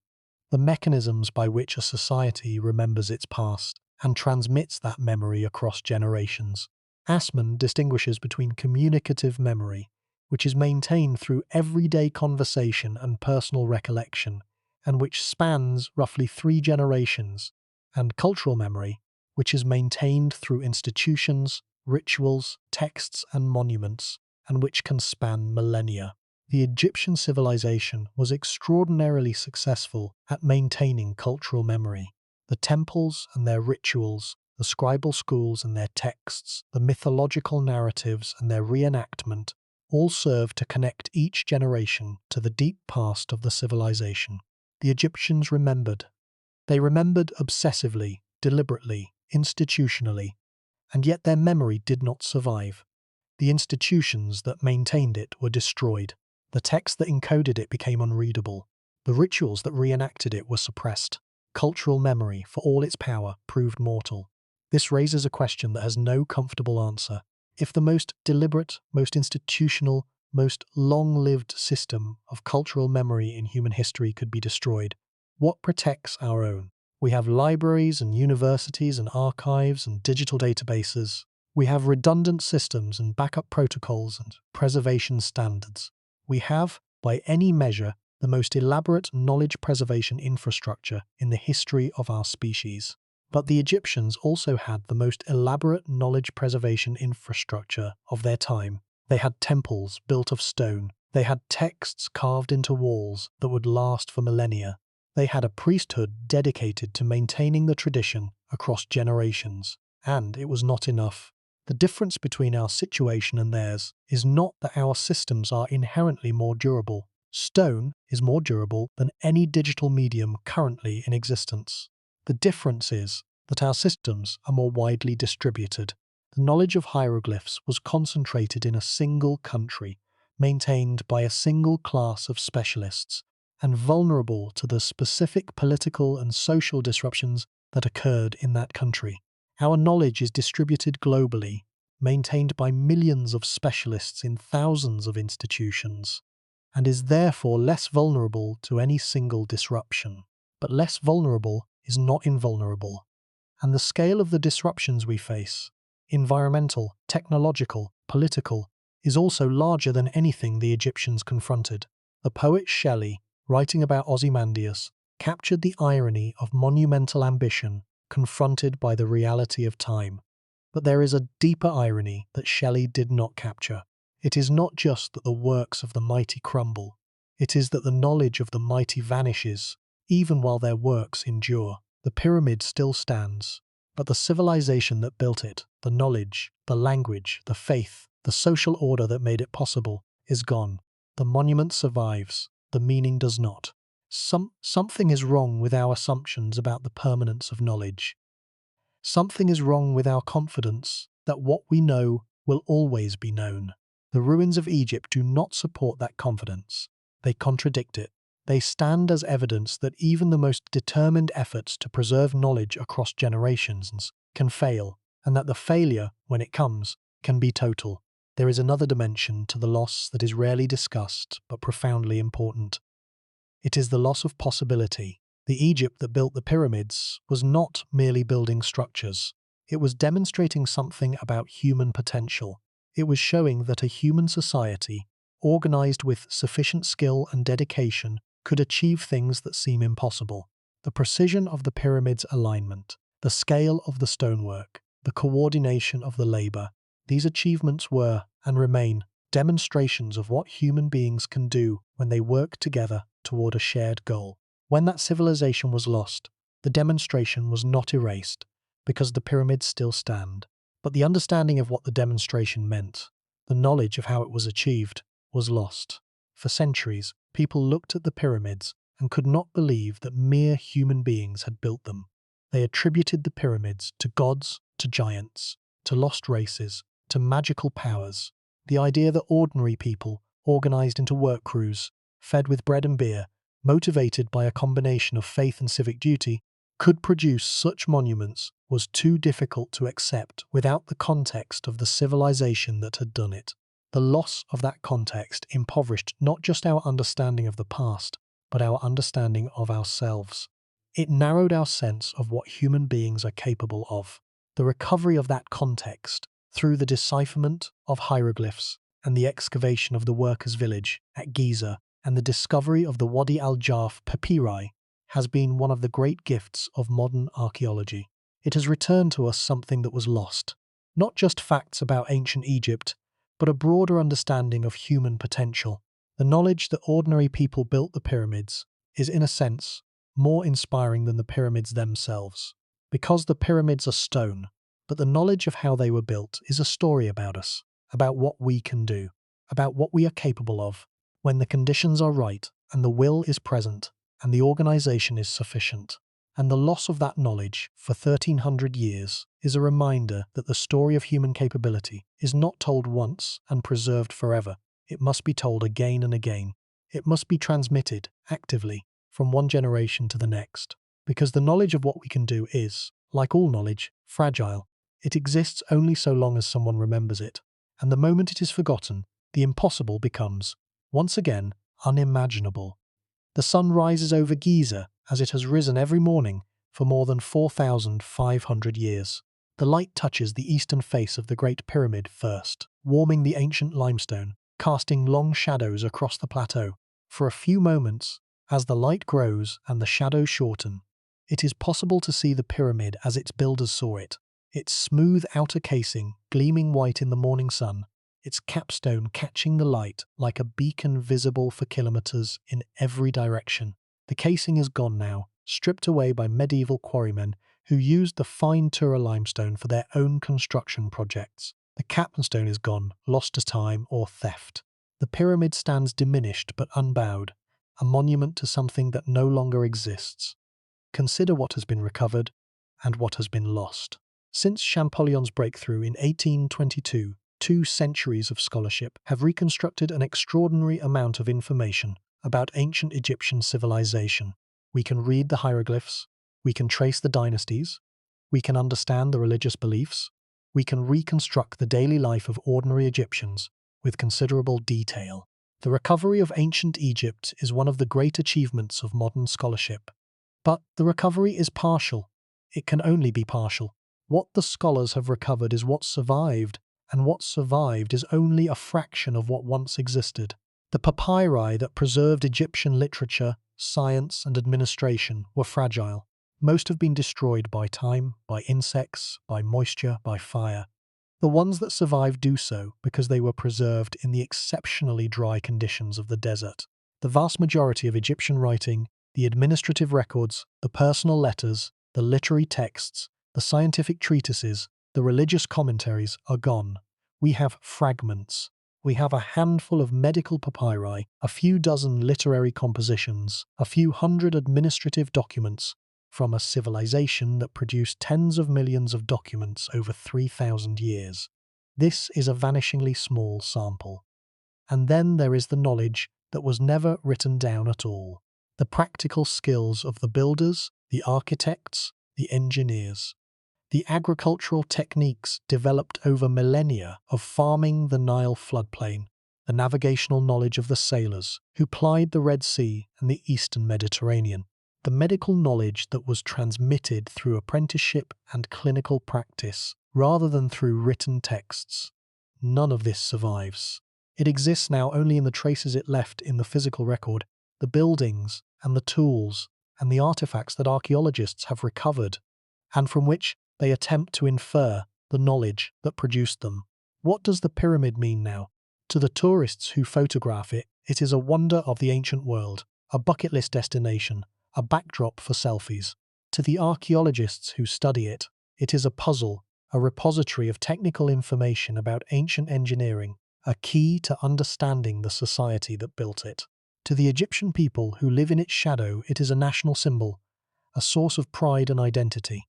the mechanisms by which a society remembers its past and transmits that memory across generations. Assmann distinguishes between communicative memory, which is maintained through everyday conversation and personal recollection, and which spans roughly 3 generations, and cultural memory, which is maintained through institutions, rituals, texts, and monuments, and which can span millennia. The Egyptian civilization was extraordinarily successful at maintaining cultural memory. The temples and their rituals, the scribal schools and their texts, the mythological narratives and their reenactment all serve to connect each generation to the deep past of the civilization. The Egyptians remembered. They remembered obsessively, deliberately, institutionally, and yet their memory did not survive. The institutions that maintained it were destroyed. The text that encoded it became unreadable. The rituals that reenacted it were suppressed. Cultural memory, for all its power, proved mortal. This raises a question that has no comfortable answer. If the most deliberate, most institutional, most long-lived system of cultural memory in human history could be destroyed, what protects our own? We have libraries and universities and archives and digital databases. We have redundant systems and backup protocols and preservation standards. We have, by any measure, the most elaborate knowledge preservation infrastructure in the history of our species. But the Egyptians also had the most elaborate knowledge preservation infrastructure of their time. They had temples built of stone. They had texts carved into walls that would last for millennia. They had a priesthood dedicated to maintaining the tradition across generations. And it was not enough. The difference between our situation and theirs is not that our systems are inherently more durable. Stone is more durable than any digital medium currently in existence. The difference is that our systems are more widely distributed. The knowledge of hieroglyphs was concentrated in a single country, maintained by a single class of specialists, and vulnerable to the specific political and social disruptions that occurred in that country. Our knowledge is distributed globally, maintained by millions of specialists in thousands of institutions, and is therefore less vulnerable to any single disruption. But less vulnerable is not invulnerable, and the scale of the disruptions we face, environmental, technological, political, is also larger than anything the Egyptians confronted. The poet Shelley, writing about Ozymandias, captured the irony of monumental ambition confronted by the reality of time. But there is a deeper irony that Shelley did not capture. It is not just that the works of the mighty crumble, it is that the knowledge of the mighty vanishes, even while their works endure. The pyramid still stands, but the civilization that built it, the knowledge, the language, the faith, the social order that made it possible, is gone. The monument survives, the meaning does not. Something is wrong with our assumptions about the permanence of knowledge. Something is wrong with our confidence that what we know will always be known. The ruins of Egypt do not support that confidence. They contradict it. They stand as evidence that even the most determined efforts to preserve knowledge across generations can fail, and that the failure, when it comes, can be total. There is another dimension to the loss that is rarely discussed but profoundly important. It is the loss of possibility. The Egypt that built the pyramids was not merely building structures. It was demonstrating something about human potential. It was showing that a human society, organized with sufficient skill and dedication, could achieve things that seem impossible. The precision of the pyramid's alignment, the scale of the stonework, the coordination of the labor, these achievements were, and remain, demonstrations of what human beings can do when they work together toward a shared goal. When that civilization was lost, the demonstration was not erased, because the pyramids still stand. But the understanding of what the demonstration meant, the knowledge of how it was achieved, was lost. For centuries, people looked at the pyramids and could not believe that mere human beings had built them. They attributed the pyramids to gods, to giants, to lost races, to magical powers. The idea that ordinary people, organized into work crews, fed with bread and beer, motivated by a combination of faith and civic duty, could produce such monuments was too difficult to accept without the context of the civilization that had done it. The loss of that context impoverished not just our understanding of the past, but our understanding of ourselves. It narrowed our sense of what human beings are capable of. The recovery of that context, through the decipherment of hieroglyphs and the excavation of the workers' village at Giza and the discovery of the Wadi al-Jarf papyri, has been one of the great gifts of modern archaeology. It has returned to us something that was lost, not just facts about ancient Egypt, but a broader understanding of human potential. The knowledge that ordinary people built the pyramids is, in a sense, more inspiring than the pyramids themselves. Because the pyramids are stone, but the knowledge of how they were built is a story about us, about what we can do, about what we are capable of, when the conditions are right and the will is present and the organization is sufficient. And the loss of that knowledge for 1300 years is a reminder that the story of human capability is not told once and preserved forever. It must be told again and again. It must be transmitted, actively, from one generation to the next. Because the knowledge of what we can do is, like all knowledge, fragile. It exists only so long as someone remembers it. And the moment it is forgotten, the impossible becomes, once again, unimaginable. The sun rises over Giza as it has risen every morning for more than 4,500 years. The light touches the eastern face of the Great Pyramid first, warming the ancient limestone, casting long shadows across the plateau. For a few moments, as the light grows and the shadows shorten, it is possible to see the pyramid as its builders saw it, its smooth outer casing gleaming white in the morning sun, its capstone catching the light like a beacon visible for kilometers in every direction. The casing is gone now, stripped away by medieval quarrymen who used the fine Tura limestone for their own construction projects. The capstone is gone, lost to time or theft. The pyramid stands diminished but unbowed, a monument to something that no longer exists. Consider what has been recovered and what has been lost. Since Champollion's breakthrough in 1822, 2 centuries of scholarship have reconstructed an extraordinary amount of information about ancient Egyptian civilization. We can read the hieroglyphs, we can trace the dynasties, we can understand the religious beliefs, we can reconstruct the daily life of ordinary Egyptians with considerable detail. The recovery of ancient Egypt is one of the great achievements of modern scholarship. But the recovery is partial. It can only be partial. What the scholars have recovered is what survived, and what survived is only a fraction of what once existed. The papyri that preserved Egyptian literature, science, and administration were fragile. Most have been destroyed by time, by insects, by moisture, by fire. The ones that survived do so because they were preserved in the exceptionally dry conditions of the desert. The vast majority of Egyptian writing, the administrative records, the personal letters, the literary texts, the scientific treatises, the religious commentaries are gone. We have fragments. We have a handful of medical papyri, a few dozen literary compositions, a few hundred administrative documents from a civilization that produced tens of millions of documents over 3,000 years. This is a vanishingly small sample. And then there is the knowledge that was never written down at all. The practical skills of the builders, the architects, the engineers. The agricultural techniques developed over millennia of farming the Nile floodplain, the navigational knowledge of the sailors who plied the Red Sea and the Eastern Mediterranean, the medical knowledge that was transmitted through apprenticeship and clinical practice rather than through written texts. None of this survives. It exists now only in the traces it left in the physical record, the buildings and the tools and the artifacts that archaeologists have recovered, and from which they attempt to infer the knowledge that produced them. What does the pyramid mean now? To the tourists who photograph it, it is a wonder of the ancient world, a bucket list destination, a backdrop for selfies. To the archaeologists who study it, it is a puzzle, a repository of technical information about ancient engineering, a key to understanding the society that built it. To the Egyptian people who live in its shadow, it is a national symbol, a source of pride and identity,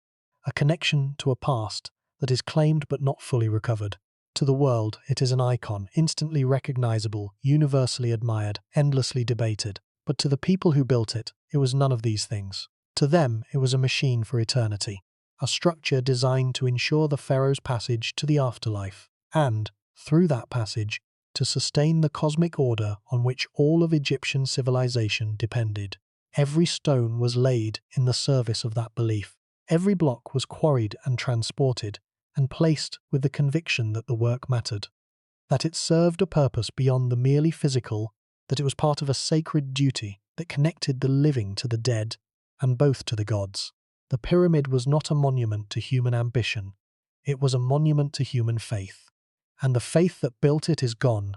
a connection to a past that is claimed but not fully recovered. To the world, it is an icon, instantly recognizable, universally admired, endlessly debated. But to the people who built it was none of these things. To them, it was a machine for eternity, a structure designed to ensure the pharaoh's passage to the afterlife, and, through that passage, to sustain the cosmic order on which all of Egyptian civilization depended. Every stone was laid in the service of that belief. Every block was quarried and transported, and placed with the conviction that the work mattered, that it served a purpose beyond the merely physical, that it was part of a sacred duty that connected the living to the dead, and both to the gods. The pyramid was not a monument to human ambition, it was a monument to human faith. And the faith that built it is gone.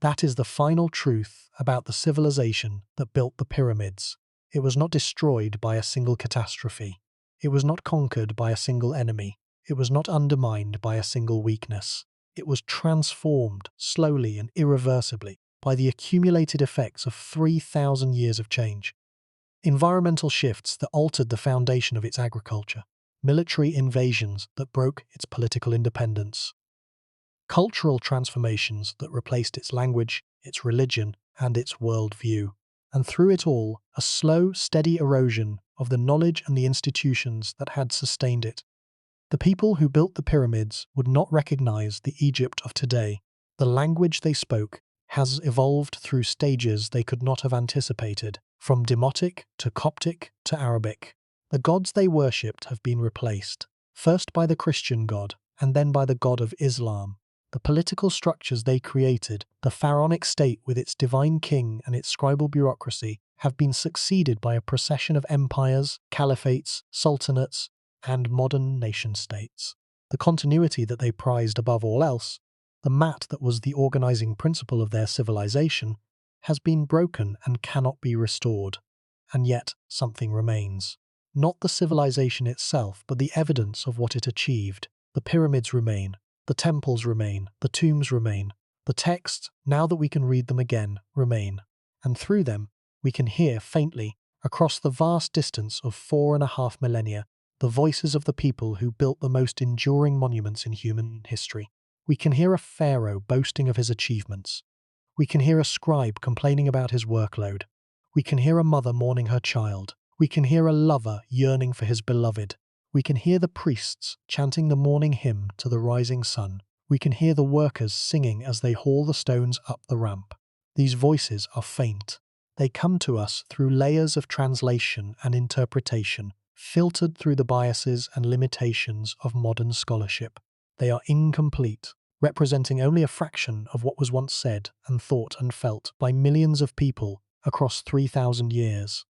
That is the final truth about the civilization that built the pyramids. It was not destroyed by a single catastrophe. It was not conquered by a single enemy. It was not undermined by a single weakness. It was transformed slowly and irreversibly by the accumulated effects of 3,000 years of change. Environmental shifts that altered the foundation of its agriculture. Military invasions that broke its political independence. Cultural transformations that replaced its language, its religion, and its worldview. And through it all, a slow, steady erosion of the knowledge and the institutions that had sustained it. The people who built the pyramids would not recognize the Egypt of today. The language they spoke has evolved through stages they could not have anticipated, from Demotic to Coptic to Arabic. The gods they worshipped have been replaced, first by the Christian god, and then by the god of Islam. The political structures they created, the pharaonic state with its divine king and its scribal bureaucracy, have been succeeded by a procession of empires, caliphates, sultanates, and modern nation-states. The continuity that they prized above all else, the mat that was the organizing principle of their civilization, has been broken and cannot be restored. And yet something remains. Not the civilization itself, but the evidence of what it achieved. The pyramids remain. The temples remain, the tombs remain, the texts, now that we can read them again, remain, and through them we can hear faintly, across the vast distance of 4.5 millennia, the voices of the people who built the most enduring monuments in human history. We can hear a pharaoh boasting of his achievements. We can hear a scribe complaining about his workload. We can hear a mother mourning her child. We can hear a lover yearning for his beloved. We can hear the priests chanting the morning hymn to the rising sun. We can hear the workers singing as they haul the stones up the ramp. These voices are faint. They come to us through layers of translation and interpretation, filtered through the biases and limitations of modern scholarship. They are incomplete, representing only a fraction of what was once said and thought and felt by millions of people across 3,000 years.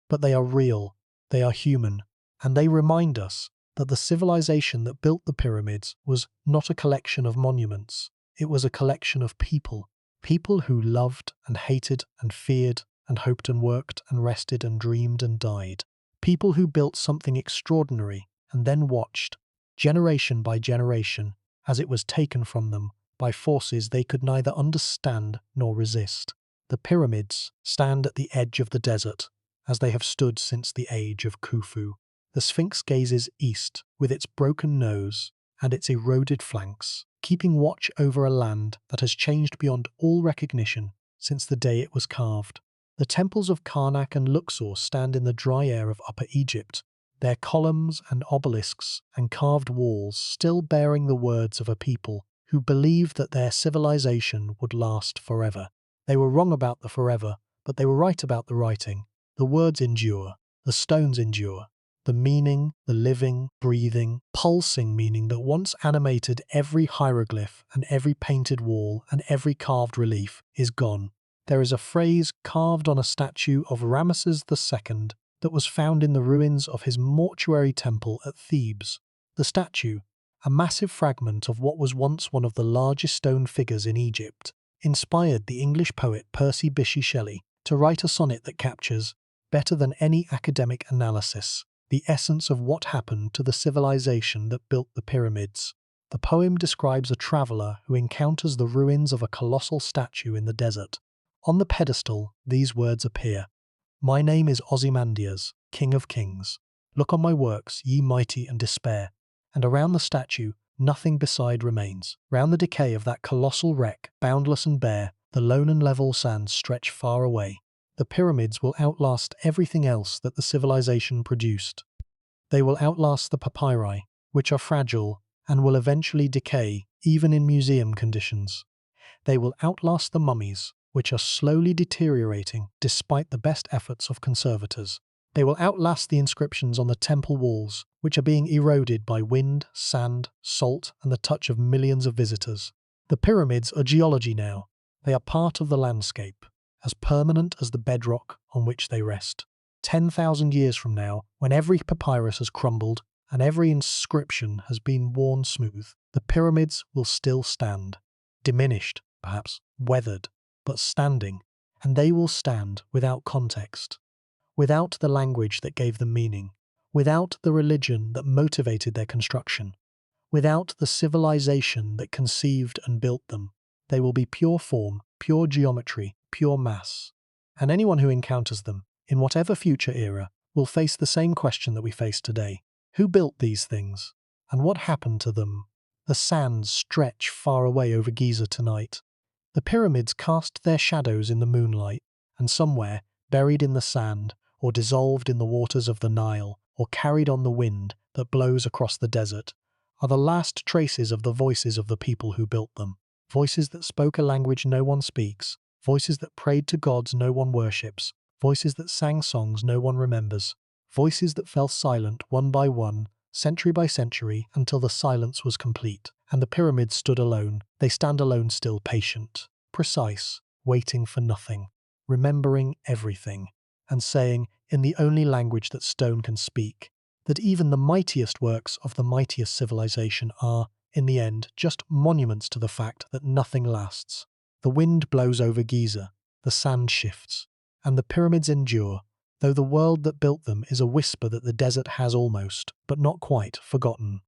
But they are real, they are human, and they remind us that the civilization that built the pyramids was not a collection of monuments, it was a collection of people. People who loved and hated and feared and hoped and worked and rested and dreamed and died. People who built something extraordinary and then watched, generation by generation, as it was taken from them by forces they could neither understand nor resist. The pyramids stand at the edge of the desert, as they have stood since the age of Khufu. The Sphinx gazes east with its broken nose and its eroded flanks, keeping watch over a land that has changed beyond all recognition since the day it was carved. The temples of Karnak and Luxor stand in the dry air of Upper Egypt, their columns and obelisks and carved walls still bearing the words of a people who believed that their civilization would last forever. They were wrong about the forever, but they were right about the writing. The words endure, the stones endure. The meaning, the living, breathing, pulsing meaning that once animated every hieroglyph and every painted wall and every carved relief is gone. There is a phrase carved on a statue of Ramesses II that was found in the ruins of his mortuary temple at Thebes. The statue, a massive fragment of what was once one of the largest stone figures in Egypt, inspired the English poet Percy Bysshe Shelley to write a sonnet that captures, better than any academic analysis, the essence of what happened to the civilization that built the pyramids. The poem describes a traveller who encounters the ruins of a colossal statue in the desert. On the pedestal, these words appear: "My name is Ozymandias, King of Kings. Look on my works, ye mighty, and despair." And around the statue, nothing beside remains. Round the decay of that colossal wreck, boundless and bare, the lone and level sands stretch far away. The pyramids will outlast everything else that the civilization produced. They will outlast the papyri, which are fragile and will eventually decay even in museum conditions. They will outlast the mummies, which are slowly deteriorating despite the best efforts of conservators. They will outlast the inscriptions on the temple walls, which are being eroded by wind, sand, salt, and the touch of millions of visitors. The pyramids are geology now. They are part of the landscape, as permanent as the bedrock on which they rest. 10,000 years from now, when every papyrus has crumbled and every inscription has been worn smooth, the pyramids will still stand. Diminished, perhaps, weathered, but standing, and they will stand without context, without the language that gave them meaning, without the religion that motivated their construction, without the civilization that conceived and built them. They will be pure form, pure geometry, pure mass. And anyone who encounters them, in whatever future era, will face the same question that we face today. Who built these things? And what happened to them? The sands stretch far away over Giza tonight. The pyramids cast their shadows in the moonlight, and somewhere, buried in the sand, or dissolved in the waters of the Nile, or carried on the wind that blows across the desert, are the last traces of the voices of the people who built them. Voices that spoke a language no one speaks, voices that prayed to gods no one worships, voices that sang songs no one remembers, voices that fell silent one by one, century by century, until the silence was complete, and the pyramids stood alone. They stand alone still, patient, precise, waiting for nothing, remembering everything, and saying, in the only language that stone can speak, that even the mightiest works of the mightiest civilization are, in the end, just monuments to the fact that nothing lasts. The wind blows over Giza, the sand shifts, and the pyramids endure, though the world that built them is a whisper that the desert has almost, but not quite, forgotten.